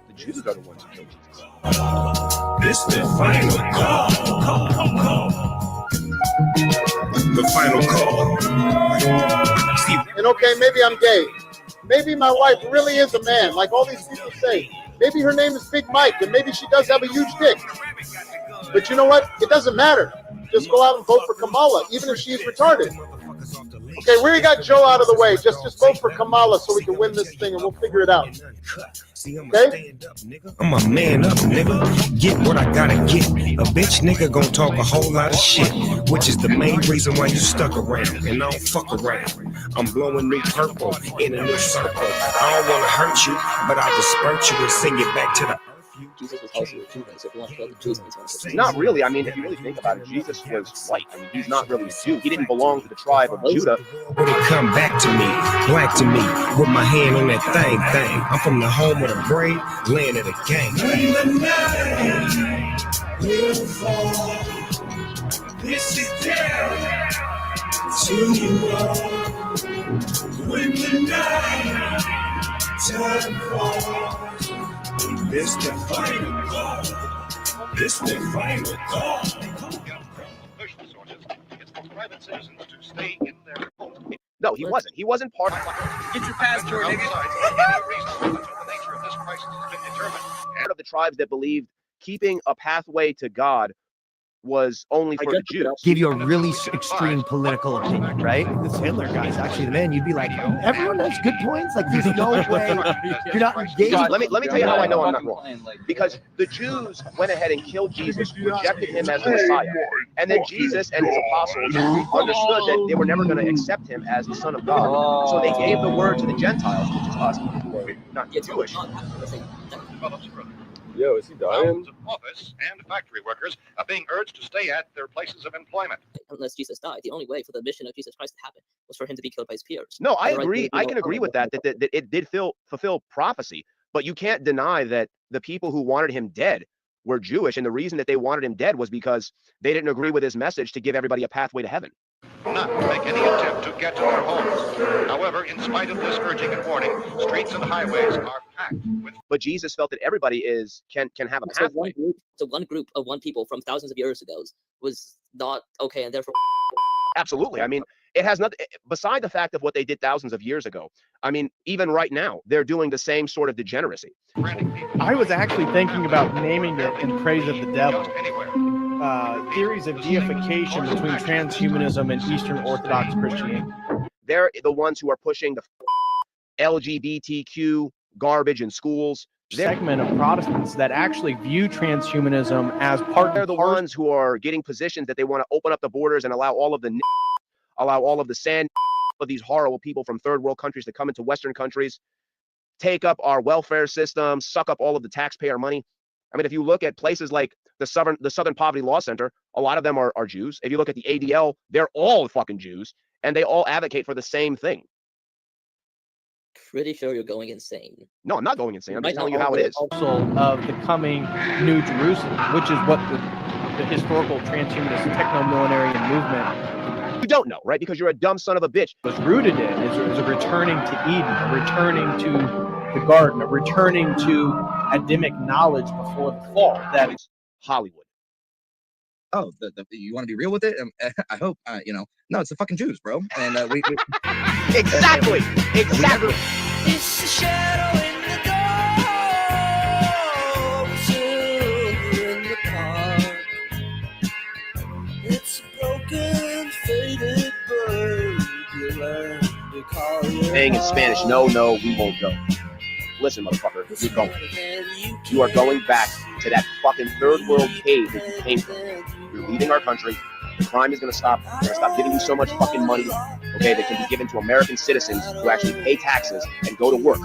The Jews are the ones who killed Jesus. This the final call. The final call. Steve. And okay, maybe I'm gay. Maybe my wife really is a man, like all these people say. Maybe her name is Big Mike, and maybe she does have a huge dick. But you know what? It doesn't matter. Just go out and vote for Kamala, even if she's retarded. Okay, we got Joe out of the way. Just vote for Kamala so we can win this thing, and we'll figure it out. Okay? I'm a man up, nigga. Get what I gotta get. A bitch nigga gon' talk a whole lot of shit, which is the main reason why you stuck around. And I don't fuck around. I'm blowing new purple in a new circle. I don't wanna hurt you, but I'll disperse you and send you back to the Jesus was also a Jew, so if you want to kill the Jews, Not really. I mean, if you really think about it, Jesus was white. I mean, he's not really a Jew. He didn't belong to the tribe of Judah. When it come back to me, black to me, with my hand on that thing. I'm from the home of the brave, land of the gang. When the night will fall, this is down to you all. When the night time falls. This the final call. This the final call. It's for private citizens to stay in their home. No, he wasn't. He wasn't part of. Get your passport, nigga. The nature of this crisis has been of the tribes that believed keeping a pathway to God was only for the Jews. Give you a really extreme political opinion, right? This Hitler guy's actually the man. You'd be like, everyone has good points. Like, there's no way you're not engaged. God, let me tell you how I know I'm not wrong. Because the Jews went ahead and killed Jesus, rejected him as the Messiah, and then Jesus and his apostles understood that they were never going to accept him as the Son of God. So they gave the word to the Gentiles, which is us, who are not Jewish. Yo, is he dying? Office and factory workers are being urged to stay at their places of employment. Unless Jesus died, the only way for the mission of Jesus Christ to happen was for him to be killed by his peers. No, I agree. I can agree with that it did fulfill prophecy. But you can't deny that the people who wanted him dead were Jewish. And the reason that they wanted him dead was because they didn't agree with his message to give everybody a pathway to heaven. Not make any attempt to get to their homes. However, in spite of this urging and warning, streets and highways are packed with... But Jesus felt that everybody can have a pathway. So one group of one people from thousands of years ago was not okay, and therefore... Absolutely. I mean, it has nothing, beside the fact of what they did thousands of years ago. I mean, even right now, they're doing the same sort of degeneracy. I was actually thinking about naming it In Praise of the Devil. Theories of deification between transhumanism and Eastern Orthodox Christianity. They're the ones who are pushing the LGBTQ garbage in schools. Segment of Protestants that actually view transhumanism as part. They're the ones who are getting positions that they want to open up the borders and allow all of the sand of these horrible people from third world countries to come into Western countries, take up our welfare system, suck up all of the taxpayer money. I mean, if you look at places like the Southern Poverty Law Center, a lot of them are Jews. If you look at the ADL, they're all fucking Jews, and they all advocate for the same thing. Pretty sure you're going insane. No, I'm not going insane. I'm just telling you how it is. Also of the coming New Jerusalem, which is what the historical transhumanist techno-millenarian movement. You don't know, right? Because you're a dumb son of a bitch. Was rooted in is a returning to Eden, a returning to the garden, a returning to Adamic knowledge before the fall. That is Hollywood. Oh, you want to be real with it? I hope, no, it's the fucking Jews, bro. And we exactly. It's the shadow in the dark, in the park. It's a broken, faded bird. You learn to call your Saying in Spanish, no, we won't go. Listen, motherfucker, you're going. You are going back to that fucking third world cave that you came from. You're leaving our country. The crime is going to stop. We're going to stop giving you so much fucking money, okay, that can be given to American citizens who actually pay taxes and go to work.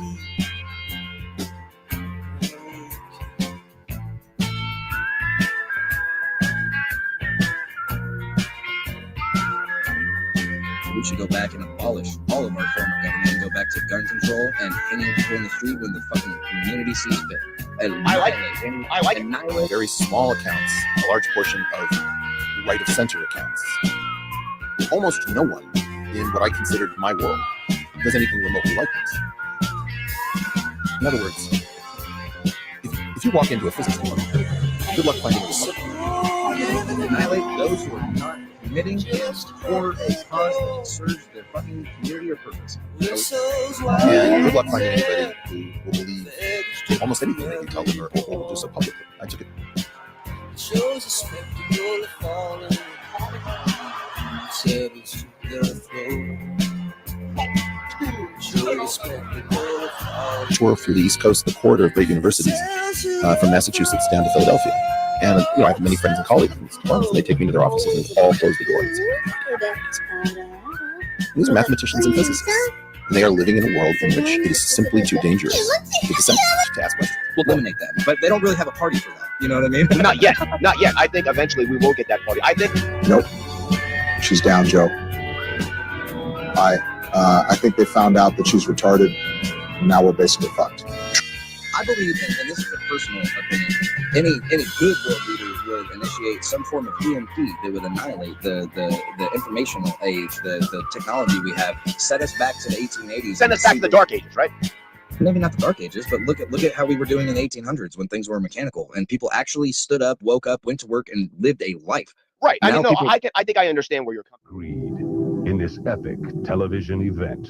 we should go back and abolish all of our form of government and go back to gun control and hanging people in the street when the fucking community sees fit. I like it. Very small accounts, a large portion of right of center accounts. Almost no one in what I considered my world does anything remotely like this. In other words, if you walk into a physics club, good luck finding a annihilate those who are not committing or a cause that serves their fucking community or purpose. And good luck finding anybody who will believe almost anything that you tell them or will do so publicly. I took it. Shows a spectacle of falling, sevens to their throat. Shows a spectacle of falling. Tour through the East Coast, the corridor of great universities, from Massachusetts down to Philadelphia. And I have many friends and colleagues in these departments, and they take me to their offices and all close the door. These are mathematicians and physicists. And they are living in a world in which it is simply too dangerous to dissent, to ask questions. We'll eliminate that, but they don't really have a party for that. You know what I mean? Not yet. I think eventually we will get that party. I think. Nope. She's down, Joe. I think they found out that she's retarded. Now we're basically fucked. I believe, and this is a personal opinion, any good world leader would initiate some form of EMP that would annihilate the informational age, the technology we have, set us back to the 1880s. Send us back to the Dark Ages, right? Maybe not the Dark Ages, but look at how we were doing in the 1800s when things were mechanical and people actually stood up, woke up, went to work, and lived a life. Right. Now I think I understand where you're coming from. Greed in this epic television event.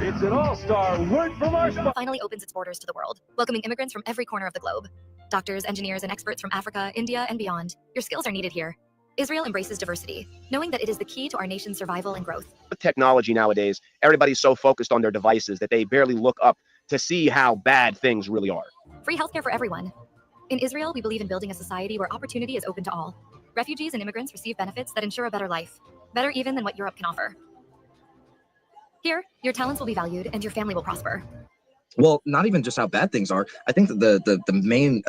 It's an all-star word from our finally opens its borders to the world, welcoming immigrants from every corner of the globe. Doctors, engineers, and experts from Africa, India, and beyond. Your skills are needed here. Israel embraces diversity, knowing that it is the key to our nation's survival and growth. With technology nowadays, everybody's so focused on their devices that they barely look up to see how bad things really are. Free healthcare for everyone. In Israel, we believe in building a society where opportunity is open to all. Refugees and immigrants receive benefits that ensure a better life, better even than what Europe can offer. Here, your talents will be valued and your family will prosper. Well, not even just how bad things are. I think that the main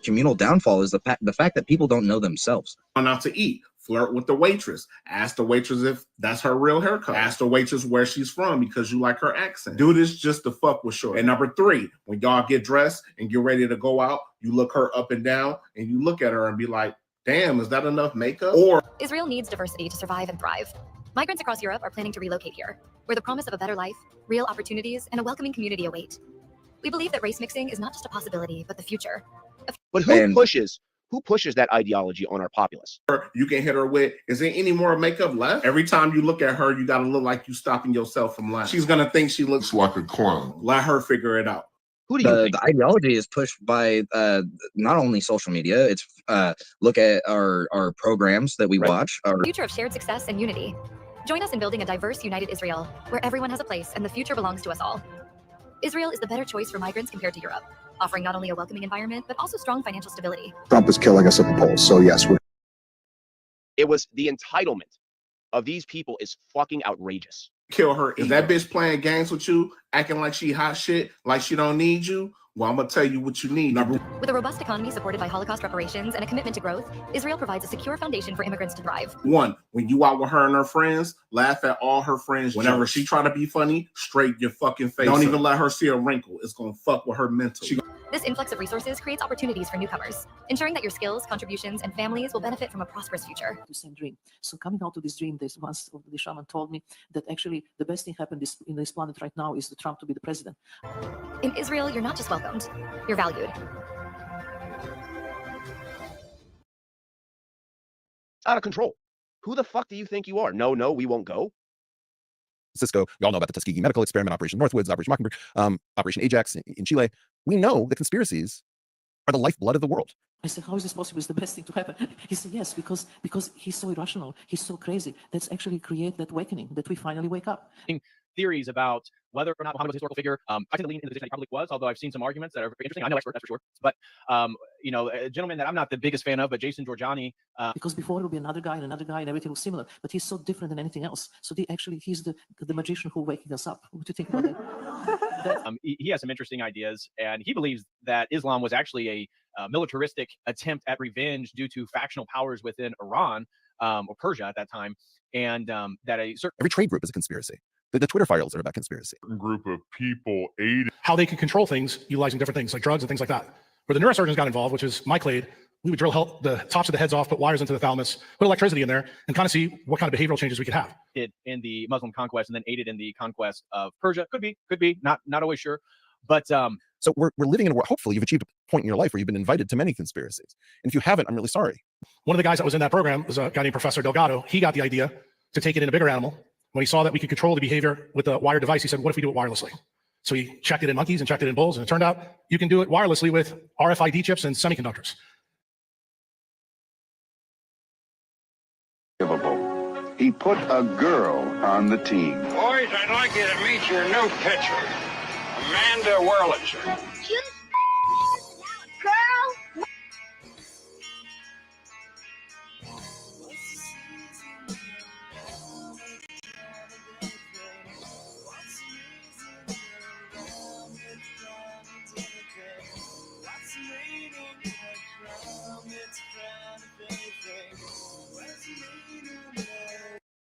communal downfall is the fact that people don't know themselves. Going out to eat, flirt with the waitress, ask the waitress if that's her real haircut, ask the waitress where she's from because you like her accent. Do this just to fuck with short. And number 3, when y'all get dressed and get ready to go out, you look her up and down and you look at her and be like, damn, is that enough makeup? Or Israel needs diversity to survive and thrive. Migrants across Europe are planning to relocate here, where the promise of a better life, real opportunities, and a welcoming community await. We believe that race mixing is not just a possibility, but the future. But who pushes that ideology on our populace? you can hit her with, is there any more makeup left? Every time you look at her, you gotta look like you stopping yourself from laughing. She's gonna think she looks like a clown. Let her figure it out. Who do you think? The ideology is pushed by not only social media. It's look at our programs that we watch. Our Future of shared success and unity. Join us in building a diverse, united Israel, where everyone has a place and the future belongs to us all. Israel is the better choice for migrants compared to Europe, offering not only a welcoming environment, but also strong financial stability. Trump is killing us at the polls. So yes, It was the entitlement of these people is fucking outrageous. Kill her. If that bitch playing games with you, acting like she hot shit, like she don't need you, well, I'm gonna tell you what you need. With a robust economy supported by Holocaust reparations and a commitment to growth, Israel provides a secure foundation for immigrants to thrive. 1, when you out with her and her friends, laugh at all her friends. Whenever she try to be funny, straight your fucking face. Don't even let her see a wrinkle. It's gonna fuck with her mental. This influx of resources creates opportunities for newcomers, ensuring that your skills, contributions, and families will benefit from a prosperous future. The same dream. So coming out to this dream, this once the shaman told me that actually the best thing happened in this planet right now is the Trump to be the president. In Israel, you're not just welcomed, you're valued. It's out of control. Who the fuck do you think you are? No, we won't go. Cisco, we all know about the Tuskegee medical experiment, Operation Northwoods, Operation Mockingbird, Operation Ajax in Chile. We know that conspiracies are the lifeblood of the world. I said, how is this possible? It's the best thing to happen. He said, yes, because he's so irrational. He's so crazy. Let's actually create that awakening, that we finally wake up. Theories about whether or not Muhammad was a historical figure. I tend to lean in the position he probably was, although I've seen some arguments that are very interesting. I'm no expert, that's for sure. But, a gentleman that I'm not the biggest fan of, but Jason Giorgiani. Because before it will be another guy, and everything was similar. But he's so different than anything else. So he's the magician who waking us up. What do you think about that? He has some interesting ideas, and he believes that Islam was actually a militaristic attempt at revenge due to factional powers within Iran or Persia at that time, and that every trade group is a conspiracy. The Twitter files are about conspiracy. Group of people aided how they could control things utilizing different things like drugs and things like that. Where the neurosurgeons got involved, which is my clade, we would drill the tops of the heads off, put wires into the thalamus, put electricity in there, and kind of see what kind of behavioral changes we could have. In the Muslim conquest, and then aided in the conquest of Persia. Could be, not always sure. But so we're living in a world. Hopefully, you've achieved a point in your life where you've been invited to many conspiracies. And if you haven't, I'm really sorry. One of the guys that was in that program was a guy named Professor Delgado. He got the idea to take it in a bigger animal. When he saw that we could control the behavior with a wired device, he said, what if we do it wirelessly? So he checked it in monkeys and checked it in bulls, and it turned out you can do it wirelessly with RFID chips and semiconductors. He put a girl on the team. Boys, I'd like you to meet your new pitcher, Amanda Wurlitzer. Girl!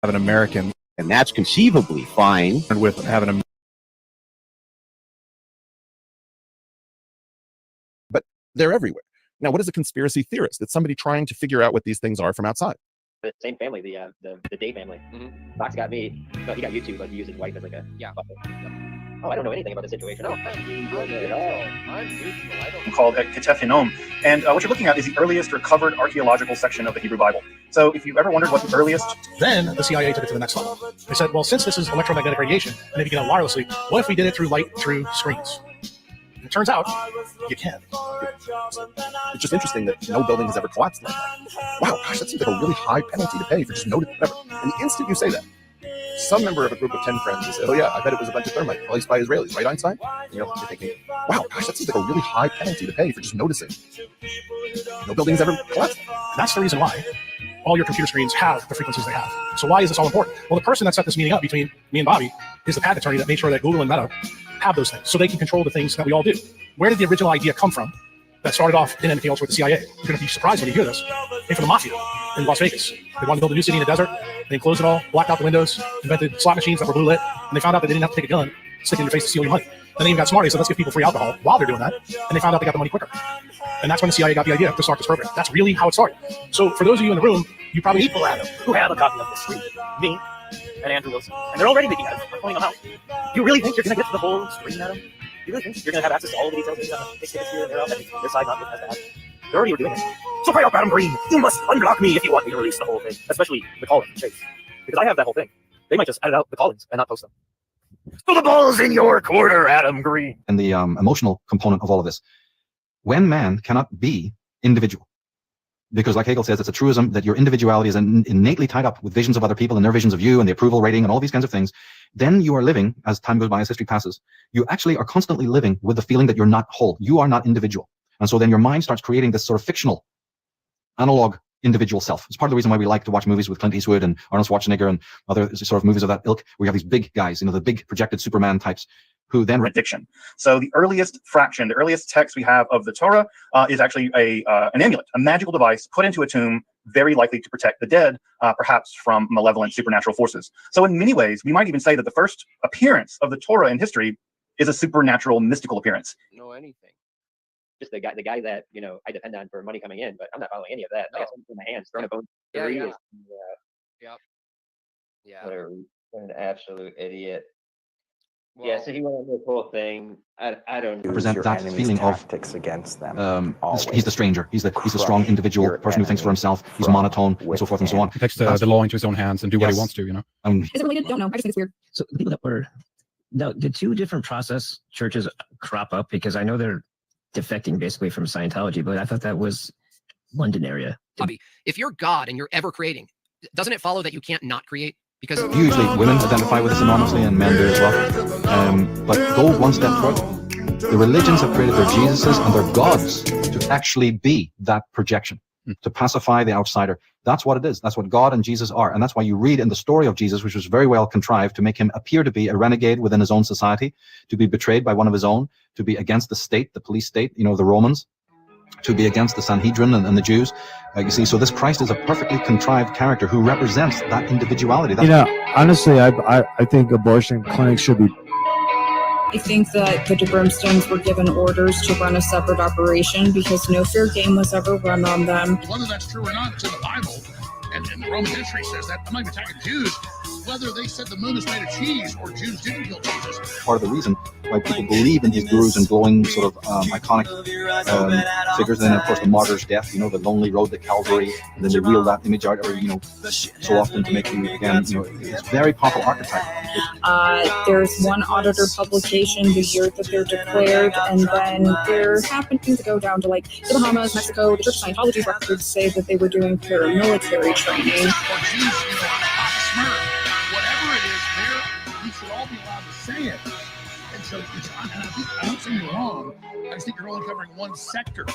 Have an American, and that's conceivably fine with having a. But they're everywhere. Now, what is a conspiracy theorist? It's somebody trying to figure out what these things are from outside. The same family, the Day family. Fox got me, but he got you too, but he used his wife as like a puppet. Oh, I don't know anything about the situation. Oh, I'm neutral. I don't. Called Ketef Hinnom. And what you're looking at is the earliest recovered archaeological section of the Hebrew Bible. So if you've ever wondered what the earliest... Then the CIA took it to the next level. They said, well, since this is electromagnetic radiation, and if you can get it wirelessly, what if we did it through light through screens? And it turns out, you can. It's just interesting that no building has ever collapsed like that. Wow, gosh, that seems like a really high penalty to pay for just noting whatever. And the instant you say that, some member of a group of 10 friends will say, oh yeah, I bet it was a bunch of thermite placed by Israelis, right, Einstein? You know, you're thinking, wow, gosh, that seems like a really high penalty to pay for just noticing. No building's ever collapsed. That's the reason why all your computer screens have the frequencies they have. So why is this all important? Well, the person that set this meeting up between me and Bobby is the patent attorney that made sure that Google and Meta have those things, so they can control the things that we all do. Where did the original idea come from that started off in anything else with the CIA? You're going to be surprised when you hear this. It came from the mafia in Las Vegas. They wanted to build a new city in the desert. They closed it all, blacked out the windows, invented slot machines that were blue lit, and they found out that they didn't have to take a gun, stick it in your face to steal your money. Then they even got smart. They said, let's give people free alcohol while they're doing that. And they found out they got the money quicker. And that's when the CIA got the idea to start this program. That's really how it started. So for those of you in the room, you probably people, Adam, who have a copy of this screen. Me and Andrew Wilson. And they're already making ads. We're pulling them out. Do you really think you're going to get to the whole screen, Adam? Do you really think you're going to have access to all of the details? You're going to take tickets here and there, their side not has that. They already were doing it. So pray up, Adam Green. You must unblock me if you want me to release the whole thing. Especially the Collins and Chase. Because I have that whole thing. They might just edit out the Collins and not post them. So the ball's in your quarter, Adam Green. And the emotional component of all of this. When man cannot be individual, because like Hegel says, it's a truism that your individuality is innately tied up with visions of other people and their visions of you and the approval rating and all these kinds of things, then you are living, as time goes by, as history passes, you actually are constantly living with the feeling that you're not whole. You are not individual. And so then your mind starts creating this sort of fictional, analog individual self. It's part of the reason why we like to watch movies with Clint Eastwood and Arnold Schwarzenegger and other sort of movies of that ilk, where you have these big guys, you know, the big projected Superman types, who then addiction. So the earliest fraction, the earliest text we have of the Torah is actually an amulet, a magical device put into a tomb, very likely to protect the dead, perhaps from malevolent supernatural forces. So in many ways, we might even say that the first appearance of the Torah in history is a supernatural, mystical appearance. Know anything? Just the guy that I depend on for money coming in, but I'm not following any of that. I got something in my hands, throwing a bone. What an absolute idiot. Well, so he went on this whole thing. I don't represent that feeling of against them. he's the stranger. He's the strong individual person who thinks for himself. He's monotone, and so forth and so on. He takes the law into his own hands and do what he wants to. Is it related? Don't know. I just think it's weird. So the people that were did two different process churches crop up? Because I know they're defecting basically from Scientology, but I thought that was London area. Bobby, if you're God and you're ever creating, doesn't it follow that you can't not create? Because usually women identify with this enormously and men do as well. But go one step further. The religions have created their Jesuses and their gods to actually be that projection, to pacify the outsider. That's what it is. That's what God and Jesus are. And that's why you read in the story of Jesus, which was very well contrived to make him appear to be a renegade within his own society, to be betrayed by one of his own, to be against the state, the police state, the Romans, to be against the Sanhedrin and the Jews. You see, so this Christ is a perfectly contrived character who represents that individuality. Honestly, I think abortion clinics should be. I think that the DeBrimstones were given orders to run a separate operation because no fair game was ever run on them. Whether that's true or not, it's in the Bible, and Roman history says that. I'm not even attacking Jews. Whether they said the moon is made of cheese or Jews didn't kill Jesus. Part of the reason why people believe in these gurus and glowing sort of iconic figures. And then, of course, the martyr's death, the lonely road to Calvary. And then they wheel that image out every, so often to make you, again, it's a very popular archetype. There's one auditor publication the year that they're declared, and then they're happening to go down to like the Bahamas, Mexico. The Church of Scientology records say that they were doing paramilitary training. Say it. And so I don't think you're wrong. I just think you're only covering one sector.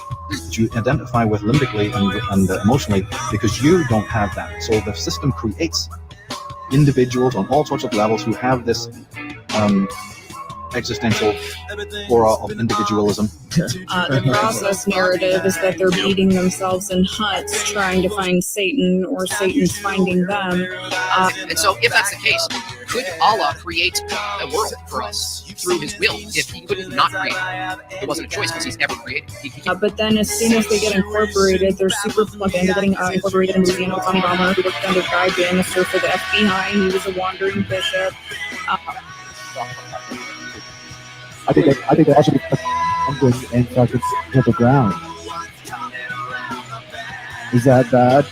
You identify with limbically and emotionally because you don't have that. So the system creates individuals on all sorts of levels who have this existential aura of individualism. The process narrative is that they're beating themselves in huts trying to find Satan, or Satan's finding them. And so if that's the case, could Allah create a world for us through his will if he couldn't not create it? It wasn't a choice because he's ever created. But then as soon as they get incorporated, they're super plugged in. They're getting incorporated in Louisiana. Tommy Bahama, who worked under Guy Bannister for the FBI. He was a wandering bishop. I think they also be something and fucking hit the ground. Is that bad?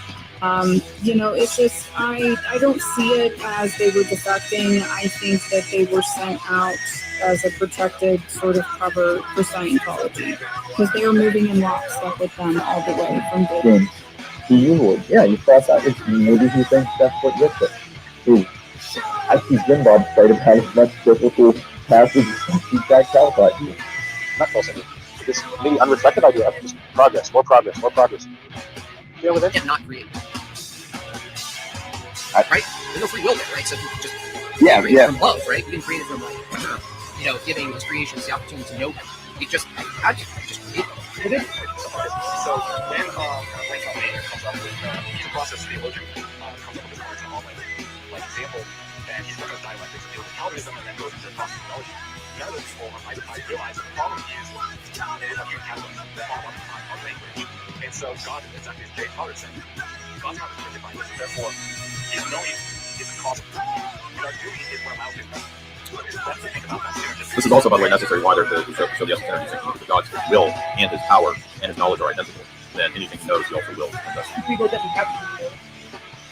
It's just I don't see it as they were defecting. I think that they were sent out as a protected sort of cover for Scientology because they were moving in lockstep with them all the way from day one. You would, yeah, you thought that maybe he thinks that's what you're saying. I see Jim Bob try to have as much difficult passage as he guys out, but not false idea. This maybe unreflected idea of just progress, more progress, more progress. You know, and not create. Right? There's no free will there, right? So if you just create it from love, right? You didn't create it from giving his creations the opportunity to know him. You just just create it. So when Maynard comes up with he's a process theologian, comes up with this online example, and he's looking at dialectics and dealing with Calvinism, and then goes into process theology. None of this people I realize the problem is a few Catholics that follow our language, and so God, exactly as Jay Pollard said, God's not restricted by this, therefore his knowing is a cause of our doing is what allows him. This is also, by the way, necessary why to show the essence of energy thinking, because God's will and his power and his knowledge are identical. Then anything he knows, he also will.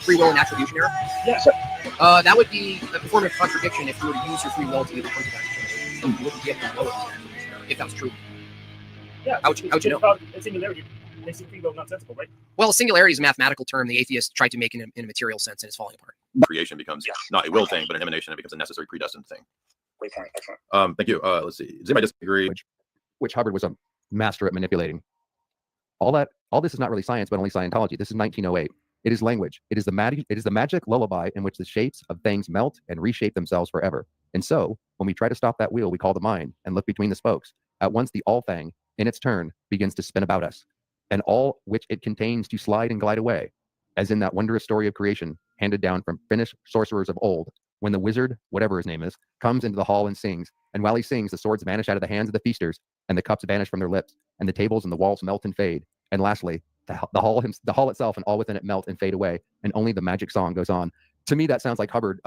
Free will and attribution error? Yes. That would be a form of contradiction if you were to use your free will to either point to that. You wouldn't get that if that was true. Yeah. How would you know? It's singularity. Makes free will nonsensical, right? Well, singularity is a mathematical term the atheists tried to make in a material sense, and it's falling apart. Creation becomes not a will thing, but an emanation. It becomes a necessary predestined thing. Great point. Excellent. Thank you. Let's see. Does anybody disagree? Which Hubbard was a master at manipulating. All this is not really science, but only Scientology. This is 1908. It is language. It is the magic lullaby in which the shapes of things melt and reshape themselves forever. And so, when we try to stop that wheel we call the mind and look between the spokes, at once the all thing, in its turn, begins to spin about us, and all which it contains to slide and glide away, as in that wondrous story of creation handed down from Finnish sorcerers of old, when the wizard, whatever his name is, comes into the hall and sings, and while he sings, the swords vanish out of the hands of the feasters, and the cups vanish from their lips, and the tables and the walls melt and fade, and lastly, the hall itself and all within it melt and fade away, and only the magic song goes on. To me, that sounds like Hubbard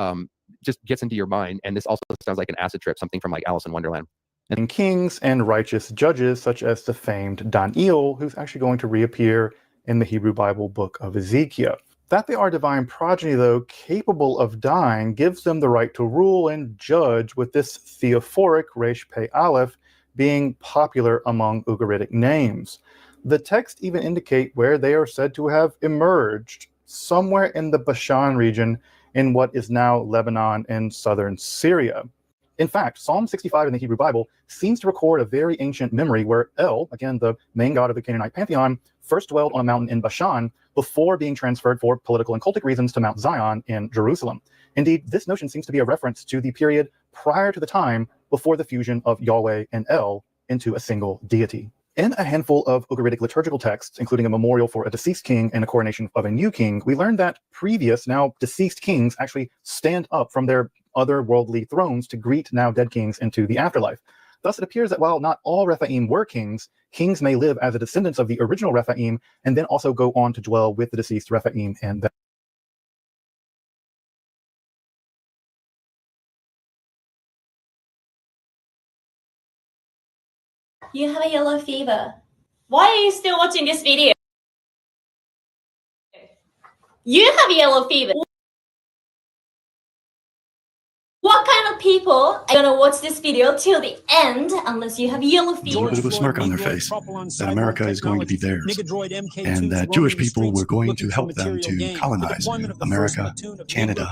just gets into your mind, and this also sounds like an acid trip, something from like Alice in Wonderland. And kings and righteous judges, such as the famed Daniel, who's actually going to reappear in the Hebrew Bible book of Ezekiel. That they are divine progeny, though, capable of dying, gives them the right to rule and judge, with this theophoric Resh Pei Aleph being popular among Ugaritic names. The texts even indicate where they are said to have emerged, somewhere in the Bashan region in what is now Lebanon and southern Syria. In fact, Psalm 65 in the Hebrew Bible seems to record a very ancient memory where El, again the main god of the Canaanite pantheon, first dwelled on a mountain in Bashan before being transferred for political and cultic reasons to Mount Zion in Jerusalem. Indeed, this notion seems to be a reference to the period prior to the time before the fusion of Yahweh and El into a single deity. In a handful of Ugaritic liturgical texts, including a memorial for a deceased king and a coronation of a new king, we learned that previous, now deceased kings actually stand up from their otherworldly thrones to greet now dead kings into the afterlife. Thus, it appears that while not all Rephaim were kings, kings may live as the descendants of the original Rephaim and then also go on to dwell with the deceased Rephaim and them. You have a yellow fever. Why are you still watching this video? You have yellow fever. What kind of people are gonna watch this video till the end unless you have yellow fever? A little bit of a smirk on their face that America is going to be theirs, and that Jewish people were going to help them to colonize America, Canada,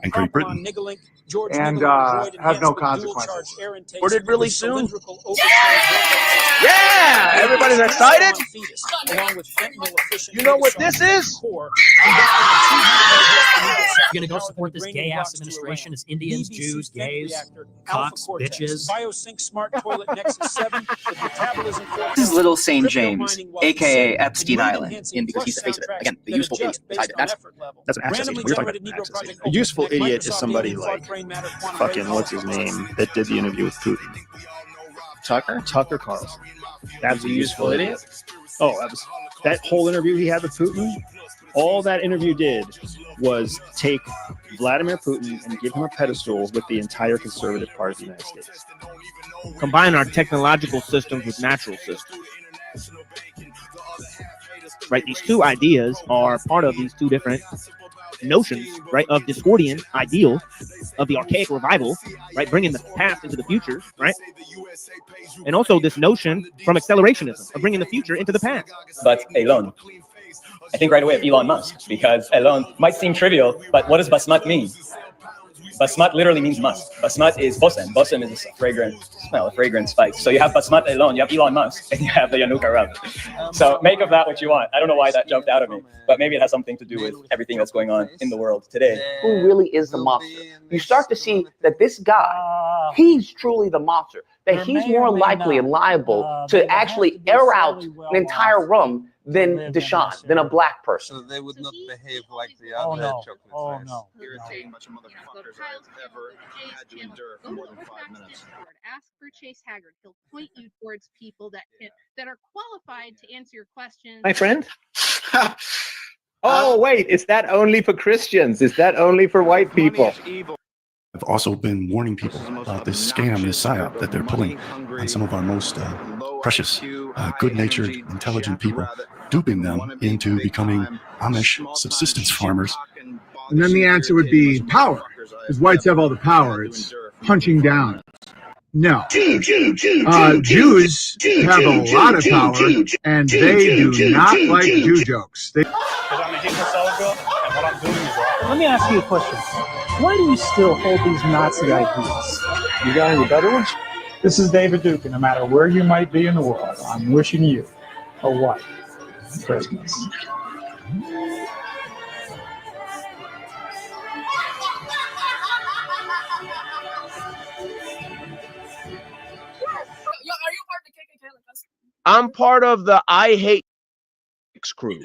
and Great Britain. And have no consequences. Recorded really soon. Yeah! Everybody's excited? You know what this is? You're gonna go support this gay ass administration? It's Indians, Jews, gays, cocks, bitches. BioSync Smart Toilet Nexus 7. This is Little St. James, aka Epstein Island, because he's the face of it. Again, the useful idiot. That's an access agent. We're talking about an access agent. A useful idiot is somebody like fucking what's his name that did the interview with Putin. Tucker Carlson. That's a useful idiot. Oh, that whole interview he had with Putin. All that interview did was take Vladimir Putin and give him a pedestal with the entire conservative part of the United States. Combine our technological systems with natural systems. Right, these two ideas are part of these two different notions, right, of Discordian ideal of the archaic revival, right, bringing the past into the future, right, and also this notion from accelerationism of bringing the future into the past. But Elon, I think right away of Elon Musk, because Elon might seem trivial, but what does Basmat mean? Basmat literally means musk. Basmat is bosom. Bosom is a fragrant smell, a fragrant spice. So you have Basmat Elon, you have Elon Musk, and you have the Yanuka Rav. So make of that what you want. I don't know why that jumped out of me, but maybe it has something to do with everything that's going on in the world today. Who really is the monster? You start to see that this guy, he's truly the monster. That he's more likely and liable to actually air out an entire room than Deshaun, than a black person. So they would not behave like the other chocolate fries. Irritating bunch of motherfuckers I've ever had to endure for more than 5 minutes. Ask for Chase Haggard. He'll point you towards people that are qualified to answer your questions. My friend? Oh, wait, is that only for Christians? Is that only for white people? I've also been warning people about this scam, this psyop that they're pulling on some of our most precious, good-natured, intelligent people, duping them into becoming Amish subsistence farmers. And then the answer would be power, because whites have all the power. It's punching down. No. Jews have a lot of power, and they do not like Jew jokes. Because I'm a Hebrew solid girl, and what I'm doing is wrong. Let me ask you a question. Why do you still hold these Nazi ideas? You got any better ones? This is David Duke, and no matter where you might be in the world, I'm wishing you a white Christmas. I'm part of the I Hate crew.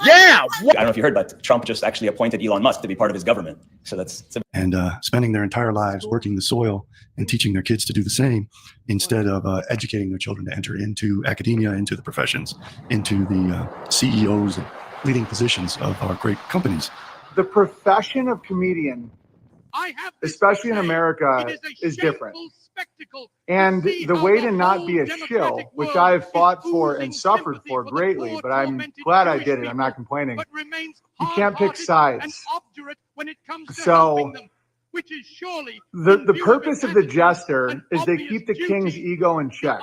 Yeah. I don't know if you heard, but Trump just actually appointed Elon Musk to be part of his government. So that's and spending their entire lives working the soil and teaching their kids to do the same instead of educating their children to enter into academia, into the professions, into the CEOs and leading positions of our great companies. The profession of comedian, especially in America, is different. And the way to not be a shill, which I've fought for and suffered for greatly, but I'm glad I did it. I'm not complaining. You can't pick sides. So the purpose of the jester is they keep the king's ego in check.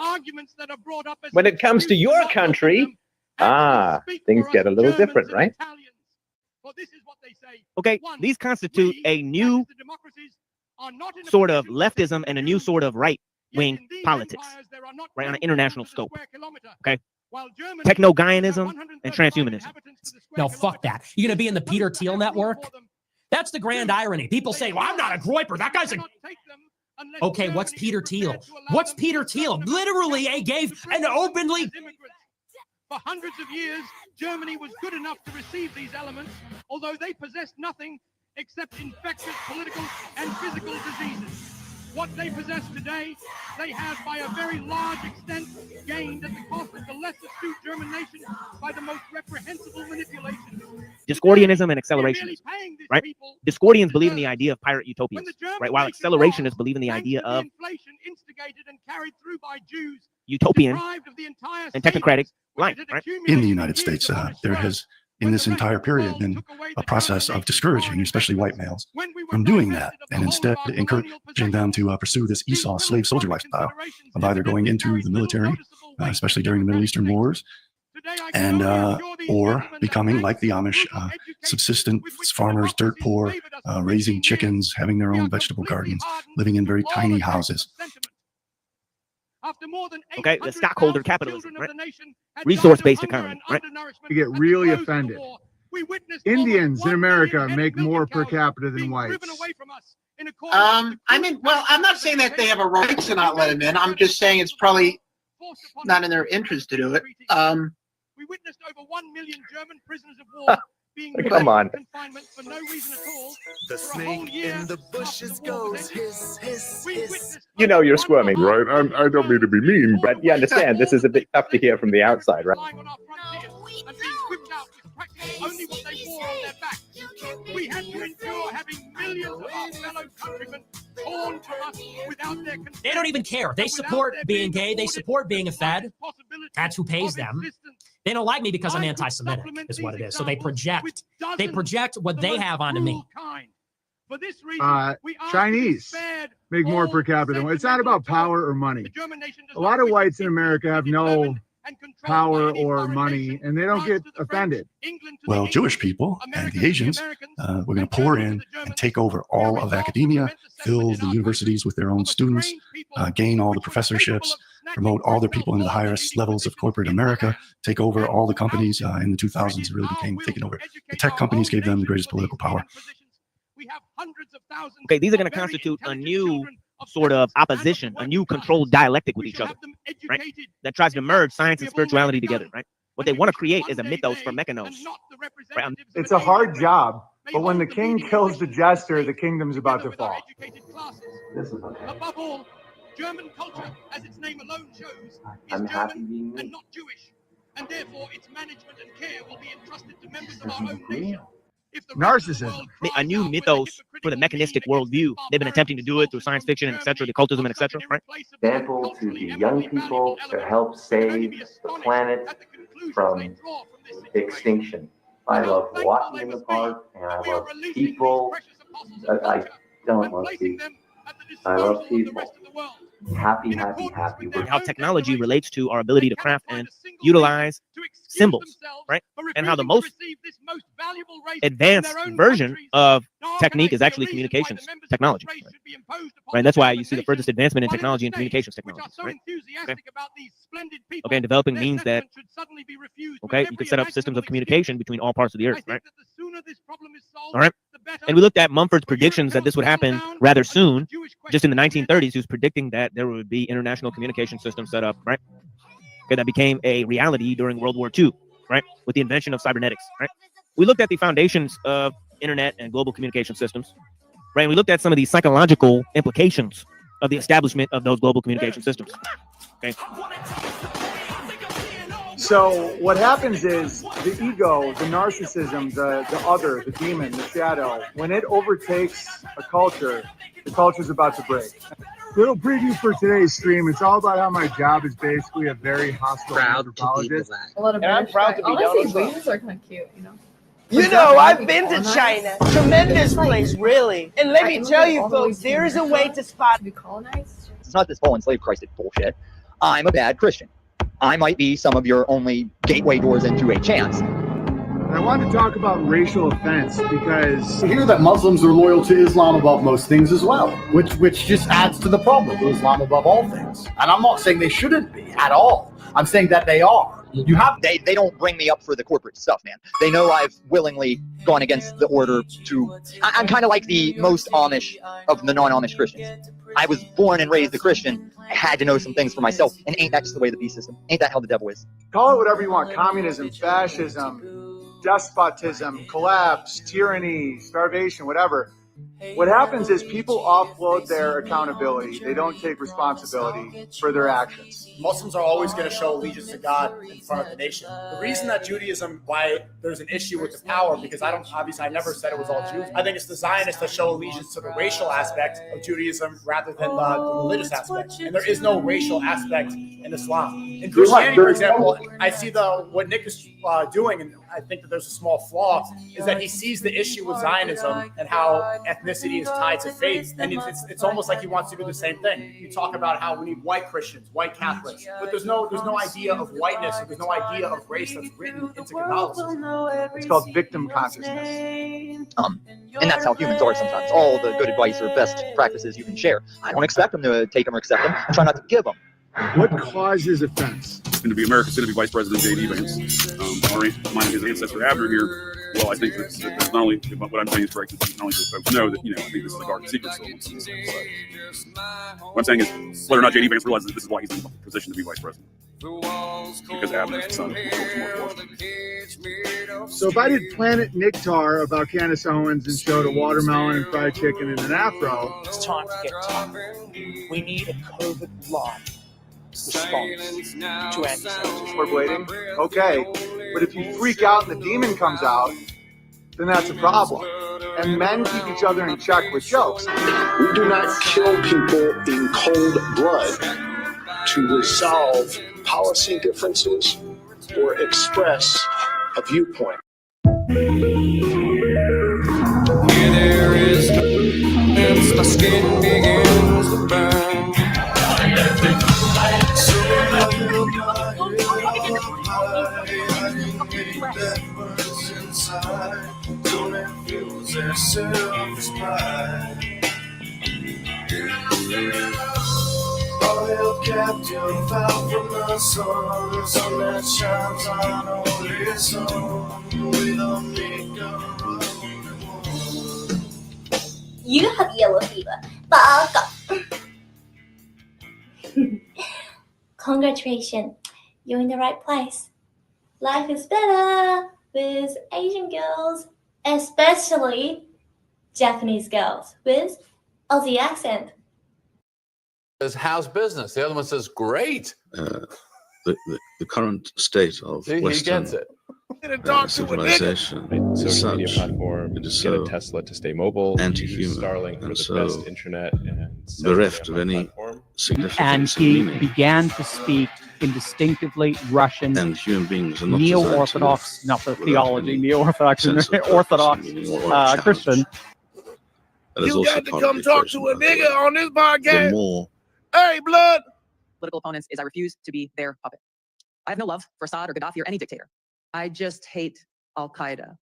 When it comes to your country, things get a little different, right? Okay, these constitute a new sort of leftism and a new sort of right-wing politics, right, on an international scope. Okay, techno-Gaianism and transhumanism. No, fuck that. You're gonna be in the Peter Thiel network? That's the grand irony. People say, well, I'm not a groiper. That guy's a... Okay, what's Peter Thiel? What's Peter Thiel? Literally, gave an openly... For hundreds of years, Germany was good enough to receive these elements, although they possessed nothing except infectious political and physical diseases. What they possess today, they have by a very large extent gained at the cost of the less astute German nation by the most reprehensible manipulation. Discordianism and accelerationism, right? Discordians believe in the idea of pirate utopias, right? While accelerationists believe in the idea of inflation instigated and carried through by Jews, utopian and technocratic life, right? In the United States, there has, in this entire period, been a process of discouraging, especially white males, from doing that, and instead encouraging them to pursue this Esau slave soldier lifestyle of either going into the military, especially during the Middle Eastern wars, and or becoming like the Amish, subsistence farmers, dirt poor, raising chickens, having their own vegetable gardens, living in very tiny houses. Okay, the stockholder capitalism, right? Resource-based economy, right? You get really offended. Indians in America make more per capita than whites. I mean, well, I'm not saying that they have a right to not let him in. I'm just saying it's probably not in their interest to do it. We witnessed over 1 million German prisoners of war being come on. confinement for no reason at all. The snake in the bushes goes hiss, hiss, hiss. You know you're squirming. Right, I don't mean to be mean, but you understand this is a bit tough to hear from the outside, right? only what they wore on their backs. We had to endure having millions of our fellow countrymen torn from us without their consent. They don't even care. They support being gay. They support being a Fed. That's who pays them. They don't like me because I'm anti-Semitic, is what it is. So they project what they have onto me. For this reason, Chinese make more per capita. It's not about power or money. A lot of whites in America have no power or money, and they don't get offended. Well, Jewish people and the Asians, we're going to pour in and take over all of academia, fill the universities with their own students, gain all the professorships, promote all their people into the highest levels of corporate America, take over all the companies. In the 2000s, it really became taken over. The tech companies gave them the greatest political power. Okay, these are going to constitute a new sort of opposition, a new controlled dialectic with each other, right? That tries to merge science and spirituality together, right? What they want to create is a mythos for mechanos. Right? It's a hard job, but when the king kills the jester, the kingdom's about to fall. Above all, German culture, as its name alone shows, is German and not Jewish, and therefore its management and care will be entrusted to members of our own nation. Narcissism. A new mythos for the mechanistic worldview. They've been attempting to do it through science fiction and etc., the occultism and etc., right? Example to the young people to help save the planet from extinction. I love walking in the park, and I love people. I don't love people. I love people. Happy, happy, happy. And how technology relates to our ability to craft and utilize symbols, right? And how the most advanced version of technique is actually communications technology, right? That's why you see the furthest advancement in technology and communications technology, right? Okay, and developing means that, okay, you could set up systems of communication between all parts of the earth, right? All right. And we looked at Mumford's predictions that this would happen rather soon. Just in the 1930s, he was predicting that there would be international communication systems set up, right? Okay, that became a reality during World War II, right? With the invention of cybernetics, right? We looked at the foundations of internet and global communication systems, right? And we looked at some of the psychological implications of the establishment of those global communication systems, okay? So what happens is the ego, the narcissism, the other, the demon, the shadow, when it overtakes a culture, the culture's about to break. Little preview for today's stream. It's all about how my job is basically a very hostile anthropologist. And I'm proud to be Honestly, wages are kind of cute, you know. You know, I've been to China. Tremendous place, really. And let me tell you, folks, there is a way to spot. It's not this fallen slave Christ bullshit. I'm a bad Christian. I might be some of your only gateway doors into a chance. And I wanted to talk about racial offense because I hear that Muslims are loyal to Islam above most things as well, which just adds to the problem. Islam above all things. And I'm not saying they shouldn't be at all. I'm saying that they are. You have they don't bring me up for the corporate stuff, man. They know I've willingly gone against the order to I'm kind of like the most Amish of the non-Amish Christians. I was born and raised a Christian. I had to know some things for myself. And ain't that just the way the beast system? Ain't that how the devil is? Call it whatever you want. Communism, fascism, despotism, collapse, tyranny, starvation, whatever. What happens is people offload their accountability. They don't take responsibility for their actions. Muslims are always going to show allegiance to God in front of the nation. The reason that Judaism, why there's an issue with the power, because I never said it was all Jews. I think it's the Zionists that show allegiance to the racial aspect of Judaism rather than the religious aspect. And there is no racial aspect in Islam. In Christianity, for example, I see what Nick is doing, and I think that there's a small flaw, is that he sees the issue with Zionism and how ethnicity is tied to faith, and it's almost like he wants to do the same thing. You talk about how we need white Christians, white Catholics, but there's no idea of whiteness, and there's no idea of race that's written into Catholicism. It's called victim consciousness. And that's how humans are sometimes. All the good advice or best practices you can share, I don't expect them to take them or accept them. I try not to give them. What causes offense? It's going to be America's going to be Vice President J.D. Vance. Mine his ancestor Abner here. Well, I think that's not only what I'm saying is correct. Not only do folks know that, I think this is the dark secret. What I'm saying is whether or not J.D. Vance realizes that this is why he's in the position to be vice president. Because Abner is the son of George Washington. So if I did Planet Nictar about Candace Owens and showed a watermelon and fried chicken and an afro, It's time to get tough. We need a COVID law response to anti-Semitism. we're waiting. Okay. But if you freak out and the demon comes out, then that's a problem. And men keep each other in check with jokes. We do not kill people in cold blood to resolve policy differences or express a viewpoint. There is no chance my skin begins to burn. So that burns inside. Don't infuse their self-pride. All held captive out from the sun. The sun that shines on only sun. With a maker. You have yellow fever. Baka. Congratulations, you're in the right place. Life is better with Asian girls, especially Japanese girls with Aussie accent. Says, how's business? The other one says, great. The current state of See, he Western gets it. civilization is social media such, platform, it is get so a Tesla to stay mobile, use anti-human Starlink for and the so best internet, and bereft of any significance And and he meaning. began to speak in distinctively Russian, And human beings are not neo-Orthodox, not the theology, neo-Orthodox, Orthodox Christian. That is You also got to part of come the talk equation. to a nigga on this podcast. The more Hey, blood. Political opponents is I refuse to be their puppet. I have no love for Assad or Gaddafi or any dictator. I just hate Al Qaeda.